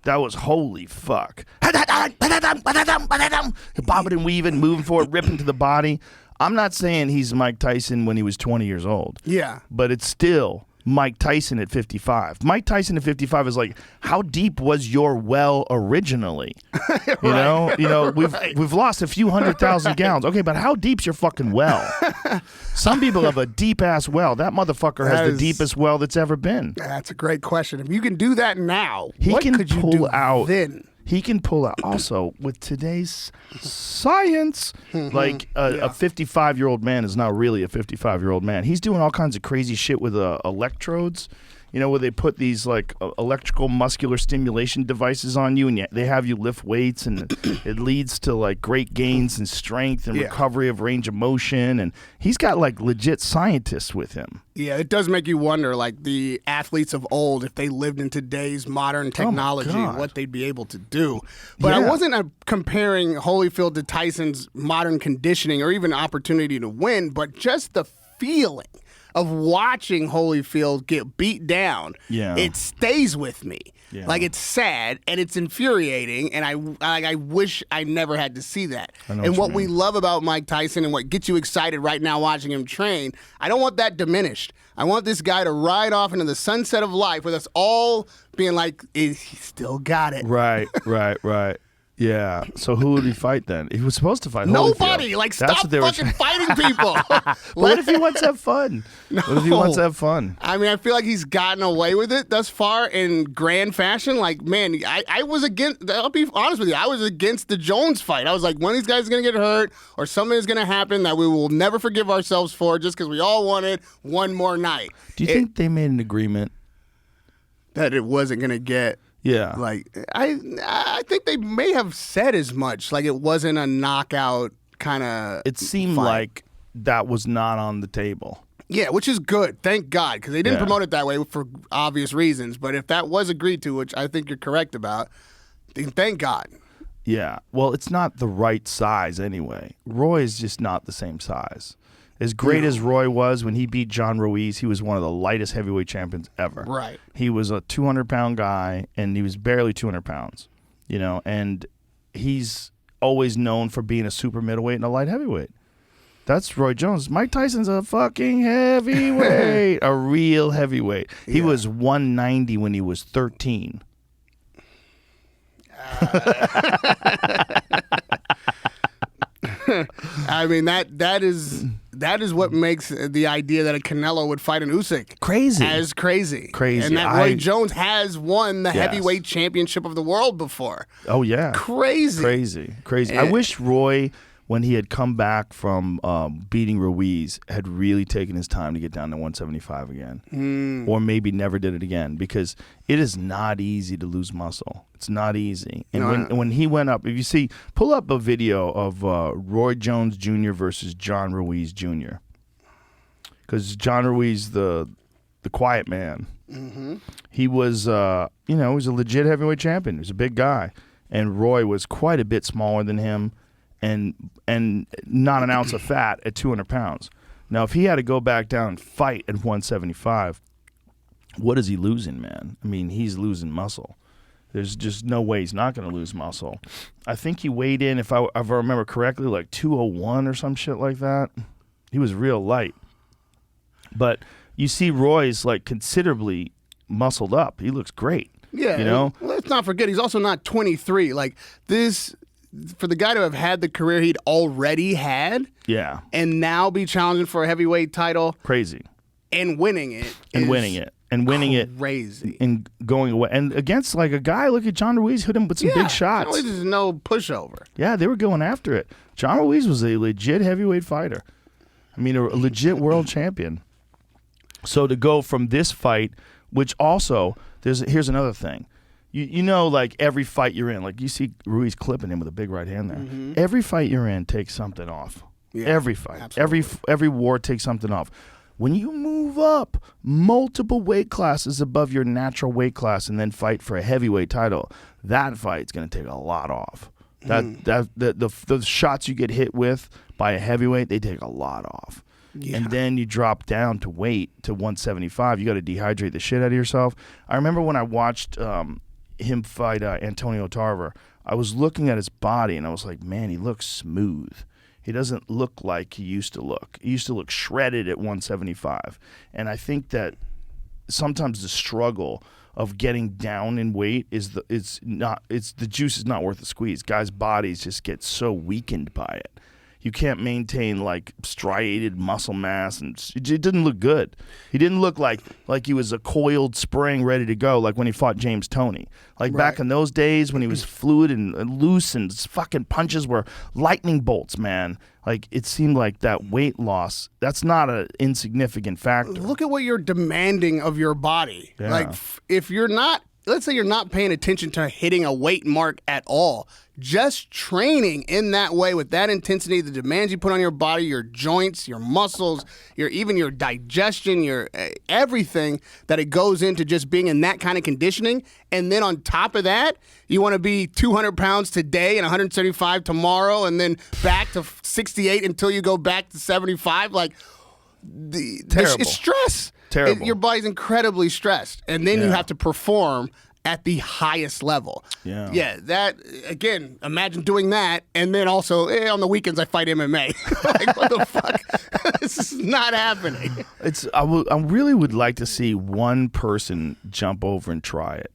That was holy fuck. Bobbing and weaving, moving forward, ripping to the body. I'm not saying he's Mike Tyson when he was 20 years old. Yeah. But it's still Mike Tyson at 55. Mike Tyson at 55 is like, how deep was your well originally? You know, we've lost a few 100,000 gallons. Okay, but how deep's your fucking well? Some people have a deep ass well. That motherfucker has the deepest well that's ever been. That's a great question. If you can do that now, He what can could you pull do out then? He can pull out. Also, with today's science, like a 55-year-old man is not really a 55-year-old man. He's doing all kinds of crazy shit with electrodes, where they put these like electrical muscular stimulation devices on you, and they have you lift weights, and it leads to like great gains in strength and recovery of range of motion. And he's got like legit scientists with him. Yeah, it does make you wonder, like the athletes of old, if they lived in today's modern technology, what they'd be able to do. But I wasn't comparing Holyfield to Tyson's modern conditioning or even opportunity to win, but just the feeling of watching Holyfield get beat down, it stays with me. Yeah. Like, it's sad and it's infuriating, and I wish I never had to see that. And what we love about Mike Tyson and what gets you excited right now watching him train, I don't want that diminished. I want this guy to ride off into the sunset of life with us all being like, he still got it. Right. Yeah. So who would he fight then? He was supposed to fight nobody. Holyfield. Like, stop fucking fighting people. What if he wants to have fun? No. What if he wants to have fun? I mean, I feel like he's gotten away with it thus far in grand fashion. Like, man, I was against, I'll be honest with you, I was against the Jones fight. I was like, one of these guys is going to get hurt or something is going to happen that we will never forgive ourselves for just because we all wanted one more night. Do you think they made an agreement? That it wasn't going to get... Yeah. Like, I think they may have said as much. Like, it wasn't a knockout kind of It seemed fight. like that was not on the table. Yeah, which is good. Thank God. Because they didn't promote it that way for obvious reasons. But if that was agreed to, which I think you're correct about, then thank God. Yeah. Well, it's not the right size anyway. Roy is just not the same size. As great as Roy was when he beat John Ruiz, he was one of the lightest heavyweight champions ever. Right. He was a 200-pound guy, and he was barely 200 pounds, and he's always known for being a super middleweight and a light heavyweight. That's Roy Jones. Mike Tyson's a fucking heavyweight, a real heavyweight. He was 190 when he was 13. I mean, that is what makes the idea that a Canelo would fight an Usyk crazy. As crazy. Crazy. And that Roy Jones has won the heavyweight championship of the world before. Oh, yeah. Crazy. I wish Roy, when he had come back from beating Ruiz, had really taken his time to get down to 175 again. Or maybe never did it again, because it is not easy to lose muscle. It's not easy. And when he went up, if you see, pull up a video of Roy Jones Jr. versus John Ruiz Jr. Because John Ruiz, the quiet man, he was, he was a legit heavyweight champion. He was a big guy. And Roy was quite a bit smaller than him. And not an ounce of fat at 200 pounds. Now, if he had to go back down and fight at 175, what is he losing, man? I mean, he's losing muscle. There's just no way he's not going to lose muscle. I think he weighed in, if I remember correctly, like 201 or some shit like that. He was real light. But you see Roy's like considerably muscled up. He looks great. Yeah. Let's not forget, he's also not 23. Like, this... For the guy to have had the career he'd already had, and now be challenging for a heavyweight title, crazy, and winning it, crazy, and going away, and against like a guy. Look at John Ruiz, hit him with some big shots. John Ruiz is no pushover. Yeah, they were going after it. John Ruiz was a legit heavyweight fighter. I mean, a legit world champion. So to go from this fight, which also here's another thing. You know, like every fight you're in, like you see Ruiz clipping him with a big right hand there. Every fight you're in takes something off. Yeah, every fight, absolutely. every war takes something off. When you move up multiple weight classes above your natural weight class and then fight for a heavyweight title, that fight's going to take a lot off. The shots you get hit with by a heavyweight, they take a lot off. Yeah. And then you drop down to weight to 175. You got to dehydrate the shit out of yourself. I remember when I watched him fight Antonio Tarver, I was looking at his body and I was like, man, he looks smooth. He doesn't look like he used to look. He used to look shredded at 175. And I think that sometimes the struggle of getting down in weight is the juice is not worth the squeeze. Guys' bodies just get so weakened by it. You can't maintain like striated muscle mass, and it didn't look good. He didn't look like he was a coiled spring ready to go, like when he fought James Toney. Like back in those days when he was fluid and loose, and his fucking punches were lightning bolts, man. Like it seemed like that weight loss, that's not an insignificant factor. Look at what you're demanding of your body. Yeah. Like if you're not, let's say you're not paying attention to hitting a weight mark at all, just training in that way with that intensity, the demands you put on your body, your joints, your muscles, even your digestion, your everything that it goes into just being in that kind of conditioning. And then on top of that, you want to be 200 pounds today and 175 tomorrow, and then back to 68 until you go back to 75. Like, Terrible. It's stress. Terrible. Your body's incredibly stressed, and then you have to perform at the highest level. Yeah. That again. Imagine doing that, and then also on the weekends I fight MMA. Like, what the fuck? This is not happening. I really would like to see one person jump over and try it.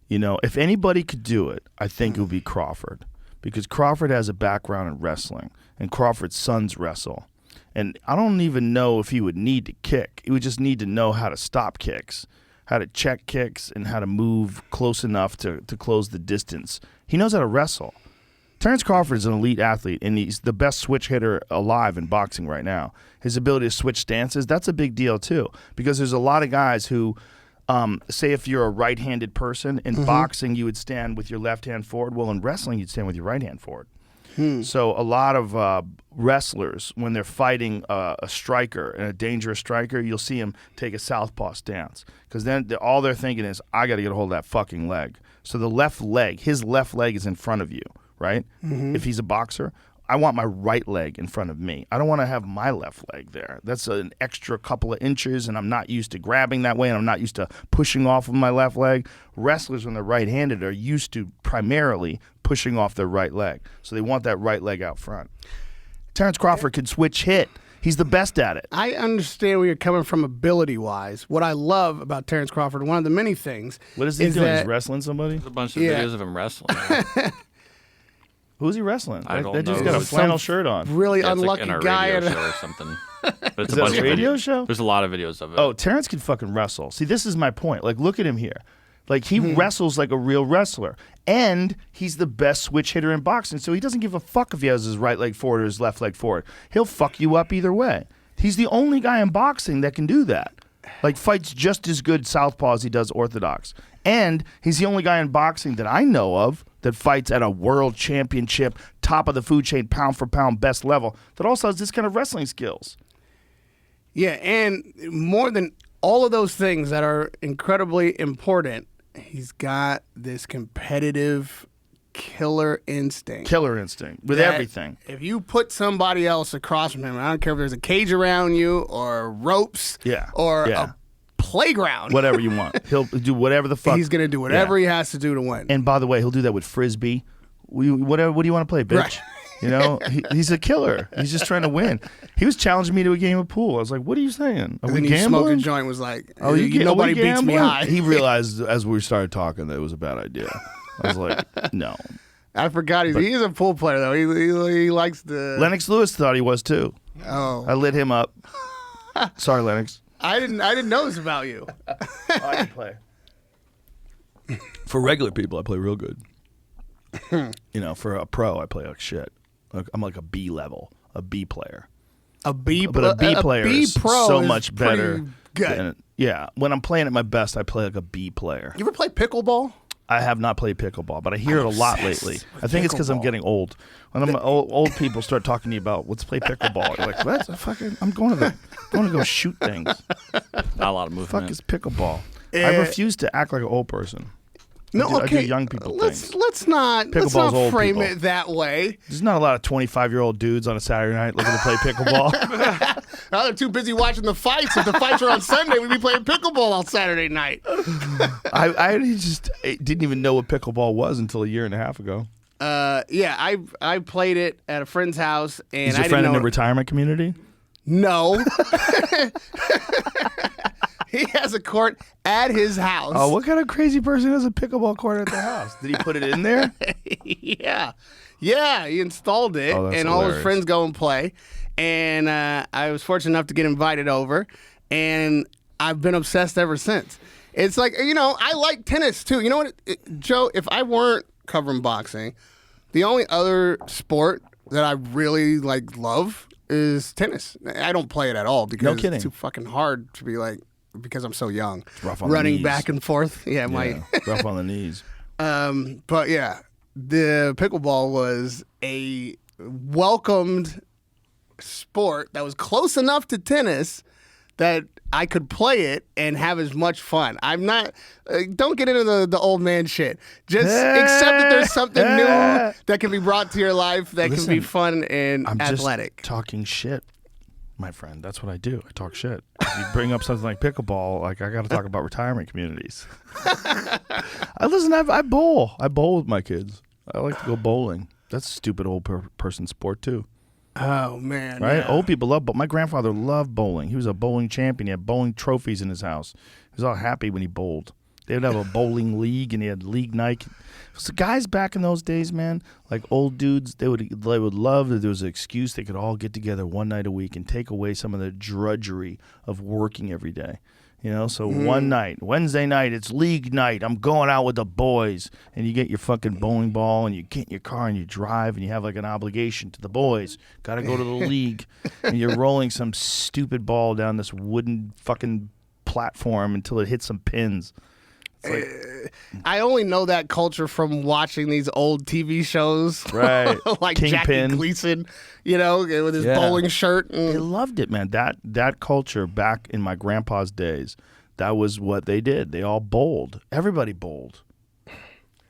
You know, if anybody could do it, I think it would be Crawford, because Crawford has a background in wrestling, and Crawford's sons wrestle. And I don't even know if he would need to kick. He would just need to know how to stop kicks, how to check kicks, and how to move close enough to close the distance. He knows how to wrestle. Terrence Crawford is an elite athlete, and he's the best switch hitter alive in boxing right now. His ability to switch stances, that's a big deal too, because there's a lot of guys who, say if you're a right-handed person, in boxing you would stand with your left hand forward. Well, in wrestling you'd stand with your right hand forward. So a lot of wrestlers, when they're fighting a striker, and a dangerous striker, you'll see him take a southpaw stance, because then all they're thinking is, I got to get a hold of that fucking leg. So the left leg, his left leg is in front of you, right? If he's a boxer, I want my right leg in front of me. I don't want to have my left leg there. That's an extra couple of inches, and I'm not used to grabbing that way, and I'm not used to pushing off of my left leg. Wrestlers, when they're right-handed, are used to primarily pushing off their right leg. So they want that right leg out front. Terrence Crawford can switch hit. He's the best at it. I understand where you're coming from ability-wise. What I love about Terrence Crawford, one of the many things, What is he doing? He's wrestling somebody? There's a bunch of videos of him wrestling. Who's he wrestling? I don't That dude's know. got a flannel shirt on. really Yeah, it's unlucky like in a guy. radio show or something. But it's Is that a radio videos. show? There's a lot of videos of it. Oh, Terrence can fucking wrestle. See, this is my point. Like, look at him here. Like, he wrestles like a real wrestler. And he's the best switch hitter in boxing, so he doesn't give a fuck if he has his right leg forward or his left leg forward. He'll fuck you up either way. He's the only guy in boxing that can do that. Like, fights just as good southpaw as he does orthodox. And he's the only guy in boxing that I know of that fights at a world championship, top of the food chain, pound for pound, best level, that also has this kind of wrestling skills. Yeah, and more than all of those things that are incredibly important, he's got this competitive killer instinct. Killer instinct with that everything. If you put somebody else across from him, I don't care if there's a cage around you or ropes or a playground. Whatever you want. He'll do whatever the fuck. He's going to do whatever he has to do to win. And by the way, he'll do that with Frisbee. Whatever. What do you want to play, bitch? Right. You know, he's a killer. He's just trying to win. He was challenging me to a game of pool. I was like, what are you saying? Are and we then he gambling? smoked a joint, was like, Nobody nobody beats me high. He realized as we started talking that it was a bad idea. I was like, no. I forgot he's a pool player, though. He likes the... Lennox Lewis thought he was, too. Oh. I lit him up. Sorry, Lennox. I didn't know this about you. I can play. For regular people, I play real good. You know, for a pro, I play like shit. I'm like a B level, a B player. A B, But a B player B is pro so is much better. pretty good. Yeah, when I'm playing at my best, I play like a B player. You ever play pickleball? I have not played pickleball, but I hear it a lot lately. I think it's because I'm pickleball. getting old. When old people start talking to you about let's play pickleball, you're like, what? I'm going to go shoot things. Not a lot of movement. Fuck is pickleball? I refuse to act like an old person. No, I do okay. young people let's things. not Pickleball's old frame people. it that way. There's not a lot of 25-year-old dudes on a Saturday night looking to play pickleball. Now they're too busy watching the fights. If the fights are on Sunday, we'd be playing pickleball on Saturday night. I just didn't even know what pickleball was until a year and a half ago. Yeah, I played it at a friend's house, and Is I your friend didn't in know the retirement community? No. He has a court at his house. Oh, what kind of crazy person has a pickleball court at their house? Did he put it in there? Yeah, he installed it, Oh, that's and all his hilarious. friends go and play. And I was fortunate enough to get invited over, and I've been obsessed ever since. It's like, I like tennis too. You know what, Joe? If I weren't covering boxing, the only other sport that I really love is tennis. I don't play it at all because kidding. it's too fucking hard to be because I'm so young. rough on the running knees. back and forth. Yeah, Rough on the knees. but yeah, the pickleball was a welcomed sport that was close enough to tennis that I could play it and have as much fun. I'm not. Don't get into the old man shit. Just accept that there's something new that can be brought to your life that can be Listen, fun and I'm athletic. just talking shit. My friend, that's what I do. I talk shit. If you bring up something like pickleball, like I got to talk about retirement communities. I bowl. I bowl with my kids. I like to go bowling. That's a stupid old person sport too. Oh man, Right? yeah. Old people love, but my grandfather loved bowling. He was a bowling champion. He had bowling trophies in his house. He was all happy when he bowled. They would have a bowling league, and he had league night. So guys back in those days, man, like old dudes, they would love that there was an excuse they could all get together one night a week and take away some of the drudgery of working every day. You know, so one night, Wednesday night, it's league night. I'm going out with the boys. And you get your fucking bowling ball and you get in your car and you drive and you have like an obligation to the boys. Got to go to the league. And you're rolling some stupid ball down this wooden fucking platform until it hits some pins. I only know that culture from watching these old TV shows, Right. like Kingpin. Jackie Gleason, you know, with his Yeah. bowling shirt. They And, loved it, man. That culture back in my grandpa's days, that was what they did. They all bowled. Everybody bowled.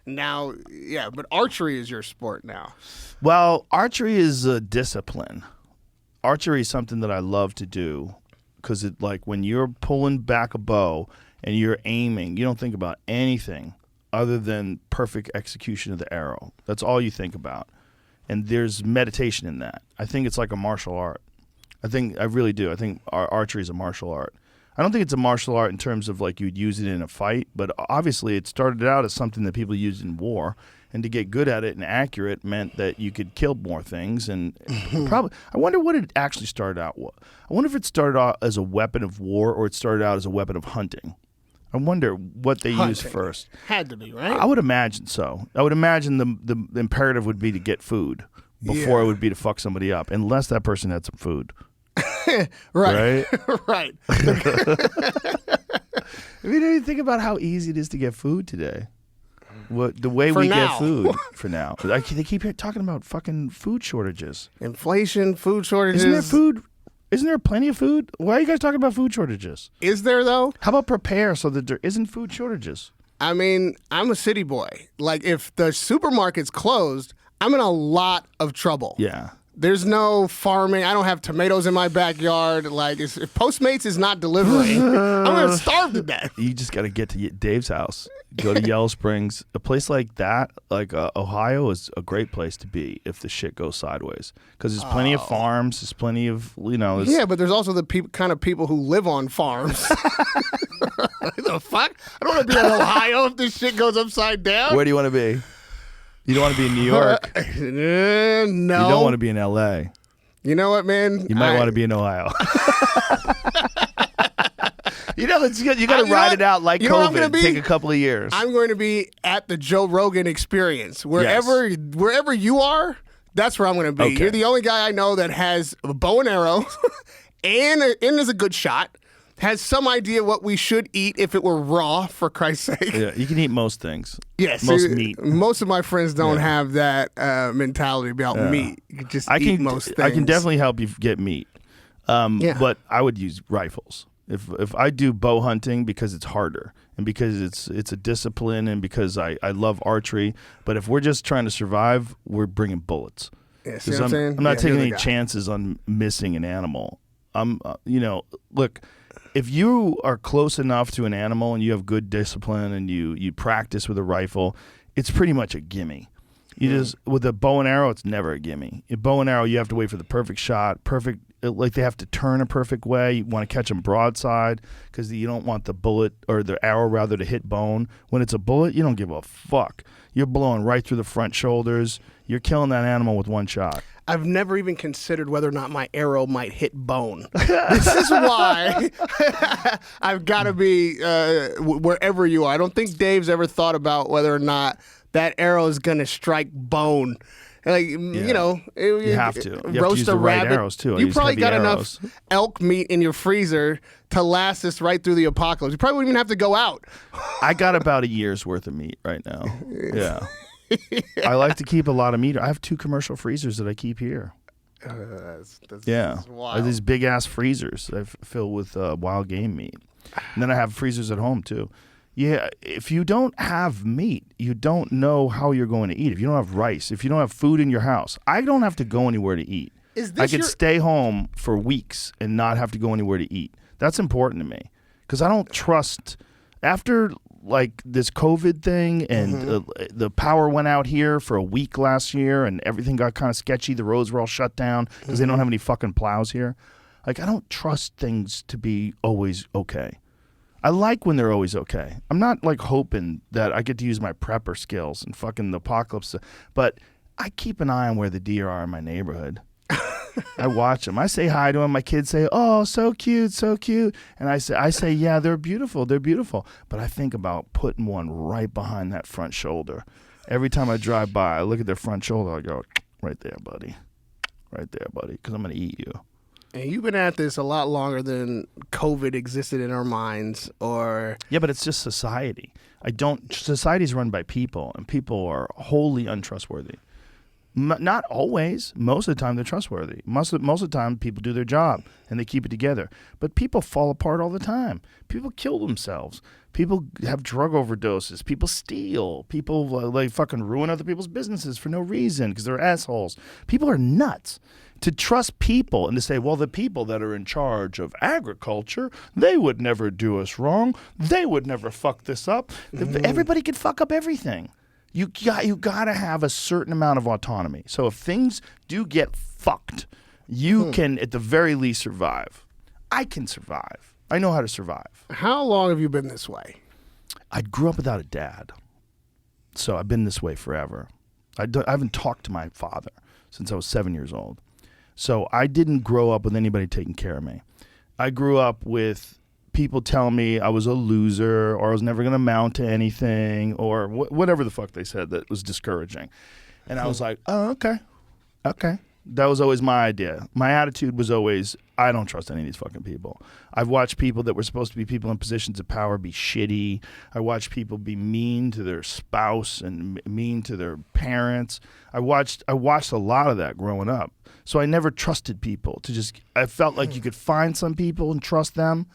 now, yeah, but archery is your sport now. Well, archery is a discipline. Archery is something that I love to do because it, like, when you're pulling back a bow and you're aiming, you don't think about anything other than perfect execution of the arrow. That's all you think about. And there's meditation in that. I think it's like a martial art. I really do. I think archery is a martial art. I don't think it's a martial art in terms of like you'd use it in a fight, but obviously it started out as something that people used in war. And to get good at it and accurate meant that you could kill more things. And probably, I wonder what it actually started out with. I wonder if it started out as a weapon of war or it started out as a weapon of hunting. I wonder what they used Hunting. first. Had to be, right? I would imagine so. I would imagine the imperative would be to get food before it would be to fuck somebody up, unless that person had some food. right. Right? Right. I mean, you think about how easy it is to get food today. The way For we now. get food for now. They keep talking about fucking food shortages. Inflation, food shortages. Isn't there food? Isn't there plenty of food? Why are you guys talking about food shortages? Is there, though? How about prepare so that there isn't food shortages? I mean, I'm a city boy. Like, if the supermarket's closed, I'm in a lot of trouble. Yeah. There's no farming. I don't have tomatoes in my backyard. Like, if Postmates is not delivering, I'm going to starve to death. You just got to get to Dave's house. Go to Yellow Springs. A place like that, like Ohio, is a great place to be if the shit goes sideways. Because there's plenty of farms. There's plenty of, there's, Yeah, but there's also the kind of people who live on farms. The fuck? I don't want to be in Ohio if this shit goes upside down. Where do you want to be? You don't want to be in New York. No. You don't want to be in L.A. You know what, man? You might want to be in Ohio. It's good. You got to You know ride what? it out like You know what I'm gonna COVID. be? Take a couple of years. I'm going to be at the Joe Rogan experience. Wherever you are, that's where I'm going to be. Okay. You're the only guy I know that has a bow and arrow and is a good shot. Has some idea what we should eat if it were raw, for Christ's sake. Yeah, you can eat most things. Yes, most meat. Most of my friends don't have that mentality about meat. You can just eat most things. I can definitely help you get meat. Yeah. But I would use rifles. If I do bow hunting because it's harder and because it's a discipline and because I love archery. But if we're just trying to survive, we're bringing bullets. Yeah, see 'Cause what I'm saying? I'm not Yeah, taking you're the any guy. chances on missing an animal. Look, if you are close enough to an animal and you have good discipline and you practice with a rifle, it's pretty much a gimme. With a bow and arrow, it's never a gimme. A bow and arrow, you have to wait for the perfect shot, like they have to turn a perfect way. You want to catch them broadside because you don't want the bullet or the arrow rather to hit bone. When it's a bullet, you don't give a fuck. You're blowing right through the front shoulders. You're killing that animal with one shot. I've never even considered whether or not my arrow might hit bone. This is why I've got to be wherever you are. I don't think Dave's ever thought about whether or not that arrow is going to strike bone. Like, you know, You have to. You have to roast use a the right rabbit. arrows, too. I You use probably heavy got arrows. enough elk meat in your freezer to last us right through the apocalypse. You probably wouldn't even have to go out. I got about a year's worth of meat right now. Yeah. I like to keep a lot of meat. I have 2 commercial freezers that I keep here. That's Yeah. I wild. have these big ass freezers that I fill with wild game meat. And then I have freezers at home too. Yeah, if you don't have meat, you don't know how you're going to eat. If you don't have rice, if you don't have food in your house, I don't have to go anywhere to eat. Is I this could your- stay home for weeks and not have to go anywhere to eat. That's important to me because I don't trust after like this COVID thing and the power went out here for a week last year and everything got kind of sketchy. The roads were all shut down because they don't have any fucking plows here. Like I don't trust things to be always okay. I like when they're always okay. I'm not like hoping that I get to use my prepper skills and fucking the apocalypse, but I keep an eye on where the deer are in my neighborhood. I watch them. I say hi to them. My kids say, "Oh, so cute, so cute." And I say, "Yeah, they're beautiful. They're beautiful." But I think about putting one right behind that front shoulder. Every time I drive by, I look at their front shoulder. I go, "Right there, buddy. Right there, buddy," because I'm gonna eat you. And you've been at this a lot longer than COVID existed in our minds, or Yeah, but it's just society. Society's run by people, and people are wholly untrustworthy. Not always. Most of the time, they're trustworthy. Most of the time, people do their job, and they keep it together. But people fall apart all the time. People kill themselves. People have drug overdoses. People steal. People like fucking ruin other people's businesses for no reason because they're assholes. People are nuts. To trust people and to say, well, the people that are in charge of agriculture, they would never do us wrong. They would never fuck this up. Everybody can fuck up everything. You got to have a certain amount of autonomy. So if things do get fucked, you can at the very least survive. I can survive. I know how to survive. how long have you been this way? I grew up without a dad, so I've been this way forever. I haven't talked to my father since I was 7 years old. So I didn't grow up with anybody taking care of me. I grew up with people telling me I was a loser or I was never going to amount to anything or whatever the fuck they said that was discouraging. And I was like, oh, okay. That was always my idea. My attitude was always, I don't trust any of these fucking people. I've watched people that were supposed to be people in positions of power be shitty. I watched people be mean to their spouse and mean to their parents. I watched a lot of that growing up. So I never trusted people I felt like you could find some people and trust them,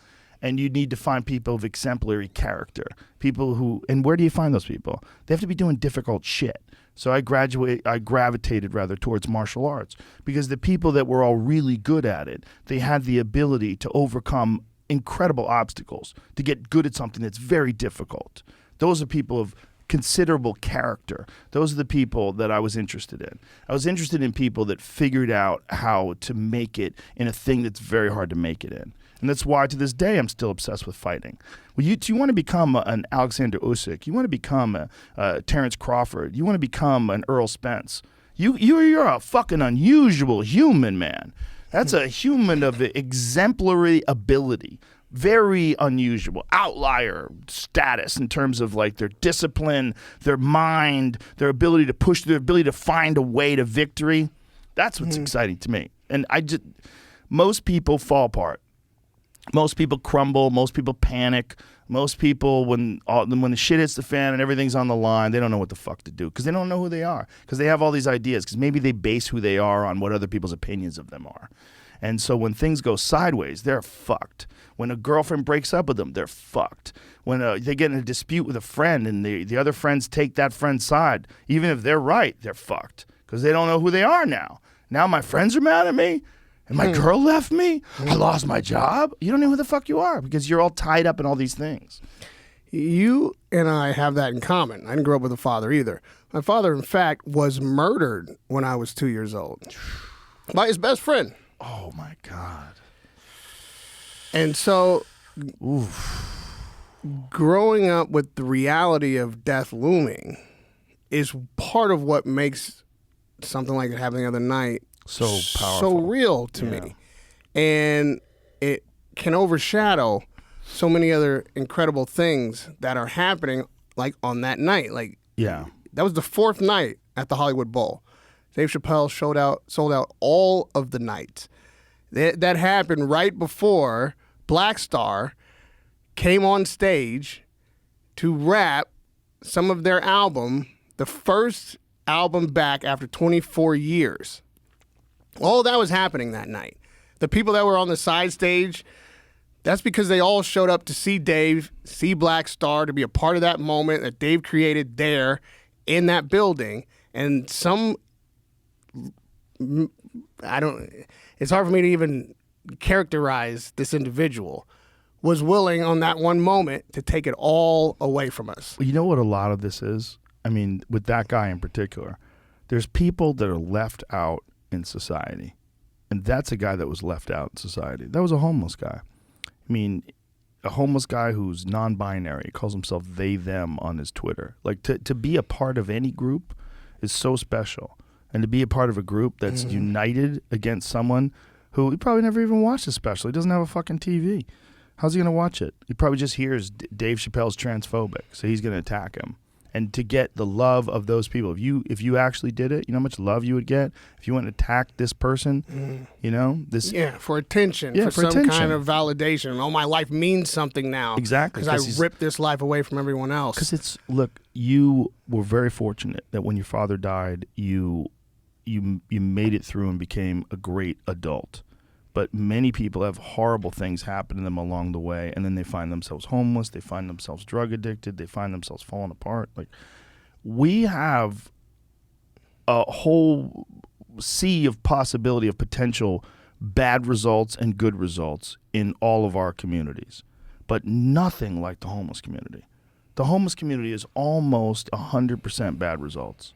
and you need to find people of exemplary character. And where do you find those people? They have to be doing difficult shit. So I gravitated rather towards martial arts because the people that were all really good at it, they had the ability to overcome incredible obstacles, to get good at something that's very difficult. Those are people of considerable character. Those are the people that I was interested in. I was interested in people that figured out how to make it in a thing that's very hard to make it in. And that's why to this day I'm still obsessed with fighting. Well, you want to become an Alexander Usyk. You want to become a Terrence Crawford. You want to become an Earl Spence. You're a fucking unusual human, man. That's a human of exemplary ability. Very unusual, outlier status in terms of like their discipline, their mind, their ability to push, their ability to find a way to victory. That's what's exciting to me. And most people fall apart. Most people crumble. Most people panic. Most people, when the shit hits the fan and everything's on the line, they don't know what the fuck to do because they don't know who they are because they have all these ideas because maybe they base who they are on what other people's opinions of them are. And so when things go sideways, they're fucked. When a girlfriend breaks up with them, they're fucked. When they get in a dispute with a friend and the other friends take that friend's side, even if they're right, they're fucked because they don't know who they are now. Now my friends are mad at me and my girl left me. I lost my job. You don't know who the fuck you are because you're all tied up in all these things. You and I have that in common. I didn't grow up with a father either. My father, in fact, was murdered when I was 2 years old by his best friend. Oh, my God. And so growing up with the reality of death looming is part of what makes something like it happened the other night so powerful, so real to me. And it can overshadow so many other incredible things that are happening like on that night. Like, yeah, that was the fourth night at the Hollywood Bowl. Dave Chappelle sold out all of the nights. That happened right before Black Star came on stage to rap some of their album, the first album back after 24 years. All that was happening that night. The people that were on the side stage, that's because they all showed up to see Dave, see Black Star, to be a part of that moment that Dave created there in that building. And some it's hard for me to even characterize this individual, was willing on that one moment to take it all away from us. You know what a lot of this is? I mean, with that guy in particular, there's people that are left out in society. And that's a guy that was left out in society. That was a homeless guy. I mean, a homeless guy who's non-binary, calls himself they, them on his Twitter. Like, to be a part of any group is so special. And to be a part of a group that's united against someone who he probably never even watched a special. He doesn't have a fucking TV. How's he going to watch it? He probably just hears Dave Chappelle's transphobic, so he's going to attack him. And to get the love of those people, if you actually did it, you know how much love you would get if you went and attacked this person, you know? For attention, for some attention. kind of validation. Oh, my life means something now. Exactly. Because I ripped this life away from everyone else. Because look, you were very fortunate that when your father died, you made it through and became a great adult. But many people have horrible things happen to them along the way, and then they find themselves homeless, they find themselves drug addicted, they find themselves falling apart. Like, we have a whole sea of possibility of potential bad results and good results in all of our communities, but nothing like the homeless community. The homeless community is almost 100% bad results.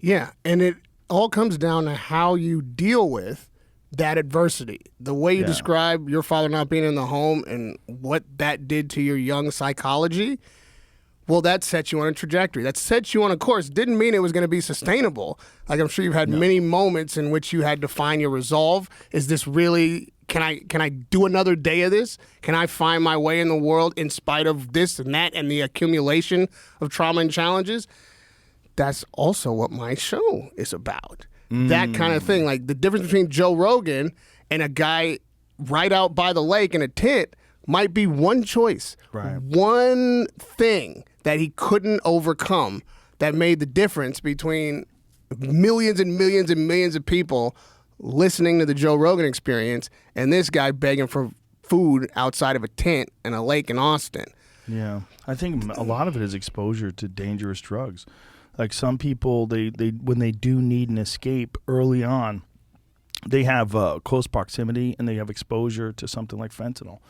Yeah, and it all comes down to how you deal with that adversity. The way you describe your father not being in the home and what that did to your young psychology, well, that sets you on a trajectory. That sets you on a course. Didn't mean it was going to be sustainable. Like, I'm sure you've had many moments in which you had to find your resolve. Is this really, can I do another day of this? Can I find my way in the world in spite of this and that and the accumulation of trauma and challenges? That's also what my show is about. That kind of thing. Like, the difference between Joe Rogan and a guy right out by the lake in a tent might be one choice. Right. One thing that he couldn't overcome that made the difference between millions and millions and millions of people listening to the Joe Rogan Experience and this guy begging for food outside of a tent in a lake in Austin. Yeah. I think a lot of it is exposure to dangerous drugs. Like, some people, they when they do need an escape early on, they have close proximity and they have exposure to something like fentanyl.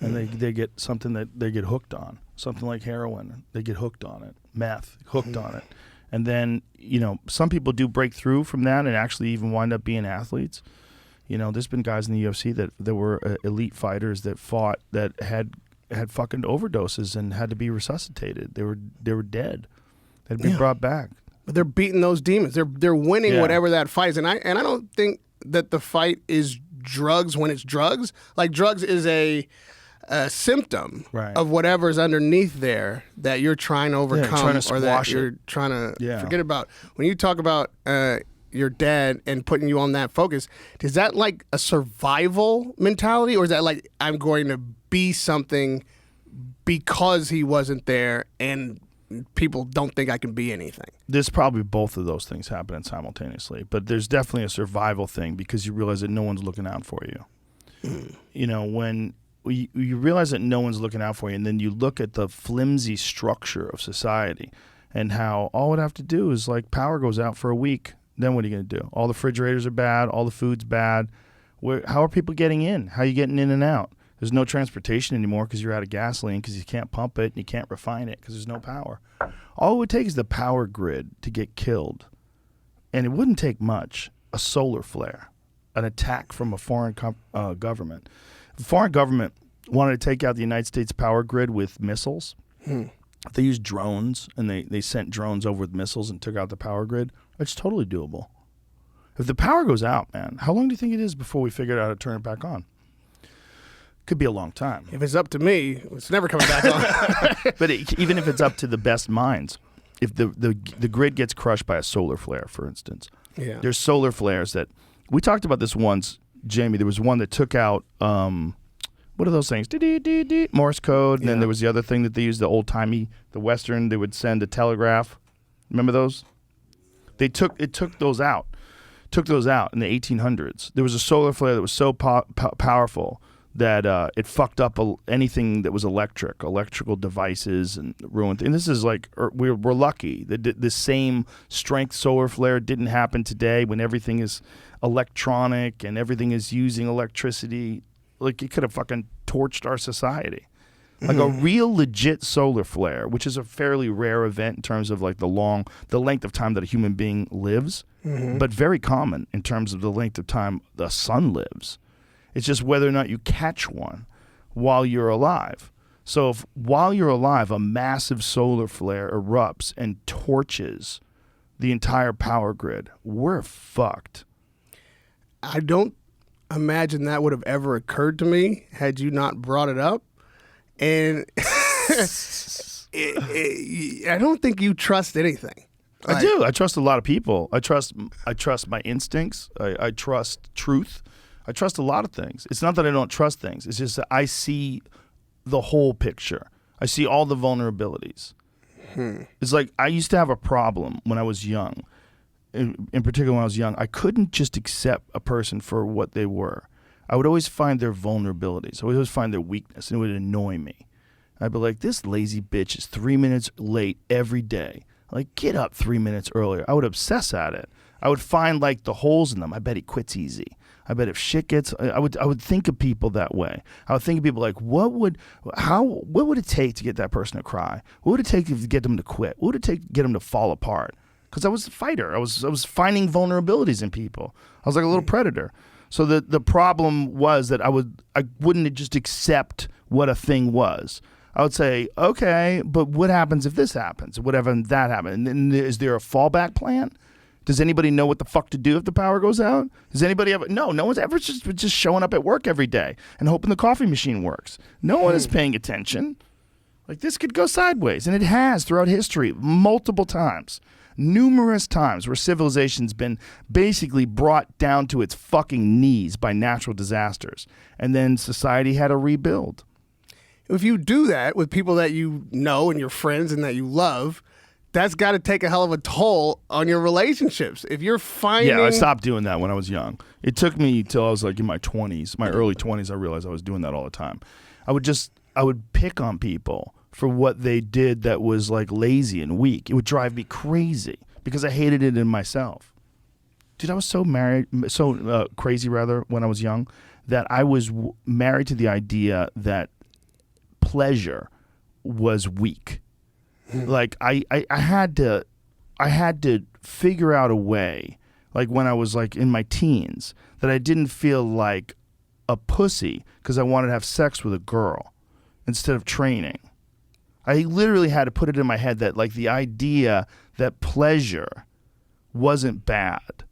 And they get something that they get hooked on, something like heroin. They get hooked on it, meth, hooked on it. And then, you know, some people do break through from that and actually even wind up being athletes. You know, there's been guys in the UFC that were elite fighters that fought that had fucking overdoses and had to be resuscitated. They were dead. They'd be brought back. But they're beating those demons. They're winning whatever that fight is. And I don't think that the fight is drugs when it's drugs. Like, drugs is a symptom of whatever's underneath there that you're trying to overcome or that you're trying to forget about. When you talk about your dad and putting you on that focus, is that like a survival mentality, or is that like, I'm going to be something because he wasn't there and people don't think I can be anything? There's probably both of those things happening simultaneously, but there's definitely a survival thing because you realize that no one's looking out for you. You know, when you realize that no one's looking out for you, and then you look at the flimsy structure of society and how all it have to do is, like, power goes out for a week. Then what are you going to do? All the refrigerators are bad. All the food's bad. How are people getting in? How are you getting in and out? There's no transportation anymore because you're out of gasoline because you can't pump it and you can't refine it because there's no power. All it would take is the power grid to get killed. And it wouldn't take much. A solar flare, an attack from a foreign government. If a foreign government wanted to take out the United States power grid with missiles, they used drones and they sent drones over with missiles and took out the power grid. It's totally doable. If the power goes out, man, how long do you think it is before we figure out how to turn it back on? Could be a long time. If it's up to me, it's never coming back on. But even if it's up to the best minds, if the grid gets crushed by a solar flare, for instance, there's solar flares that we talked about this once, Jamie. There was one that took out what are those things? Morse code, and then there was the other thing that they used, the old timey, the Western. They would send a telegraph. Remember those? They took those out. Took those out in the 1800s. There was a solar flare that was so powerful that it fucked up anything that was electrical devices, and ruined. And this is like, we're lucky that the same strength solar flare didn't happen today when everything is electronic and everything is using electricity. Like, it could have fucking torched our society. Like a real legit solar flare, which is a fairly rare event in terms of like the length of time that a human being lives, but very common in terms of the length of time the sun lives. It's just whether or not you catch one while you're alive. So if while you're alive, a massive solar flare erupts and torches the entire power grid, we're fucked. I don't imagine that would have ever occurred to me had you not brought it up. And I don't think you trust anything. I do. I trust a lot of people. I trust my instincts. I trust truth. I trust a lot of things. It's not that I don't trust things. It's just that I see the whole picture. I see all the vulnerabilities. It's like I used to have a problem when I was young. In particular, when I was young, I couldn't just accept a person for what they were. I would always find their vulnerabilities. I would always find their weakness, and it would annoy me. I'd be like, this lazy bitch is 3 minutes late every day. Like, get up 3 minutes earlier. I would obsess at it. I would find like the holes in them. I bet he quits easy. I bet if shit gets, I would think of people that way. I would think of people like, what would it take to get that person to cry? What would it take to get them to quit? What would it take to get them to fall apart? Because I was a fighter. I was finding vulnerabilities in people. I was like a little predator. So the problem was that I wouldn't just accept what a thing was. I would say, okay, but what happens if this happens? Whatever that happens? And is there a fallback plan? Does anybody know what the fuck to do if the power goes out? Does anybody ever? No one's ever just showing up at work every day and hoping the coffee machine works. No one is paying attention. Like, this could go sideways, and it has throughout history multiple times. Numerous times where civilization's been basically brought down to its fucking knees by natural disasters, and then society had to rebuild. If you do that with people that you know and your friends and that you love, that's got to take a hell of a toll on your relationships. If you're finding... Yeah, I stopped doing that when I was young. It took me till I was like in my 20s, my early 20s, I realized I was doing that all the time. I would pick on people for what they did that was like lazy and weak. It would drive me crazy because I hated it in myself. Dude, I was so crazy when I was young that I was married to the idea that pleasure was weak. Like I had to figure out a way, like when I was like in my teens, that I didn't feel like a pussy because I wanted to have sex with a girl instead of training. I literally had to put it in my head that like the idea that pleasure wasn't bad.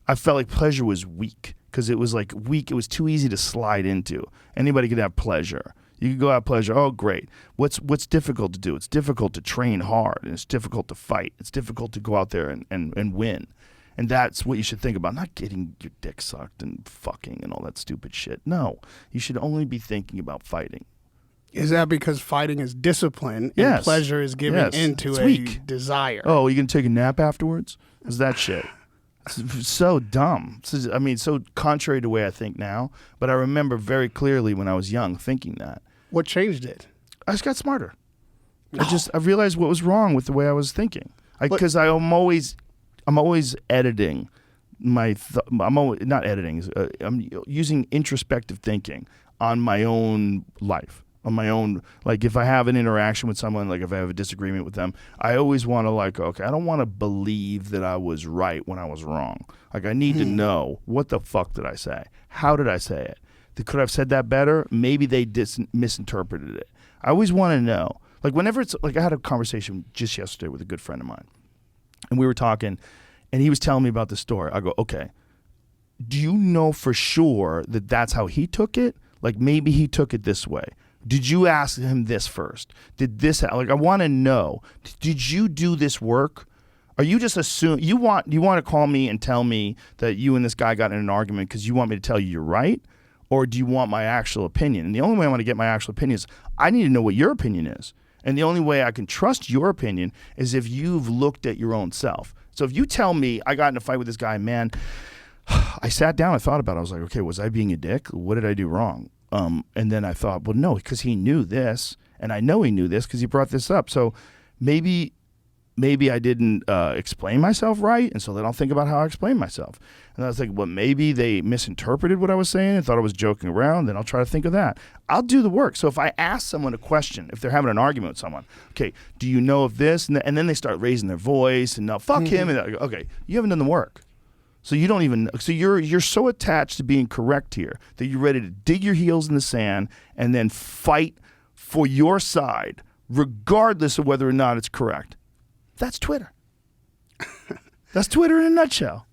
I felt like pleasure was weak because it was like weak. It was too easy to slide into. Anybody could have pleasure. You could go have pleasure. Oh, great. What's difficult to do? It's difficult to train hard, and it's difficult to fight. It's difficult to go out there and win. And that's what you should think about, not getting your dick sucked and fucking and all that stupid shit. No, you should only be thinking about fighting. Is that because fighting is discipline Yes. and pleasure is giving into It's a weak. desire? Oh, you gonna take a nap afterwards? Is that shit? It's so dumb. I mean, so contrary to the way I think now. But I remember very clearly when I was young thinking that. What changed it? I just got smarter. I realized what was wrong with the way I was thinking. Because I'm always editing not editing. I'm using introspective thinking on my own life. On my own, like if I have an interaction with someone, like if I have a disagreement with them, I always want to like, okay, I don't want to believe that I was right when I was wrong. Like I need to know, what the fuck did I say? How did I say it? Could I have said that better? Maybe they misinterpreted it. I always want to know. Like whenever it's like I had a conversation just yesterday with a good friend of mine, and we were talking, and he was telling me about the story. I go, okay, do you know for sure that that's how he took it? Like maybe he took it this way. Did you ask him this first? Did this like I want to know? Did you do this work? Are you just assume you want to call me and tell me that you and this guy got in an argument because you want me to tell you you're right? Or do you want my actual opinion? And the only way I want to get my actual opinion is I need to know what your opinion is. And the only way I can trust your opinion is if you've looked at your own self. So if you tell me I got in a fight with this guy, man, I sat down, I thought about it. I was like, okay, was I being a dick? What did I do wrong? And then I thought, well, no, because he knew this, and I know he knew this because he brought this up. So maybe I didn't explain myself right, and so then I'll think about how I explain myself. And I was like, well, maybe they misinterpreted what I was saying and thought I was joking around, then I'll try to think of that. I'll do the work. So if I ask someone a question, if they're having an argument with someone, okay, do you know of this? And then they start raising their voice, and now fuck him. And I go, okay, you haven't done the work. So you don't even, so you're so attached to being correct here that you're ready to dig your heels in the sand and then fight for your side, regardless of whether or not it's correct. That's Twitter. That's Twitter in a nutshell.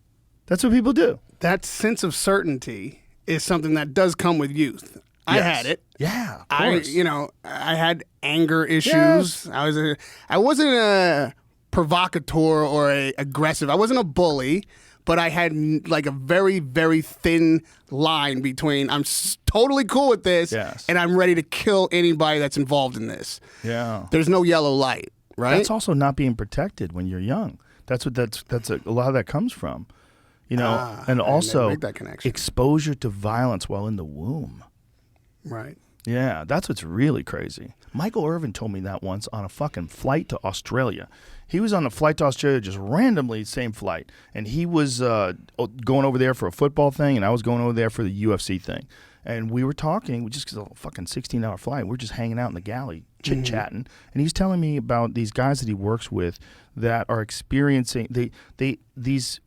That's what people do. That sense of certainty is something that does come with youth. I had it. Yeah, of course. I had anger issues. Yes. I wasn't a provocateur or a aggressive. I wasn't a bully, but I had like a very, very thin line between totally cool with this and I'm ready to kill anybody that's involved in this. Yeah. There's no yellow light, right? That's also not being protected when you're young. That's a lot of that comes from. And also make that connection. Exposure to violence while in the womb. Right. Yeah, that's what's really crazy. Michael Irvin told me that once on a fucking flight to Australia. He was on a flight to Australia, just randomly, same flight. And he was going over there for a football thing, and I was going over there for the UFC thing. And we were talking, just because a fucking 16-hour flight, we're just hanging out in the galley, chit-chatting. And he's telling me about these guys that he works with that are experiencing, these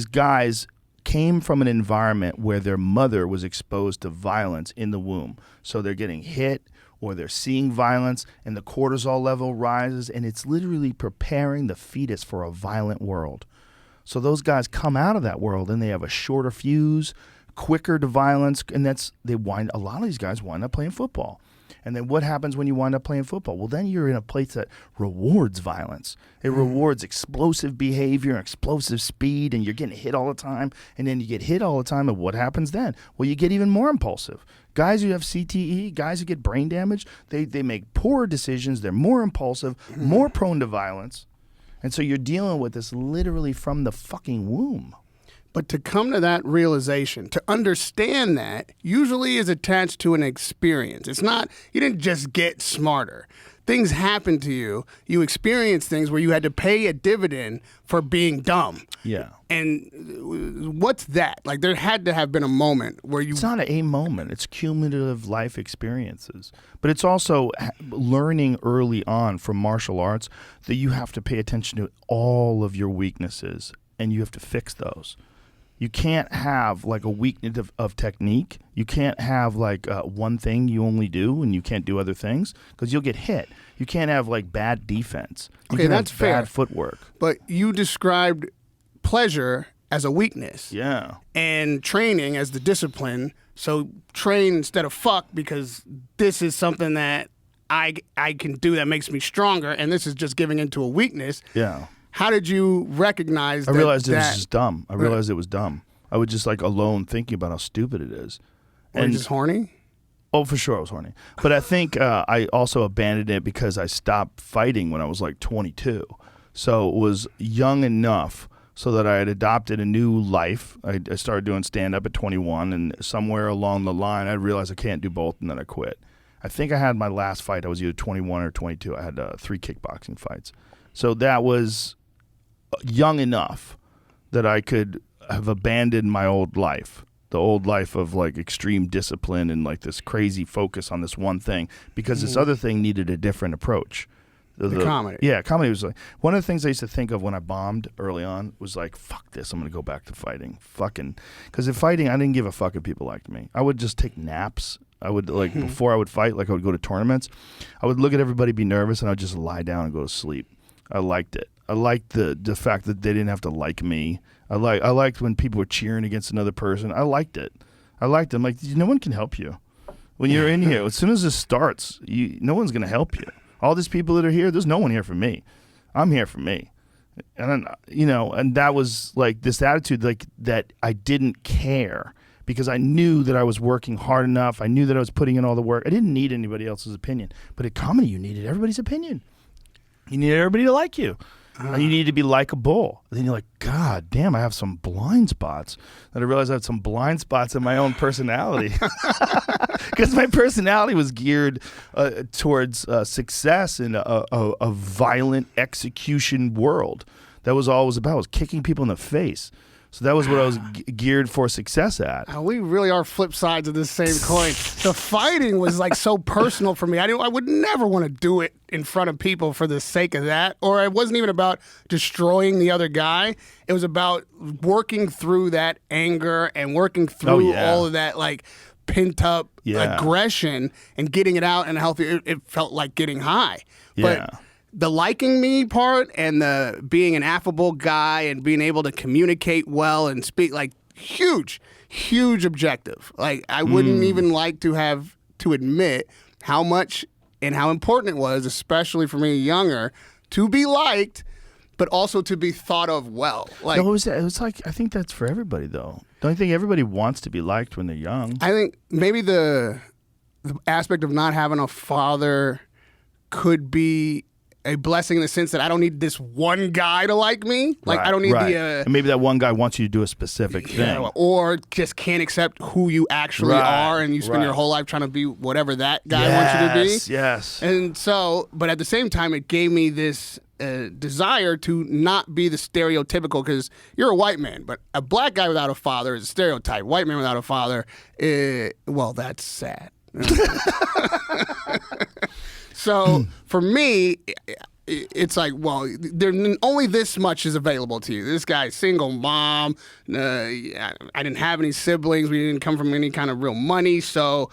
guys came from an environment where their mother was exposed to violence in the womb. So they're getting hit or they're seeing violence and the cortisol level rises, and it's literally preparing the fetus for a violent world. So those guys come out of that world and they have a shorter fuse, quicker to violence, and a lot of these guys wind up playing football. And then what happens when you wind up playing football? Well, then you're in a place that rewards violence. It rewards explosive behavior, explosive speed, and you're getting hit all the time. And then you get hit all the time, and what happens then? Well, you get even more impulsive. Guys who have CTE, guys who get brain damage, they make poor decisions. They're more impulsive, more prone to violence. And so you're dealing with this literally from the fucking womb. But to come to that realization, to understand that, usually is attached to an experience. It's not, you didn't just get smarter. Things happen to you. You experience things where you had to pay a dividend for being dumb. Yeah. And what's that? Like, there had to have been a moment where you... It's not a moment. It's cumulative life experiences. But it's also learning early on from martial arts that you have to pay attention to all of your weaknesses, and you have to fix those. You can't have like a weakness of technique. You can't have like one thing you only do and you can't do other things because you'll get hit. You can't have like bad defense. You can that's have fair. Bad footwork. But you described pleasure as a weakness. Yeah. And training as the discipline. So train instead of fuck because this is something that I can do that makes me stronger, and this is just giving into a weakness. Yeah. How did you recognize I realized it was just dumb. I realized it was dumb. I was just like alone thinking about how stupid it is. Were you just horny? Oh, for sure I was horny. But I think I also abandoned it because I stopped fighting when I was like 22. So it was young enough so that I had adopted a new life. I started doing stand-up at 21, and somewhere along the line I realized I can't do both, and then I quit. I think I had my last fight. I was either 21 or 22. I had 3 kickboxing fights. So that was young enough that I could have abandoned my old life, the old life of like extreme discipline and like this crazy focus on this one thing, because this other thing needed a different approach. The comedy. Yeah, comedy was like one of the things I used to think of when I bombed early on was like, fuck this, I'm going to go back to fighting. Because in fighting, I didn't give a fuck if people liked me. I would just take naps. I would like before I would fight, like I would go to tournaments, I would look at everybody be nervous and I would just lie down and go to sleep. I liked it. I liked the fact that they didn't have to like me. I liked when people were cheering against another person. I liked it. I'm like, no one can help you. When you're in here, as soon as this starts, no one's going to help you. All these people that are here, there's no one here for me. I'm here for me. And, and that was like this attitude like that I didn't care because I knew that I was working hard enough. I knew that I was putting in all the work. I didn't need anybody else's opinion. But at comedy, you needed everybody's opinion. You needed everybody to like you. And you need to be likable. Then you're like, God damn, I have some blind spots. And I realized I had some blind spots in my own personality. Because my personality was geared towards success in a violent execution world. That was all it was about, was kicking people in the face. So that was what I was geared for success at. We really are flip sides of this same coin. The fighting was like so personal for me. I would never want to do it in front of people for the sake of that. Or it wasn't even about destroying the other guy. It was about working through that anger and working through all of that like pent up aggression and getting it out in a healthy. It felt like getting high. But the liking me part and the being an affable guy and being able to communicate well and speak, like, huge objective. Like, I wouldn't even like to have to admit how much and how important it was, especially for me younger, to be liked, but also to be thought of well. Like, no, it was like, I think that's for everybody, though. Don't you think everybody wants to be liked when they're young? I think maybe the aspect of not having a father could be a blessing in the sense that I don't need this one guy to like me. Like, I don't need and maybe that one guy wants you to do a specific thing. Or just can't accept who you actually are, and you spend your whole life trying to be whatever that guy wants you to be. Yes. And so, but at the same time, it gave me this desire to not be the stereotypical, because you're a white man, but a black guy without a father is a stereotype. White man without a father, well, that's sad. So for me, it's like, well, only this much is available to you. This guy's single mom. I didn't have any siblings. We didn't come from any kind of real money. So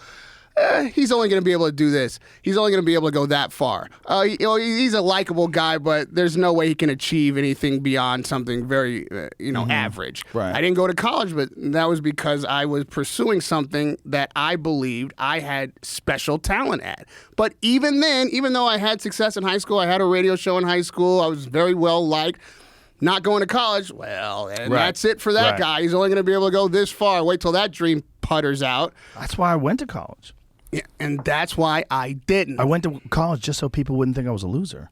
he's only going to be able to do this. He's only going to be able to go that far. He's a likable guy, but there's no way he can achieve anything beyond something very, average. Right. I didn't go to college, but that was because I was pursuing something that I believed I had special talent at. But even then, even though I had success in high school, I had a radio show in high school, I was very well liked. Not going to college, well, and that's it for that guy. He's only going to be able to go this far. Wait till that dream putters out. That's why I went to college. Yeah, and that's why I didn't. I went to college just so people wouldn't think I was a loser.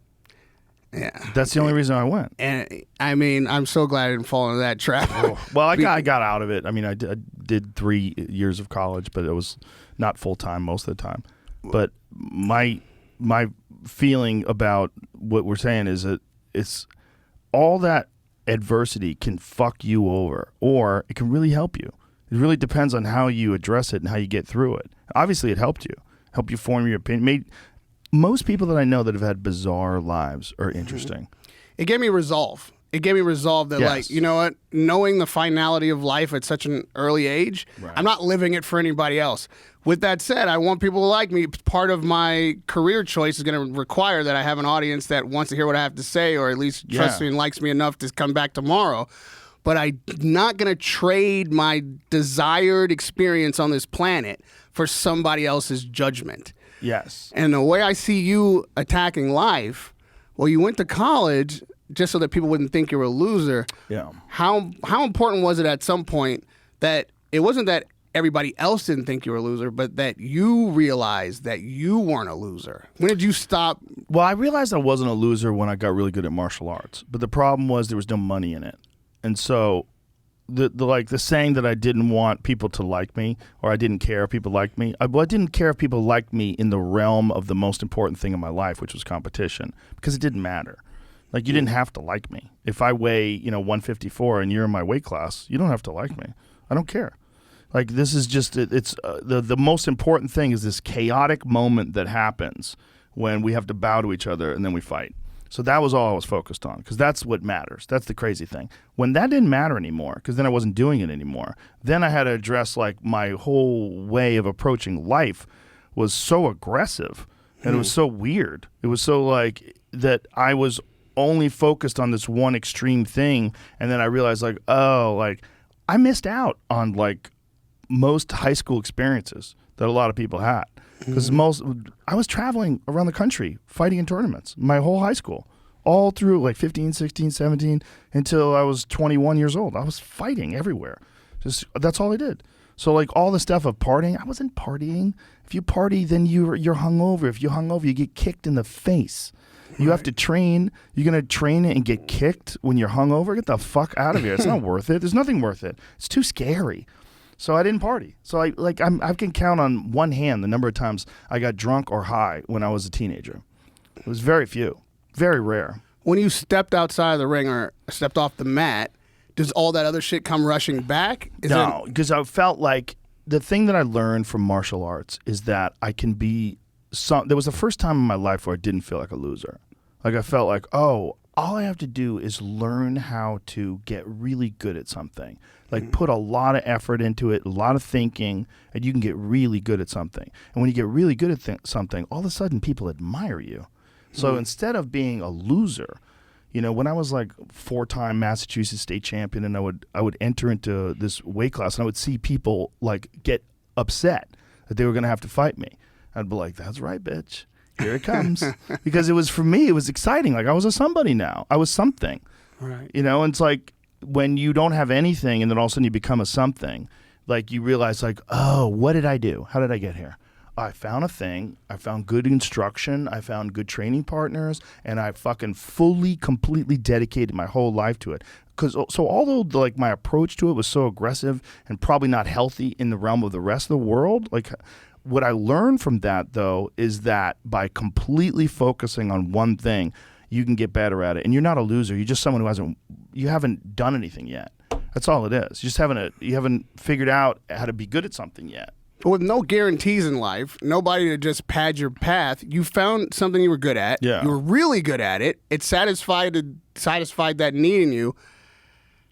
Yeah. That's the only reason I went. And I mean, I'm so glad I didn't fall into that trap. Well, I got out of it. I mean, I did 3 years of college, but it was not full time most of the time. But my feeling about what we're saying is that it's all that adversity can fuck you over, or it can really help you. It really depends on how you address it and how you get through it. Obviously, it helped you form your opinion. Most people that I know that have had bizarre lives are interesting. It gave me resolve. It gave me resolve that, like, you know what? Knowing the finality of life at such an early age, I'm not living it for anybody else. With that said, I want people to like me. Part of my career choice is going to require that I have an audience that wants to hear what I have to say, or at least trusts me and likes me enough to come back tomorrow. But I'm not going to trade my desired experience on this planet for somebody else's judgment. Yes. And the way I see you attacking life, well, you went to college just so that people wouldn't think you were a loser. Yeah. How important was it at some point that it wasn't that everybody else didn't think you were a loser, but that you realized that you weren't a loser? When did you stop? Well, I realized I wasn't a loser when I got really good at martial arts. But the problem was there was no money in it. And so the saying that I didn't want people to like me, or I didn't care if people liked me. I didn't care if people liked me in the realm of the most important thing in my life, which was competition, because it didn't matter. Like, you didn't have to like me. If I weigh, 154 and you're in my weight class, you don't have to like me. I don't care. Like, this is just, it's the most important thing is this chaotic moment that happens when we have to bow to each other and then we fight. So that was all I was focused on, because that's what matters. That's the crazy thing. When that didn't matter anymore, because then I wasn't doing it anymore, then I had to address, like, my whole way of approaching life was so aggressive, and it was so weird. It was so, like, that I was only focused on this one extreme thing, and then I realized, like, oh, like, I missed out on, like, most high school experiences that a lot of people had. Because I was traveling around the country fighting in tournaments my whole high school, all through like 15, 16, 17 until I was 21 years old. I was fighting everywhere. That's all I did. So, like, all the stuff of partying, I wasn't partying. If you party, then you're hungover. If you're hungover, you get kicked in the face. You have to train. You're going to train and get kicked when you're hungover? Get the fuck out of here. It's not worth it. There's nothing worth it. It's too scary. So I didn't party. So I can count on one hand the number of times I got drunk or high when I was a teenager. It was very few. Very rare. When you stepped outside of the ring or stepped off the mat, does all that other shit come rushing back? No, because I felt like the thing that I learned from martial arts is that I can be there was the first time in my life where I didn't feel like a loser. Like I felt like, oh, all I have to do is learn how to get really good at something. Like put a lot of effort into it, a lot of thinking, and you can get really good at something. And when you get really good at something, all of a sudden people admire you. So instead of being a loser, you know, when I was like 4-time Massachusetts state champion, and I would enter into this weight class, and I would see people like get upset that they were going to have to fight me. I'd be like, "That's right, bitch. Here it comes." Because it was, for me, it was exciting. Like I was a somebody now. I was something. Right. You know, and it's like when you don't have anything, and then all of a sudden you become a something. Like you realize, like, oh, what did I do? How did I get here? I found a thing. I found good instruction. I found good training partners, and I fucking fully, completely dedicated my whole life to it. So although like my approach to it was so aggressive and probably not healthy in the realm of the rest of the world, like what I learned from that though is that by completely focusing on one thing, you can get better at it. And you're not a loser. You're just someone who you haven't done anything yet. That's all it is. You just haven't figured out how to be good at something yet. But with no guarantees in life, nobody to just pad your path, you found something you were good at. Yeah. You were really good at it. It satisfied that need in you.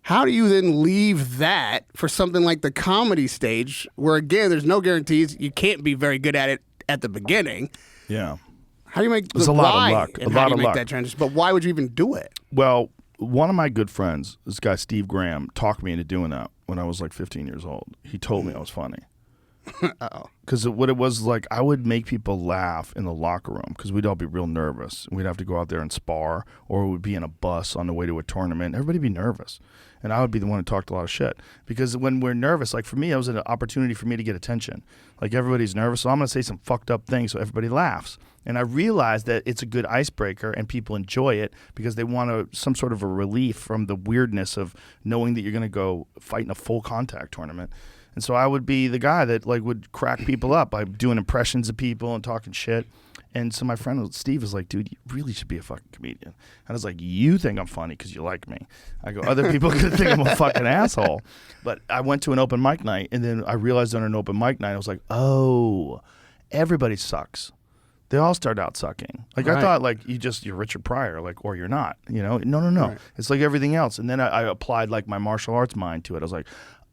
How do you then leave that for something like the comedy stage where, again, there's no guarantees. You can't be very good at it at the beginning. Yeah. How do you make There's a lot of luck. And how do you make that transition? But why would you even do it? Well, one of my good friends, this guy Steve Graham, talked me into doing that when I was like 15 years old. He told me I was funny. Because what it was like, I would make people laugh in the locker room because we'd all be real nervous. We'd have to go out there and spar, or we'd be in a bus on the way to a tournament. Everybody would be nervous, and I would be the one who talked a lot of shit. Because when we're nervous, like for me, it was an opportunity for me to get attention. Like everybody's nervous, so I'm going to say some fucked up things so everybody laughs. And I realized that it's a good icebreaker, and people enjoy it because they want some sort of a relief from the weirdness of knowing that you're going to go fight in a full contact tournament. And so I would be the guy that like would crack people up by doing impressions of people and talking shit. And so my friend Steve was like, "Dude, you really should be a fucking comedian." And I was like, "You think I'm funny because you like me." I go, "Other people could think I'm a fucking asshole." But I went to an open mic night, and then I realized on an open mic night, I was like, "Oh, everybody sucks. They all start out sucking." Like I thought, like you're Richard Pryor, like, or you're not. You know, no. Right. It's like everything else. And then I applied like my martial arts mind to it. I was like,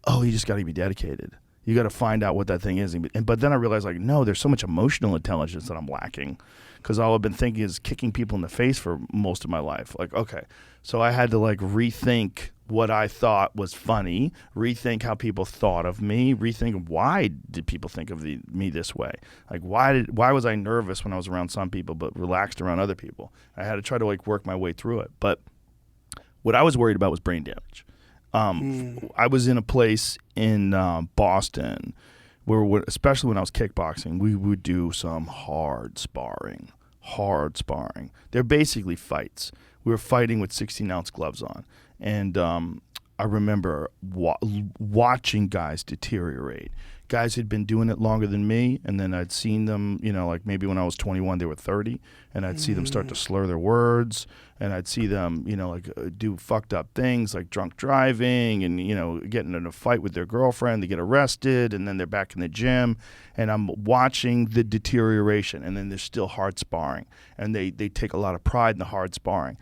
oh, you just got to be dedicated. You got to find out what that thing is. But then I realized, like, no, there's so much emotional intelligence that I'm lacking because all I've been thinking is kicking people in the face for most of my life. Like, okay, so I had to like rethink what I thought was funny, rethink how people thought of me, rethink why did people think of me this way? Like, why was I nervous when I was around some people but relaxed around other people? I had to try to like work my way through it. But what I was worried about was brain damage. I was in a place in Boston where, especially when I was kickboxing, we would do some hard sparring. They're basically fights. We were fighting with 16-ounce gloves on. And I remember watching guys deteriorate. Guys who'd been doing it longer than me, and then I'd seen them, you know, like maybe when I was 21, they were 30, and I'd see them start to slur their words, and I'd see them, you know, like do fucked up things like drunk driving and, you know, getting in a fight with their girlfriend, they get arrested, and then they're back in the gym, and I'm watching the deterioration, and then there's still hard sparring, and they take a lot of pride in the hard sparring.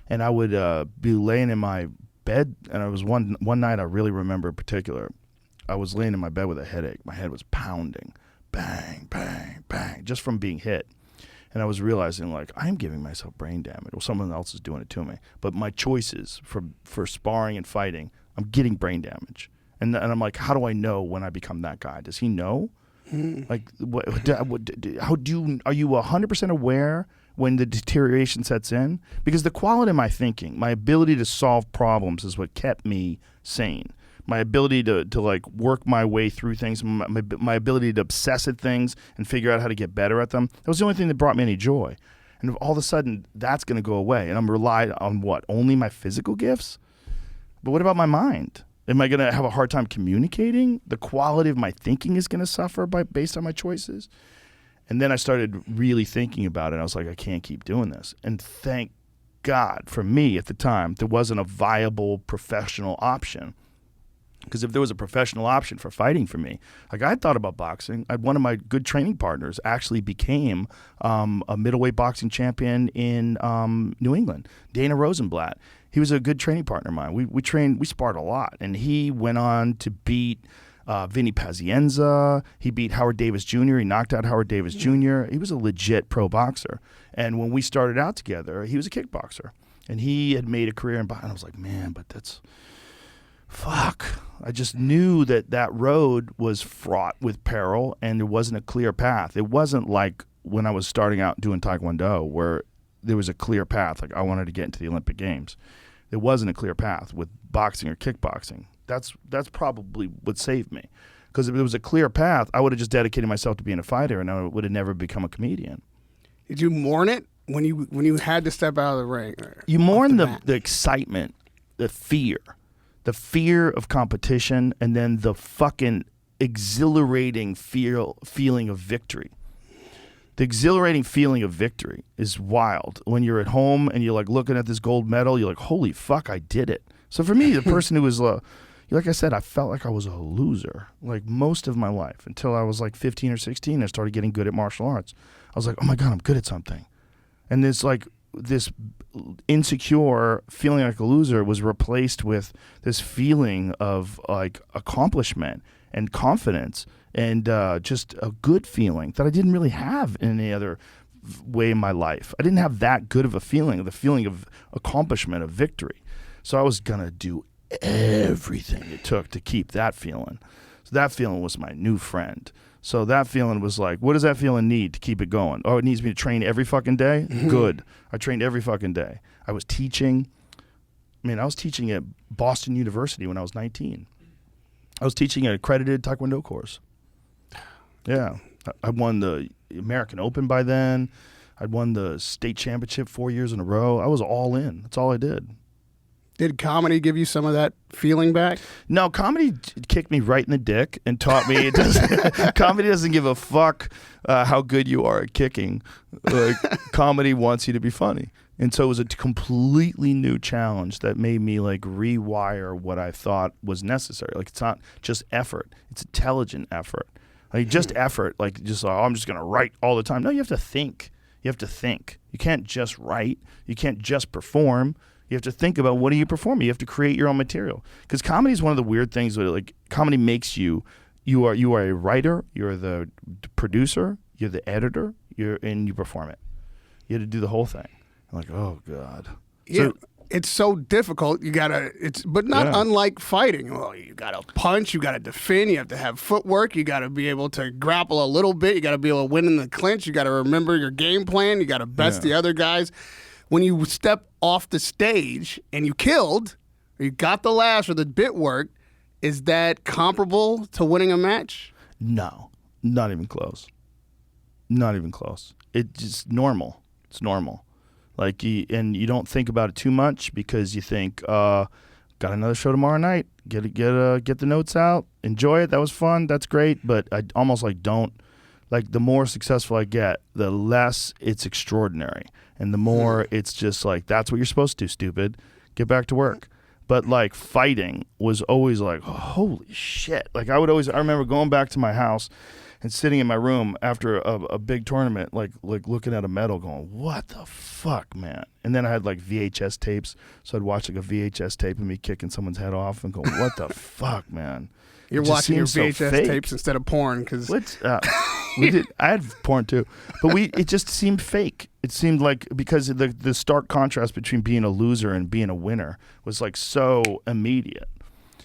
And I would be laying in my bed, and I was one night I really remember in particular, I was laying in my bed with a headache. My head was pounding, bang, bang, bang, just from being hit. And I was realizing, like, I'm giving myself brain damage. Well, someone else is doing it to me. But my choices for sparring and fighting, I'm getting brain damage. And I'm like, how do I know when I become that guy? Does he know? Like, are you 100% aware when the deterioration sets in? Because the quality of my thinking, my ability to solve problems is what kept me sane. My ability to like work my way through things, my ability to obsess at things and figure out how to get better at them, that was the only thing that brought me any joy. And all of a sudden, that's going to go away. And I'm relied on what? Only my physical gifts? But what about my mind? Am I going to have a hard time communicating? The quality of my thinking is going to suffer based on my choices? And then I started really thinking about it. I was like, I can't keep doing this. And thank God, for me at the time, there wasn't a viable professional option. Because if there was a professional option for fighting for me, like I thought about boxing. One of my good training partners actually became a middleweight boxing champion in New England, Dana Rosenblatt. He was a good training partner of mine. We sparred a lot. And he went on to beat Vinny Pazienza. He beat Howard Davis Jr. He knocked out Howard Davis Jr. He was a legit pro boxer. And when we started out together, he was a kickboxer. And he had made a career in boxing. I was like, man, but that's, fuck. I just knew that road was fraught with peril and there wasn't a clear path. It wasn't like when I was starting out doing Taekwondo where there was a clear path. Like I wanted to get into the Olympic Games. There wasn't a clear path with boxing or kickboxing. That's probably what saved me. Because if it was a clear path, I would have just dedicated myself to being a fighter and I would have never become a comedian. Did you mourn it when you had to step out of the ring? You mourn the excitement, the fear of competition, and then the fucking exhilarating feeling of victory. The exhilarating feeling of victory is wild. When you're at home and you're like looking at this gold medal, you're like, holy fuck, I did it. So for me, the person who was, like I said, I felt like I was a loser like most of my life until I was like 15 or 16. I started getting good at martial arts. I was like, oh my God, I'm good at something. And this insecure feeling like a loser was replaced with this feeling of like accomplishment and confidence and just a good feeling that I didn't really have in any other way in my life. I didn't have that good of a feeling, the feeling of accomplishment, of victory. So I was going to do everything it took to keep that feeling. So that feeling was my new friend. So that feeling was like, what does that feeling need to keep it going? Oh, it needs me to train every fucking day? Good. I trained every fucking day. I was teaching. I was teaching at Boston University when I was 19. I was teaching an accredited Taekwondo course. Yeah. I won the American Open by then. I'd won the state championship 4 years in a row. I was all in. That's all I did. Did comedy give you some of that feeling back? No, comedy kicked me right in the dick and taught me comedy doesn't give a fuck how good you are at kicking. Like, comedy wants you to be funny. And so it was a completely new challenge that made me like rewire what I thought was necessary. Like, it's not just effort. It's intelligent effort. Like, just effort, like just, I'm just going to write all the time. No, you have to think. You have to think. You can't just write. You can't just perform. You have to think about what are you performing. You have to create your own material. Because comedy is one of the weird things where, like, comedy makes you are a writer, you're the producer, you're the editor, and you perform it. You have to do the whole thing. I'm like, oh God. Yeah, it's so difficult. But not unlike fighting. Well, you gotta punch, you gotta defend, you have to have footwork, you gotta be able to grapple a little bit, you gotta be able to win in the clinch, you gotta remember your game plan, you gotta best the other guys. When you step off the stage and you killed, or you got the lash or the bit worked, is that comparable to winning a match? No, not even close. Not even close. It's just normal. It's normal. Like, you don't think about it too much because you think, got another show tomorrow night. Get the notes out. Enjoy it. That was fun. That's great. But I almost don't. Like, the more successful I get, the less it's extraordinary. And the more it's just like, that's what you're supposed to do, stupid. Get back to work. But, like, fighting was always like, holy shit. Like, I remember going back to my house and sitting in my room after a big tournament, like looking at a medal going, what the fuck, man? And then I had, like, VHS tapes. So I'd watch, like, a VHS tape of me kicking someone's head off and go, what the fuck, man? You're watching your VHS tapes instead of porn because I had porn too, but it just seemed fake. It seemed like, because the stark contrast between being a loser and being a winner was like so immediate.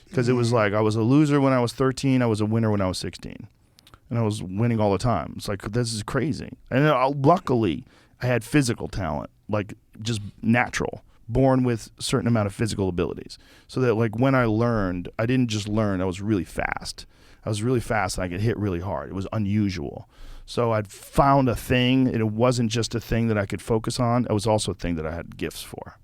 Because it was like, I was a loser when I was 13, I was a winner when I was 16, and I was winning all the time. It's like, this is crazy. And luckily, I had physical talent, like just natural. Born with a certain amount of physical abilities. So that, like, when I learned, I didn't just learn, I was really fast. And I could hit really hard. It was unusual. So I'd found a thing, and it wasn't just a thing that I could focus on. It was also a thing that I had gifts for.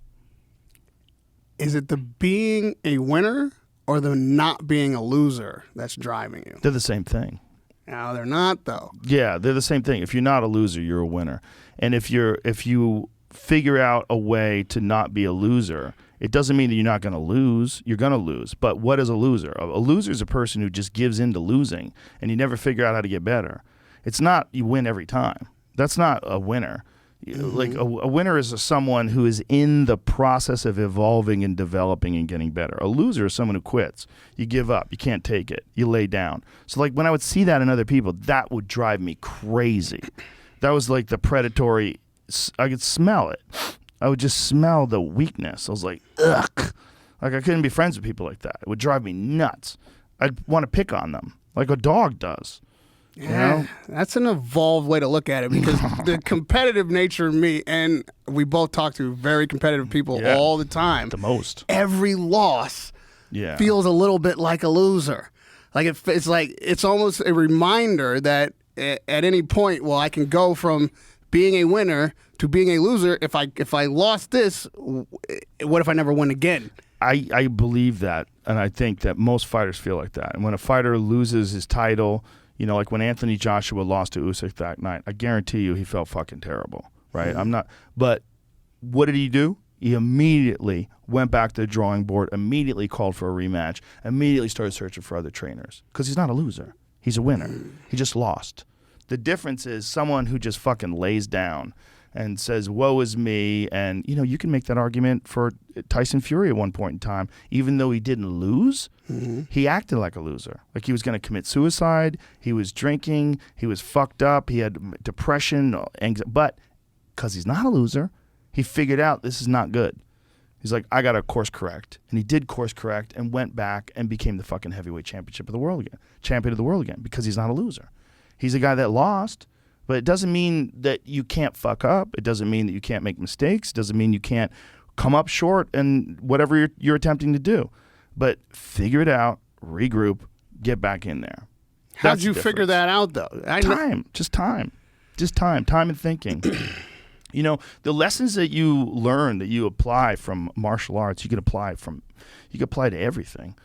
Is it the being a winner or the not being a loser that's driving you? They're the same thing. No, they're not, though. Yeah, they're the same thing. If you're not a loser, you're a winner. And if you figure out a way to not be a loser, it doesn't mean that you're not going to lose. You're going to lose. But what is a loser? A loser is a person who just gives in to losing, and you never figure out how to get better. It's not you win every time. That's not a winner. Like a winner is someone who is in the process of evolving and developing and getting better. A loser is someone who quits. You give up. You can't take it. You lay down. So like when I would see that in other people, that would drive me crazy. That was like the predatory. I could smell it. I would just smell the weakness. I was like, ugh. Like I couldn't be friends with people like that. It would drive me nuts. I'd want to pick on them like a dog does. You know? That's an evolved way to look at it because the competitive nature of me, and we both talk to very competitive people all the time. The most. Every loss feels a little bit like a loser. Like it's like it's almost a reminder that at any point, well, I can go from being a winner to being a loser. If I lost this, what if I never win again? I believe that, and I think that most fighters feel like that. And when a fighter loses his title, you know, like when Anthony Joshua lost to Usyk that night, I guarantee you he felt fucking terrible, right? But what did he do? He immediately went back to the drawing board, immediately called for a rematch, immediately started searching for other trainers because he's not a loser. He's a winner. He just lost. The difference is someone who just fucking lays down and says, woe is me. And, you know, you can make that argument for Tyson Fury at one point in time. Even though he didn't lose, he acted like a loser. Like he was going to commit suicide. He was drinking. He was fucked up. He had depression, anxiety. But because he's not a loser, he figured out this is not good. He's like, I got to course correct. And he did course correct and went back and became the fucking heavyweight champion of the world again because he's not a loser. He's a guy that lost. But it doesn't mean that you can't fuck up. It doesn't mean that you can't make mistakes. It doesn't mean you can't come up short in whatever you're attempting to do. But figure it out, regroup, get back in there. How'd you figure that out, though? Time and thinking. You know, the lessons that you learn, that you apply from martial arts, you can apply to everything.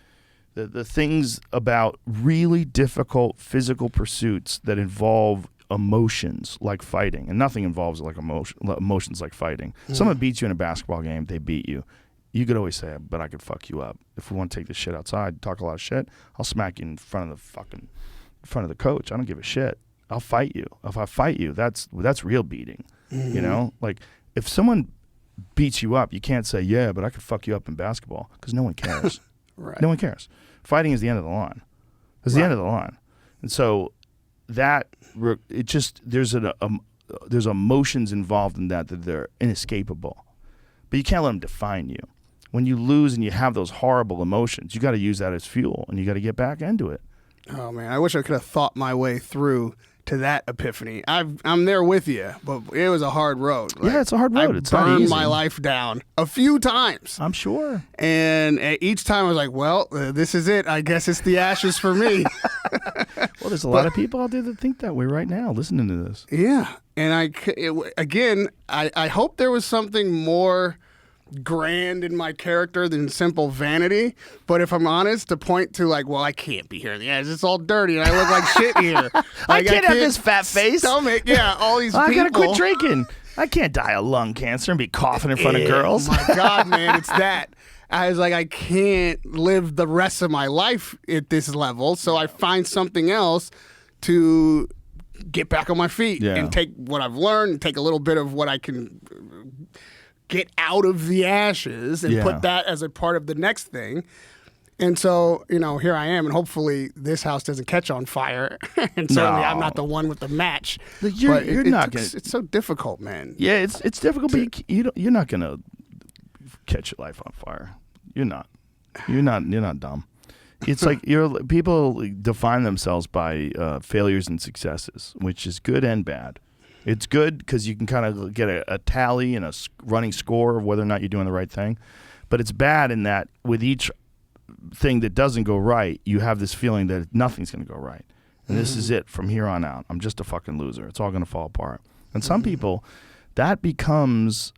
The things about really difficult physical pursuits that involve emotions like fighting, and nothing involves like emotions like fighting. Someone beats you in a basketball game, they beat you. You could always say, but I could fuck you up. If we want to take this shit outside, talk a lot of shit, I'll smack you in front of the coach. I don't give a shit. I'll fight you. If I fight you, that's real beating. You know? Like if someone beats you up, you can't say, yeah, but I could fuck you up in basketball because no one cares. Right. No one cares. Fighting is the end of the line. It's the end of the line. And so there's emotions involved in that they're inescapable, but you can't let them define you. When you lose and you have those horrible emotions, you got to use that as fuel, and you got to get back into it. Oh man, I wish I could have thought my way through to that epiphany. I'm there with you, but it was a hard road. Like, it's a hard road. It's not burned easy. my life down a few times. I'm sure. And each time I was like, well, this is it. I guess it's the ashes for me. Well, there's a lot of people out there that think that way right now, listening to this. Yeah. And I hope there was something more grand in my character than simple vanity. But if I'm honest, to point to like, well, I can't be here. Yeah, it's all dirty and I look like shit here. Like, I can't have this fat face. Stomach. Yeah, all these people. I gotta quit drinking. I can't die of lung cancer and be coughing in front of girls. Oh my God, man, it's that. I was like, I can't live the rest of my life at this level, so I find something else to get back on my feet and take what I've learned, and take a little bit of what I can get out of the ashes and put that as a part of the next thing. And so, you know, here I am, and hopefully this house doesn't catch on fire. And certainly I'm not the one with the match. You're not gonna. It's so difficult, man. Yeah, it's difficult, but you're not gonna catch your life on fire. You're not dumb. It's like people define themselves by failures and successes, which is good and bad. It's good because you can kind of get a tally and a running score of whether or not you're doing the right thing. But it's bad in that with each thing that doesn't go right, you have this feeling that nothing's going to go right. And this is it from here on out. I'm just a fucking loser. It's all going to fall apart. And some people, that becomes,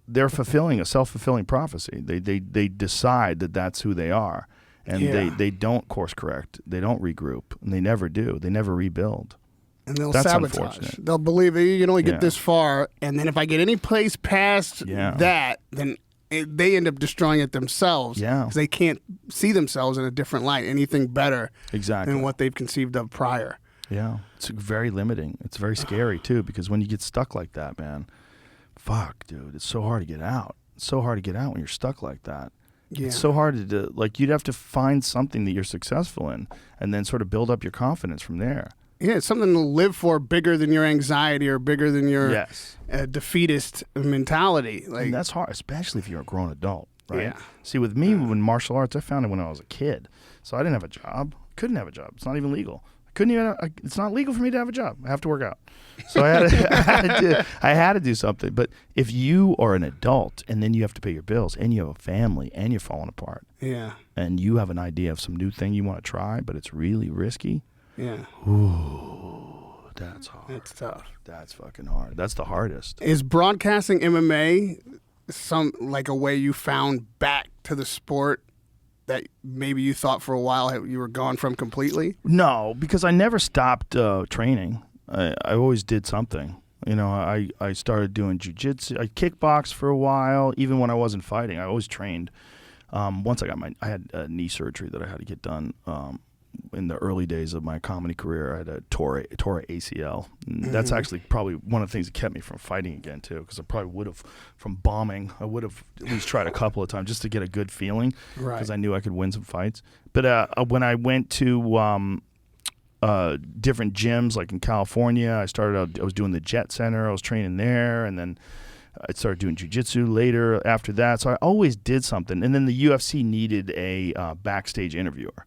they're fulfilling a self-fulfilling prophecy. They decide that that's who they are. And they don't course correct. They don't regroup. And they never do. They never rebuild. And they'll That's sabotage. unfortunate. They'll believe that you can only get Yeah. this far, and then if I get any place past that, then they end up destroying it themselves. Yeah. Because they can't see themselves in a different light, anything better Exactly. than what they've conceived of prior. Yeah. It's very limiting. It's very scary, too, because when you get stuck like that, man, fuck, dude, it's so hard to get out. It's so hard to get out when you're stuck like that. Yeah. It's so hard to do. Like, you'd have to find something that you're successful in and then sort of build up your confidence from there. Yeah, it's something to live for bigger than your anxiety or bigger than your Yes. defeatist mentality. Like, And that's hard, especially if you're a grown adult, right? Yeah. See, with me, when martial arts, I found it when I was a kid. So I didn't have a job. Couldn't have a job. It's not even legal. It's not legal for me to have a job. I have to work out. So I had to do something. But if you are an adult and then you have to pay your bills and you have a family and you're falling apart yeah, and you have an idea of some new thing you want to try, but it's really risky, yeah, that's hard. that's tough. That's fucking hard. That's the hardest. Is broadcasting MMA like a way you found back to the sport that maybe you thought for a while you were gone from completely? No, because I never stopped training. I always did something. You know, I started doing jiu-jitsu. I kickboxed for a while, even when I wasn't fighting. I always trained. Once I had a knee surgery that I had to get done in the early days of my comedy career. I had a tore ACL. And that's actually probably one of the things that kept me from fighting again, too, because I probably would have, from bombing, I would have at least tried a couple of times just to get a good feeling, because I knew I could win some fights. But when I went to different gyms, like in California, I was doing the Jet Center. I was training there, and then I started doing jiu-jitsu later after that. So I always did something. And then the UFC needed a backstage interviewer.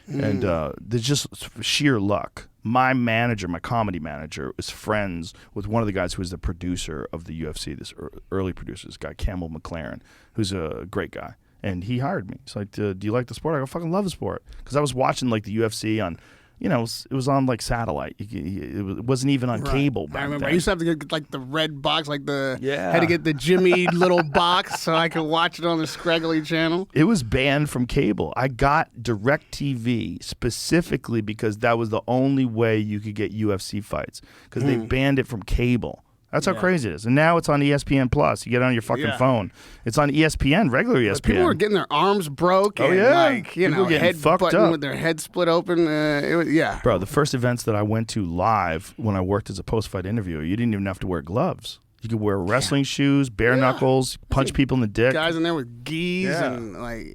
And there's just sheer luck. My manager, my comedy manager, is friends with one of the guys who was the producer of the UFC, this early producer, this guy, Campbell McLaren, who's a great guy. And he hired me. He's like, do you like the sport? I go, fucking love the sport. Because I was watching like the UFC on, you know, it was on like satellite. It wasn't even on cable back I remember then. I used to have to get like the red box, like Yeah. had to get the Jimmy little box so I could watch it on the Scraggly channel. It was banned from cable. I got DirecTV specifically because that was the only way you could get UFC fights, because they banned it from cable. That's how crazy it is. And now it's on ESPN Plus. You get it on your fucking phone. It's on ESPN, regular ESPN. People were getting their arms broke. Oh, and yeah. like, you People know, were getting head fucked button up. with their head split open. It was, yeah. Bro, the first events that I went to live when I worked as a post-fight interviewer, you didn't even have to wear gloves. You could wear wrestling shoes, bare knuckles, punch people in the dick. Guys in there with gis and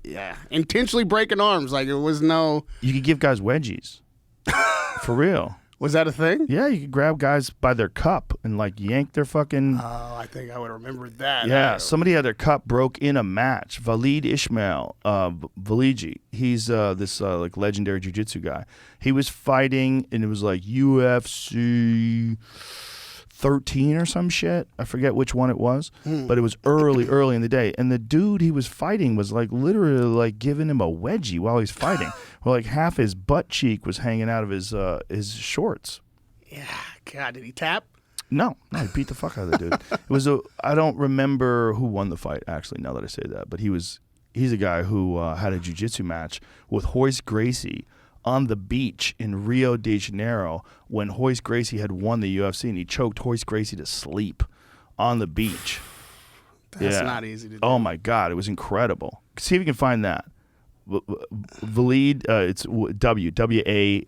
intentionally breaking arms. Like it was no. You could give guys wedgies. For real. Was that a thing? Yeah, you could grab guys by their cup and like yank their fucking. Oh, I think I would remember that. Yeah, somebody had their cup broke in a match. Valid Ismail, Valiji, he's this like legendary jiu-jitsu guy. He was fighting, and it was like UFC 13 or some shit. I forget which one it was, but it was early in the day. And the dude he was fighting was like literally like giving him a wedgie while he's fighting. Well, like half his butt cheek was hanging out of his shorts. Yeah. God, did he tap? No, he beat the fuck out of the dude. It was I don't remember who won the fight, actually, now that I say that, but he's a guy who had a jiu-jitsu match with Royce Gracie on the beach in Rio de Janeiro when Royce Gracie had won the UFC, and he choked Royce Gracie to sleep on the beach. That's not easy to do. Oh my God, it was incredible. See if you can find that. Valid, it's W-A-L-I-D.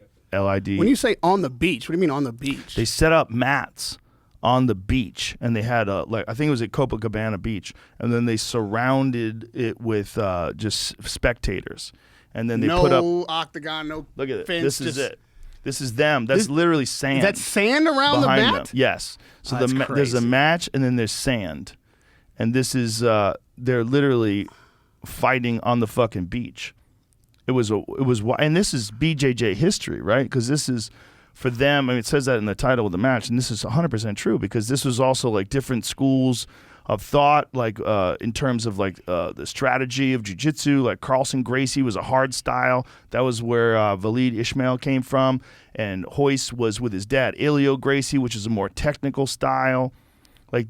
When you say on the beach, what do you mean on the beach? They set up mats on the beach, and they had like I think it was at Copacabana Beach, and then they surrounded it with just spectators, and then they put up octagon, no look at it. fence. This is it. This is them. That's literally sand. That's sand around the behind mat? them. Yes. So That's there's a crazy. match, and then there's sand, and this is they're literally fighting on the fucking beach. It was and this is BJJ history, right? Because this is for them. I mean, it says that in the title of the match, and this is 100% true because this was also like different schools thought, like in terms of like the strategy of jiu-jitsu. Like Carlson Gracie was a hard style. That was where Valid Ismail came from, and Royce was with his dad, Elio Gracie, which is a more technical style. Like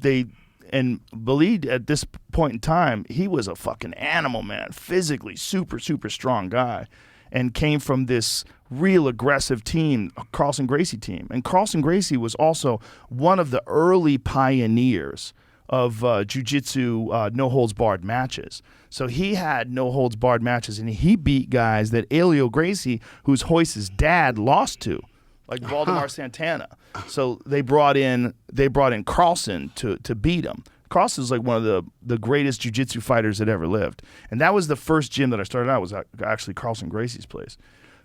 and Valid at this point in time, he was a fucking animal, man, physically super, super strong guy, and came from this real aggressive team, Carlson Gracie team. And Carlson Gracie was also one of the early pioneers of jiu-jitsu no-holds-barred matches. So he had no-holds-barred matches, and he beat guys that Elio Gracie, who's Royce's dad, lost to, like Valdemar Santana. So they brought in Carlson to beat him. Carlson's like one of the greatest jiu-jitsu fighters that ever lived. And that was the first gym that I started out, was actually Carlson Gracie's place.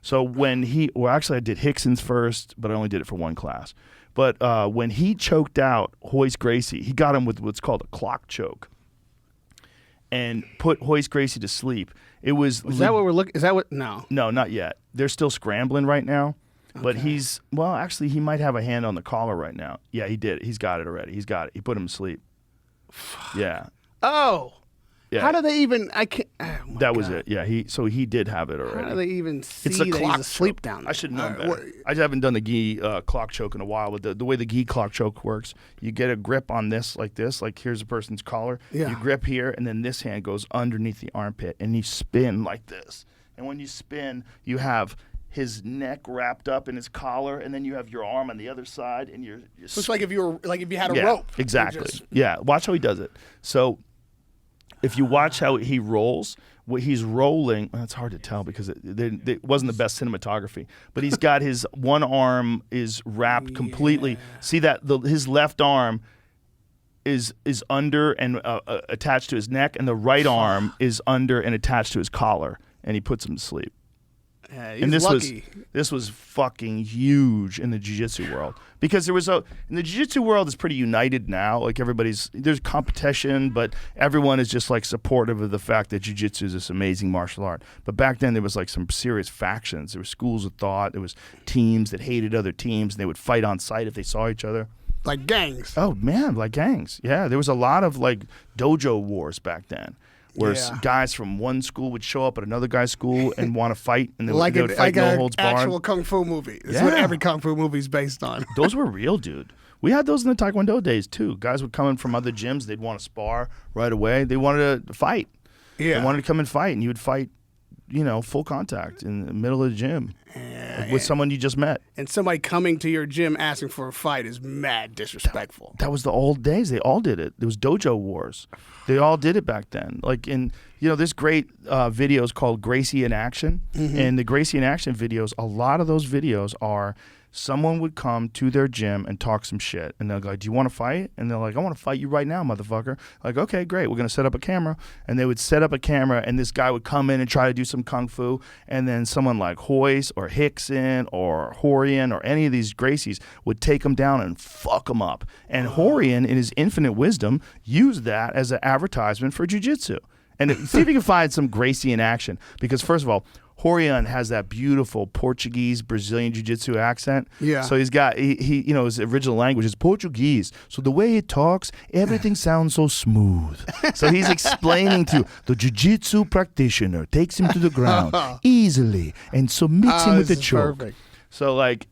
So when actually I did Hickson's first, but I only did it for one class. But when he choked out Royce Gracie, he got him with what's called a clock choke and put Royce Gracie to sleep. It was... Is that what we're looking... Is that what... No. No, not yet. They're still scrambling right now. Okay. But actually, he might have a hand on the collar right now. Yeah, he did. He's got it already. He's got it. He put him to sleep. Yeah. Oh. Yeah. How do they even? I can't. Oh that was it. Yeah. He did have it already. How do they even see it's a that clock he's asleep choke. down there? I should know better. I haven't done the gi clock choke in a while, but the way the gi clock choke works, you get a grip on this, like here's a person's collar. Yeah. You grip here, and then this hand goes underneath the armpit, and you spin like this. And when you spin, you have his neck wrapped up in his collar, and then you have your arm on the other side, and you're so it's like if you had a rope. Exactly. Yeah. Watch how he does it. So if you watch how he rolls, what he's rolling, well, it's hard to tell because it wasn't the best cinematography, but he's got his one arm is wrapped completely. See that his left arm is under and attached to his neck, and the right arm is under and attached to his collar, and he puts him to sleep. Yeah, he's And lucky. this was fucking huge in the jiu-jitsu world, because in the jiu-jitsu world is pretty united now. Like there's competition, but everyone is just like supportive of the fact that jiu-jitsu is this amazing martial art. But back then there was like some serious factions. There were schools of thought. There was teams that hated other teams, and they would fight on sight if they saw each other. Like gangs. Oh man, like gangs. Yeah, there was a lot of like dojo wars back then, where guys from one school would show up at another guy's school and want to fight, and they would fight no holds barred. Actual kung fu movie. That's what every kung fu movie is based on. Those were real, dude. We had those in the Taekwondo days too. Guys would come in from other gyms. They'd want to spar right away. They wanted to fight. Yeah. They wanted to come and fight, and you would fight, full contact in the middle of the gym with someone you just met. And somebody coming to your gym asking for a fight is mad disrespectful. That was the old days. They all did it. There was dojo wars. They all did it back then. Like there's great videos called Gracie in Action. Mm-hmm. And the Gracie in Action videos, a lot of those videos are someone would come to their gym and talk some shit. And they'll go, do you want to fight? And they're like, I want to fight you right now, motherfucker. Like, okay, great. We're going to set up a camera. And they would set up a camera, and this guy would come in and try to do some kung fu. And then someone like Royce or Hickson or Horian or any of these Gracies would take him down and fuck him up. And Horian, in his infinite wisdom, used that as an advertisement for jiu-jitsu. And see if you can find some Gracie in Action. Because first of all, Horian has that beautiful Portuguese Brazilian jiu-jitsu accent. Yeah. So he's got his original language is Portuguese. So the way he talks, everything sounds so smooth. So he's explaining to the jiu-jitsu practitioner, takes him to the ground easily and submits him with a choke. Perfect. So like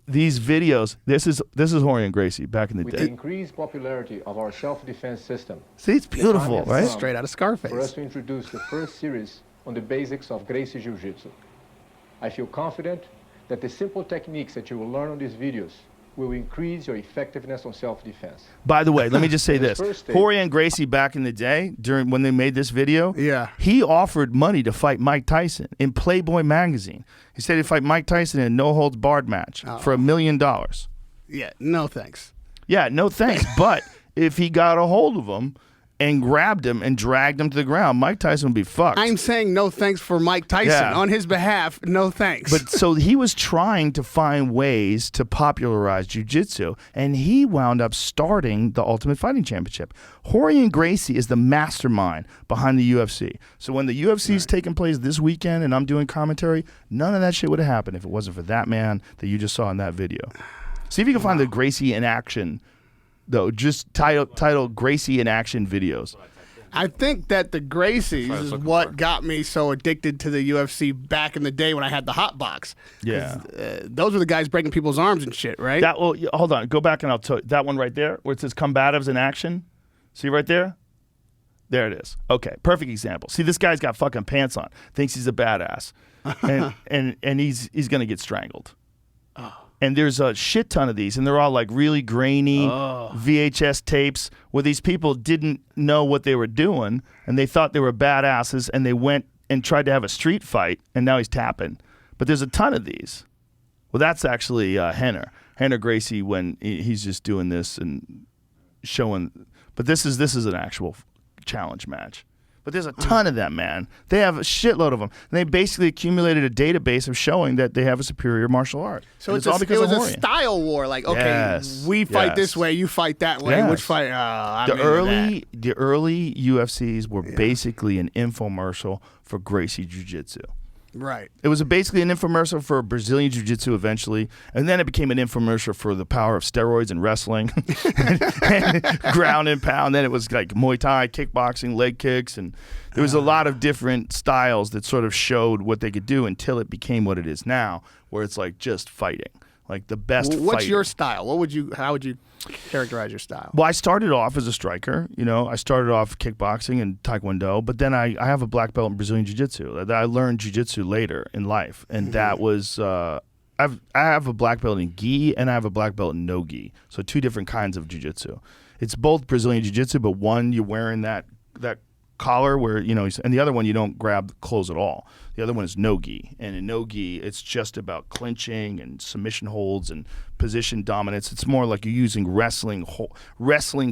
these videos, this is Horian Gracie back in the With day. the increased popularity of our self-defense system, See, it's beautiful, right? Straight out of for us Scarface. to introduce the first series on the basics of Gracie Jiu-Jitsu. I feel confident that the simple techniques that you will learn on these videos will increase your effectiveness on self-defense. By the way, let me just say this. First stage- Horian Gracie back in the day, when they made this video, he offered money to fight Mike Tyson in Playboy magazine. He said he'd fight Mike Tyson in a no-holds-barred match for $1 million. Yeah, no thanks. Yeah, no thanks. But if he got a hold of him and grabbed him and dragged him to the ground, Mike Tyson would be fucked. I'm saying no thanks for Mike Tyson. Yeah. On his behalf, no thanks. But so he was trying to find ways to popularize jiu-jitsu, and he wound up starting the Ultimate Fighting Championship. Horian Gracie is the mastermind behind the UFC. So when the UFC is taking place this weekend and I'm doing commentary, none of that shit would have happened if it wasn't for that man that you just saw in that video. See if you can find the Gracie in Action though. Just title Gracie in action videos. I think that the Gracies is what got me so addicted to the UFC back in the day when I had the hot box. Yeah. Those were the guys breaking people's arms and shit, right? Hold on. Go back and I'll tell you. That one right there where it says combatives in action. See right there? There it is. Okay, perfect example. See, this guy's got fucking pants on. Thinks he's a badass. and he's going to get strangled. And there's a shit ton of these, and they're all like really grainy VHS tapes where these people didn't know what they were doing, and they thought they were badasses, and they went and tried to have a street fight, and now he's tapping. But there's a ton of these. Well, that's actually Henner Gracie when he's just doing this and showing. But this is an actual challenge match. But there's a ton of them, man. They have a shitload of them. And they basically accumulated a database of showing that they have a superior martial art. So it was a style war. Like, okay, we fight this way, you fight that way. Yes. Which fight? The early UFCs were basically an infomercial for Gracie Jiu-Jitsu. Right. It was basically an infomercial for Brazilian Jiu-Jitsu eventually, and then it became an infomercial for the power of steroids and wrestling, and ground and pound. Then it was like Muay Thai, kickboxing, leg kicks, and there was a lot of different styles that sort of showed what they could do until it became what it is now, where it's like just fighting, like the best What's fighting. your style? How would you characterize your style? Well, I started off as a striker. I started off kickboxing and taekwondo, but then I have a black belt in Brazilian jiu-jitsu. I learned jiu-jitsu later in life, and that was I have a black belt in gi and I have a black belt in no gi. So two different kinds of jiu-jitsu. It's both Brazilian jiu-jitsu, but one you're wearing that collar where and the other one you don't grab clothes at all. The other one is no gi, and in no gi it's just about clinching and submission holds and position dominance. It's more like you're using wrestling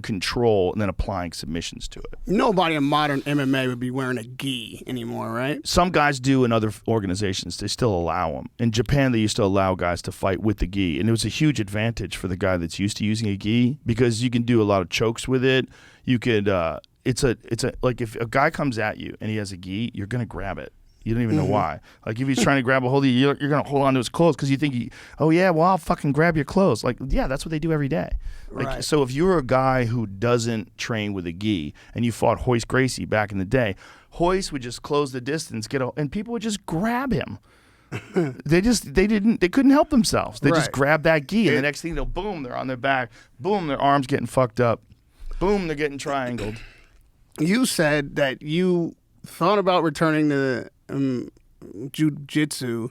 control and then applying submissions to it. Nobody in modern MMA would be wearing a gi anymore, right? Some guys do in other organizations. They still allow them. In Japan, they used to allow guys to fight with the gi, and it was a huge advantage for the guy that's used to using a gi because you can do a lot of chokes with it. You could it's like if a guy comes at you and he has a gi, you're gonna grab it. You don't even know why. Like if he's trying to grab a hold of you, you're gonna hold on to his clothes because you think, I'll fucking grab your clothes. Like, yeah, that's what they do every day. Like, right. So if you're a guy who doesn't train with a gi and you fought Hoist Gracie back in the day, Hoist would just close the distance, and people would just grab him. They couldn't help themselves. They just grab that gi, and the next thing boom, they're on their back. Boom, their arms getting fucked up. Boom, they're getting triangled. You said that you thought about returning to jiu-jitsu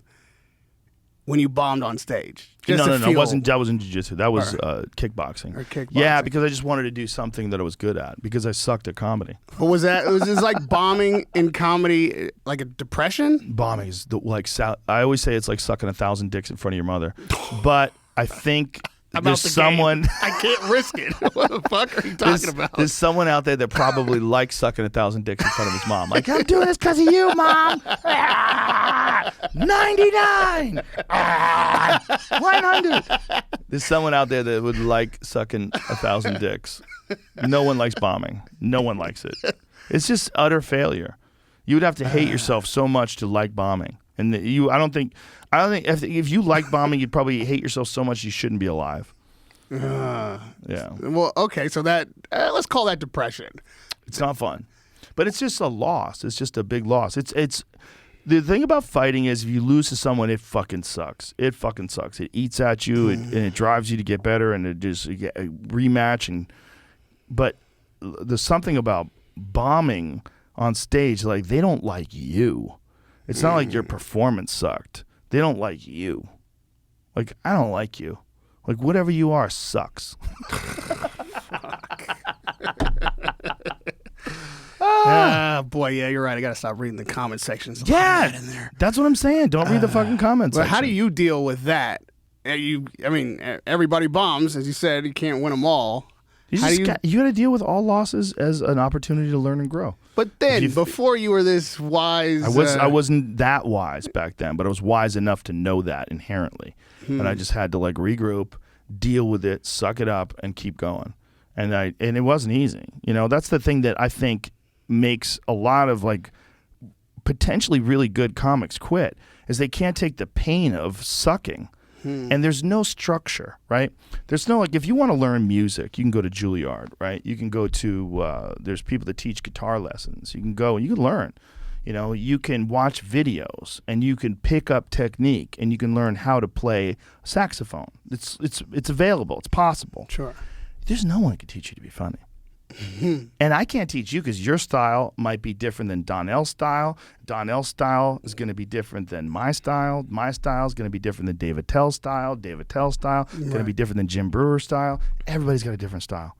when you bombed on stage. No, it wasn't. That wasn't jiu-jitsu. That was kickboxing. Or kickboxing. Yeah, because I just wanted to do something that I was good at because I sucked at comedy. But was this like bombing in comedy like a depression? Bombing is I always say it's like sucking 1,000 dicks in front of your mother, but I think. There's someone. I can't risk it. What the fuck are you talking about? There's someone out there that probably likes sucking 1,000 dicks in front of his mom. Like, I'm doing this because of you, Mom. 99. 100. There's someone out there that would like sucking 1,000 dicks. No one likes bombing. No one likes it. It's just utter failure. You would have to hate yourself so much to like bombing. And I don't think if you like bombing, you'd probably hate yourself so much you shouldn't be alive. Yeah. Well, okay, so that let's call that depression. It's not fun, but it's just a loss. It's just a big loss. It's the thing about fighting is if you lose to someone, it fucking sucks. It fucking sucks. It eats at you and it drives you to get better and it just you get a rematch. But there's something about bombing on stage, like they don't like you. It's not like your performance sucked. They don't like you. Like, I don't like you. Like, whatever you are sucks. Boy, yeah, you're right. I got to stop reading the comment sections. Yeah, in there. That's what I'm saying. Don't read the fucking comments. But how do you deal with that? Everybody bombs, as you said. You can't win them all. You got to deal with all losses as an opportunity to learn and grow. But then, before you were this wise... I wasn't that wise back then, but I was wise enough to know that inherently. And I just had to regroup, deal with it, suck it up, and keep going. And it wasn't easy. That's the thing that I think makes a lot of potentially really good comics quit, is they can't take the pain of sucking. And there's no structure, right? There's no, like, if you want to learn music, you can go to Juilliard, right? You can go to, there's people that teach guitar lessons. You can go and you can learn. You know, you can watch videos and you can pick up technique and you can learn how to play saxophone. It's available. It's possible. Sure. There's no one who can teach you to be funny. And I can't teach you because your style might be different than Donnell's style. Donnell's style is going to be different than my style. My style is going to be different than David Tell's style. David Tell's style is going to be different than Jim Brewer's style. Everybody's got a different style.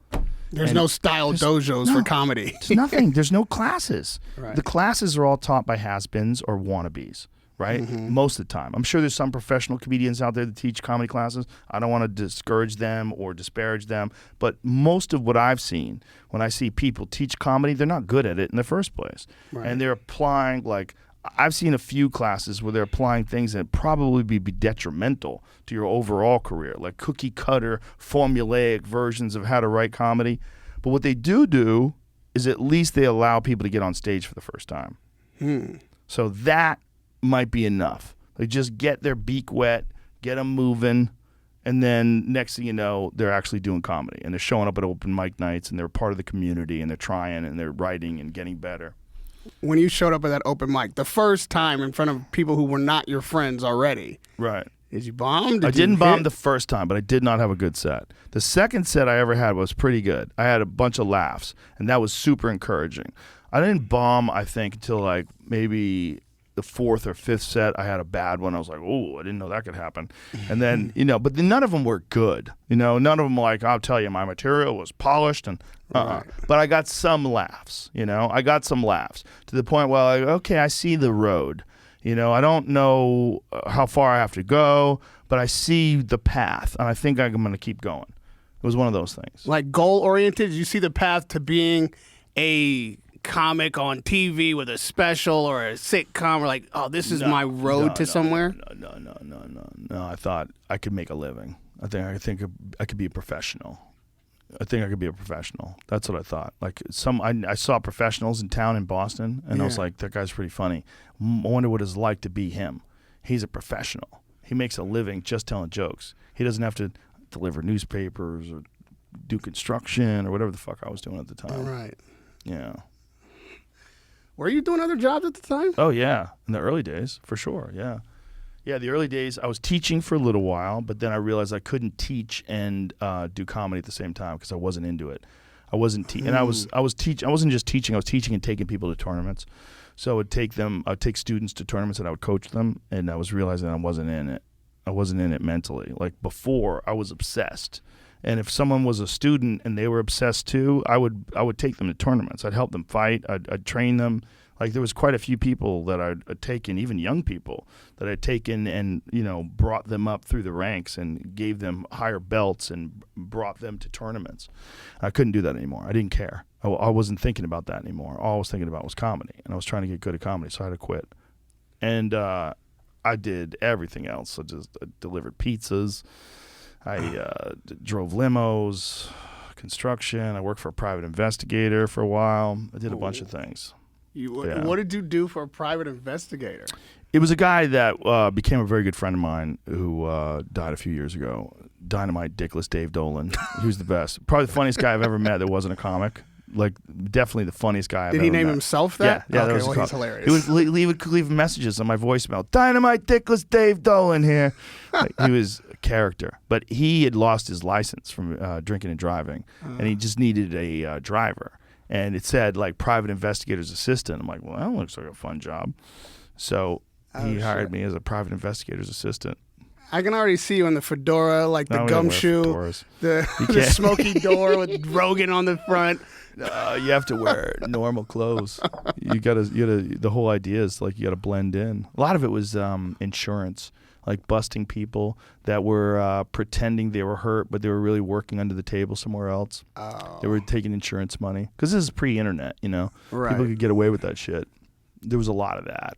There's And no style dojos for comedy. There's nothing. There's no classes. Right. The classes are all taught by has-beens or wannabes, right? Most of the time. I'm sure there's some professional comedians out there that teach comedy classes. I don't want to discourage them or disparage them, but most of what I've seen, when I see people teach comedy, they're not good at it in the first place. Right. And they're applying, like, I've seen a few classes where they're applying things that probably be detrimental to your overall career, like cookie cutter, formulaic versions of how to write comedy. But what they do is at least they allow people to get on stage for the first time. So that might be enough. They just get their beak wet, get them moving, and then next thing you know, they're actually doing comedy. And they're showing up at open mic nights, and they're part of the community, and they're trying, and they're writing and getting better. When you showed up at that open mic, the first time in front of people who were not your friends already, Right. did you bomb? I didn't bomb hit? the first time, but I did not have a good set. The second set I ever had was pretty good. I had a bunch of laughs, and that was super encouraging. I didn't bomb, I think, until like maybe the fourth or fifth set. I had a bad one. I was like, oh, I didn't know that could happen. And then, but none of them were good. None of them like, I'll tell you, my material was polished and Right. But I got some laughs, I got some laughs to the point where, like, okay, I see the road. I don't know how far I have to go, but I see the path, and I think I'm going to keep going. It was one of those things. Like goal-oriented? Did you see the path to being a comic on TV with a special or a sitcom, or like, oh, this is my road to somewhere? No. I thought I could make a living. I think I could be a professional. That's what I thought. Like I saw professionals in town in Boston, and I was like, that guy's pretty funny. I wonder what it's like to be him. He's a professional. He makes a living just telling jokes. He doesn't have to deliver newspapers or do construction or whatever the fuck I was doing at the time. Right. Yeah. Were you doing other jobs at the time? Oh, yeah. In the early days, for sure, yeah. Yeah, the early days, I was teaching for a little while, but then I realized I couldn't teach and do comedy at the same time because I wasn't into it. I wasn't and I wasn't just teaching, I was teaching and taking people to tournaments. So I would take students to tournaments and I would coach them, and I was realizing I wasn't in it. I wasn't in it mentally. Like before, I was obsessed. And if someone was a student and they were obsessed too, I would take them to tournaments. I'd help them fight. I'd train them. Like there was quite a few people that I'd taken, even young people, that I'd taken and, brought them up through the ranks and gave them higher belts and brought them to tournaments. I couldn't do that anymore. I didn't care. I wasn't thinking about that anymore. All I was thinking about was comedy, and I was trying to get good at comedy, so I had to quit. And I did everything else. I delivered pizzas. I drove limos, construction. I worked for a private investigator for a while. I did a bunch of things. What did you do for a private investigator? It was a guy that became a very good friend of mine who died a few years ago. Dynamite Dickless Dave Dolan. He was the best. Probably the funniest guy I've ever met that wasn't a comic. Like, definitely the funniest guy I've ever met. Did he name himself that? Yeah, okay, that was well, he's hilarious. He would leave messages on my voicemail. Dynamite Dickless Dave Dolan here. Like, he was a character. But he had lost his license from drinking and driving, and he just needed a driver. And it said, like, private investigator's assistant. I'm like, well, that looks like a fun job. So he hired me as a private investigator's assistant. I can already see you in the fedora, like the gumshoe, the smoky door with Rogan on the front. You have to wear normal clothes. You gotta. The whole idea is like you gotta blend in. A lot of it was insurance, like busting people that were pretending they were hurt, but they were really working under the table somewhere else. Oh. They were taking insurance money because this is pre-internet. Right. People could get away with that shit. There was a lot of that.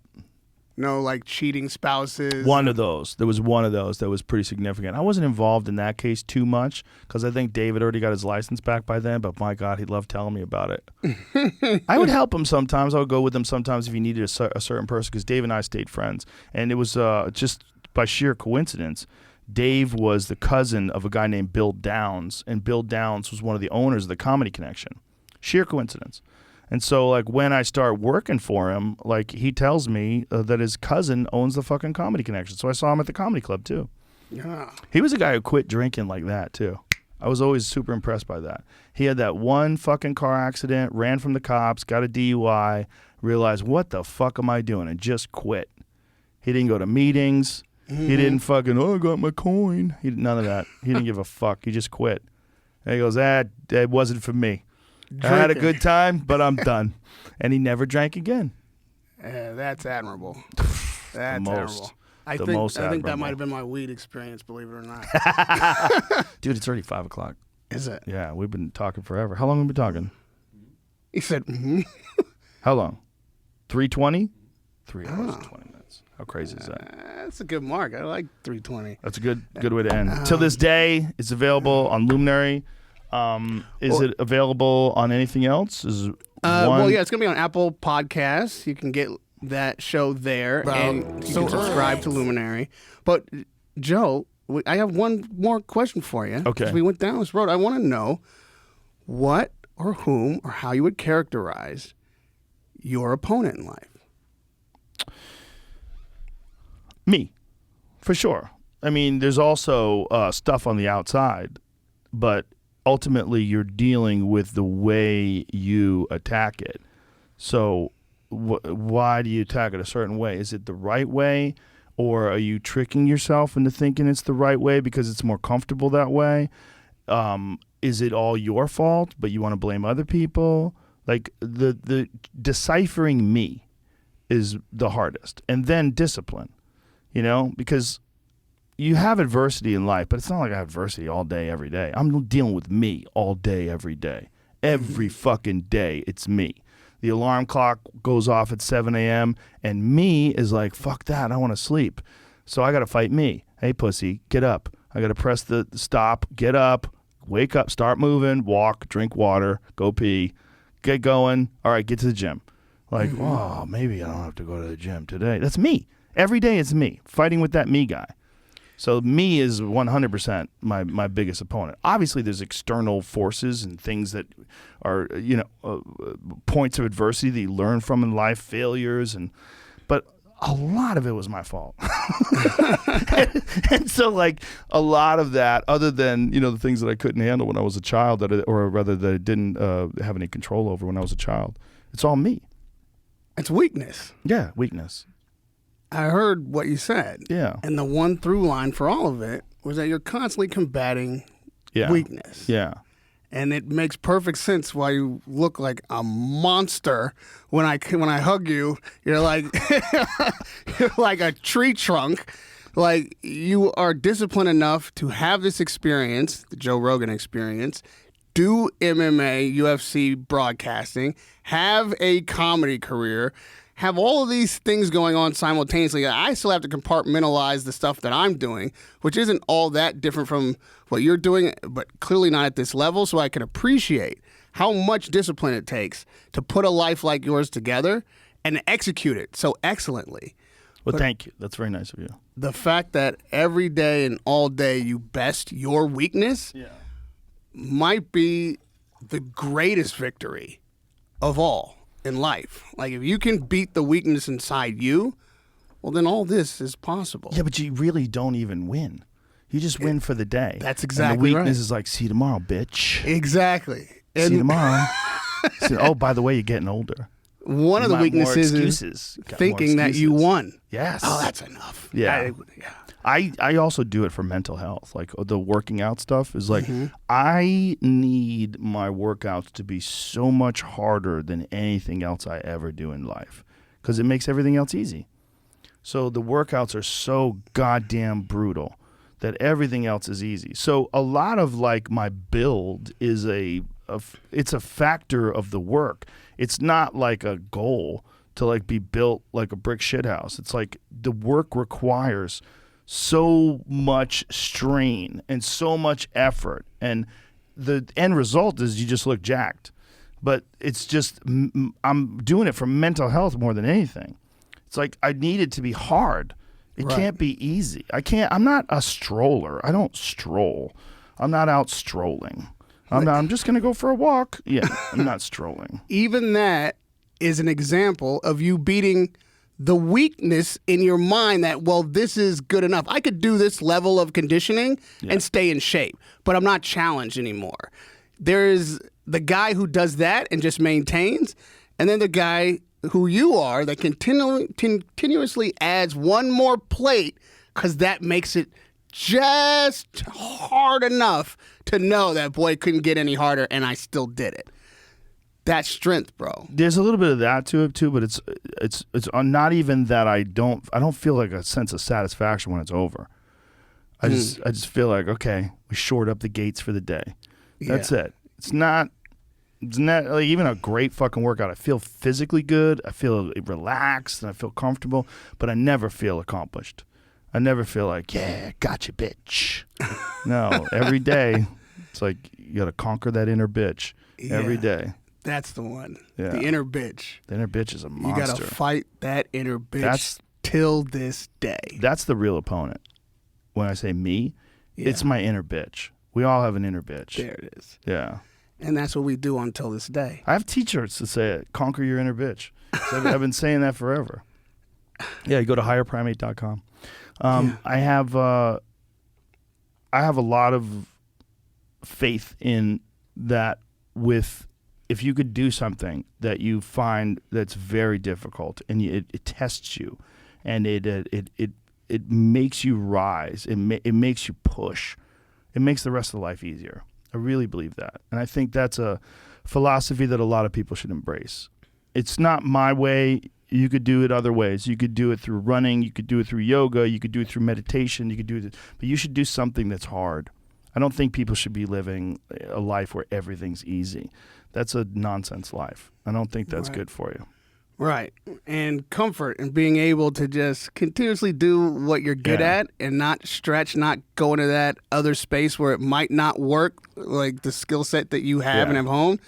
No, like cheating spouses. One of those. There was one of those that was pretty significant. I wasn't involved in that case too much because I think David already got his license back by then, but my God, he loved telling me about it. I would help him sometimes. I would go with him sometimes if he needed a certain person because Dave and I stayed friends. And it was just by sheer coincidence, Dave was the cousin of a guy named Bill Downs, and Bill Downs was one of the owners of the Comedy Connection. Sheer coincidence. And so, like, when I start working for him, like, he tells me that his cousin owns the fucking Comedy Connection. So I saw him at the comedy club, too. Yeah. He was a guy who quit drinking like that, too. I was always super impressed by that. He had that one fucking car accident, ran from the cops, got a DUI, realized, what the fuck am I doing, and just quit. He didn't go to meetings. He didn't fucking, I got my coin. None of that. He didn't give a fuck. He just quit. And he goes, that wasn't for me. I had a good time, but I'm done. And he never drank again. That's admirable. That's admirable. I think admirable. that might have been my weed experience, believe it or not. Dude, it's already 5 o'clock. Is it? Yeah, we've been talking forever. How long have we been talking? He said, How long? 3:20? 3 hours and 20 minutes. How crazy is that? That's a good mark. I like 3:20. That's a good way to end. Till This Day, it's available on Luminary. Is it available on anything else? Well, yeah, it's going to be on Apple Podcasts. You can get that show there, and you can subscribe to Luminary. But, Joe, I have one more question for you. Okay. As we went down this road, I want to know what or whom or how you would characterize your opponent in life. Me, for sure. I mean, there's also stuff on the outside, but ultimately you're dealing with the way you attack it. So why do you attack it a certain way? Is it the right way, or are you tricking yourself into thinking it's the right way because it's more comfortable that way? Is it all your fault, but you want to blame other people? Like, the deciphering me is the hardest. And then discipline, because you have adversity in life, but it's not like I have adversity all day, every day. I'm dealing with me all day, every day. Every fucking day, it's me. The alarm clock goes off at 7 a.m., and me is like, fuck that, I want to sleep. So I got to fight me. Hey, pussy, get up. I got to press the stop, get up, wake up, start moving, walk, drink water, go pee, get going. All right, get to the gym. Like, oh, maybe I don't have to go to the gym today. That's me. Every day it's me, fighting with that me guy. So me is 100% my biggest opponent. Obviously, there's external forces and things that are, points of adversity that you learn from in life, failures, but a lot of it was my fault. and so, like, a lot of that, other than, the things that I couldn't handle when I was a child, that I didn't have any control over when I was a child, it's all me. It's weakness. Yeah, weakness. I heard what you said. Yeah. And the one through line for all of it was that you're constantly combating weakness. Yeah. And it makes perfect sense why you look like a monster when I hug you. You're like you're like a tree trunk. Like, you are disciplined enough to have this experience, the Joe Rogan experience, do MMA, UFC broadcasting, have a comedy career, have all of these things going on simultaneously. I still have to compartmentalize the stuff that I'm doing, which isn't all that different from what you're doing, but clearly not at this level, so I can appreciate how much discipline it takes to put a life like yours together and execute it so excellently. Well, thank you. That's very nice of you. The fact that every day and all day you best your weakness might be the greatest victory of all in life. Like, if you can beat the weakness inside you, well, then all this is possible. Yeah, but you really don't even win. You just win for the day. That's exactly and the weakness right. is like, see you tomorrow, bitch. Exactly. See you tomorrow. Oh, by the way, you're getting older. One of the weaknesses is thinking that you won. Yes. Oh, that's enough. Yeah. I also do it for mental health. Like, the working out stuff is like, I need my workouts to be so much harder than anything else I ever do in life, because it makes everything else easy. So the workouts are so goddamn brutal that everything else is easy. So a lot of, like, my build is it's a factor of the work. It's not like a goal to, like, be built like a brick shithouse. It's like the work requires so much strain and so much effort, and the end result is you just look jacked. But it's just, I'm doing it for mental health more than anything. It's like, I need it to be hard. It can't be easy. I'm not a stroller. I don't stroll. I'm not out strolling. I'm just going to go for a walk. Yeah, I'm not strolling. Even that is an example of you beating the weakness in your mind that, well, this is good enough. I could do this level of conditioning and stay in shape, but I'm not challenged anymore. There is the guy who does that and just maintains, and then the guy who you are that continuously adds one more plate because that makes it just hard enough to know that, boy, it couldn't get any harder, and I still did it. That's strength, bro. There's a little bit of that to it too, but it's not even that I don't feel like a sense of satisfaction when it's over. I just feel like, okay, we shored up the gates for the day. That's it. It's not like even a great fucking workout. I feel physically good. I feel relaxed and I feel comfortable, but I never feel accomplished. I never feel like, yeah, gotcha, bitch. No, every day it's like you got to conquer that inner bitch every day. That's the one. Yeah. The inner bitch. The inner bitch is a monster. You got to fight that inner bitch till this day. That's the real opponent. When I say me, it's my inner bitch. We all have an inner bitch. There it is. Yeah. And that's what we do until this day. I have t-shirts that say it, conquer your inner bitch. So I've been saying that forever. Yeah, you go to higherprimate.com. I have a lot of faith in that if you could do something that you find that's very difficult and it tests you and it makes you rise, it makes you push, it makes the rest of life easier. I really believe that. And I think that's a philosophy that a lot of people should embrace. It's not my way. You could do it other ways. You could do it through running. You could do it through yoga. You could do it through meditation. You could do it, but you should do something that's hard. I don't think people should be living a life where everything's easy. That's a nonsense life. I don't think that's good for you. Right. And comfort and being able to just continuously do what you're good at and not stretch, not go into that other space where it might not work, like the skill set that you have and have home.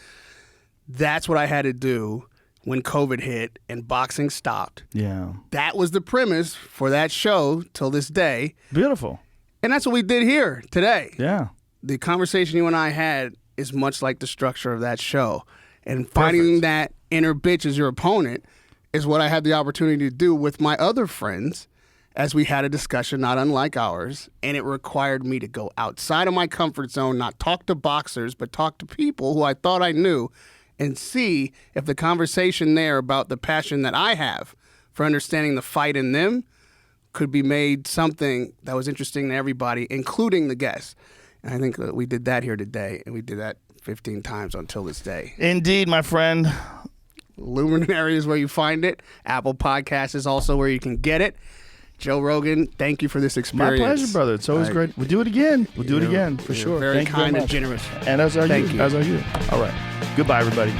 That's what I had to do when COVID hit and boxing stopped. Yeah. That was the premise for that show till this day. Beautiful. And that's what we did here today. Yeah. The conversation you and I had is much like the structure of that show. And finding that inner bitch as your opponent is what I had the opportunity to do with my other friends as we had a discussion not unlike ours. And it required me to go outside of my comfort zone, not talk to boxers, but talk to people who I thought I knew and see if the conversation there about the passion that I have for understanding the fight in them could be made something that was interesting to everybody, including the guests. And I think that we did that here today, and we did that 15 times until this day. Indeed, my friend. Luminary is where you find it. Apple Podcasts is also where you can get it. Joe Rogan, thank you for this experience. My pleasure, brother. It's always great. We'll do it again. We'll do it again, for sure. Very Thank kind you and generous. And as are Thank you. you. As are you. All right. Goodbye, everybody.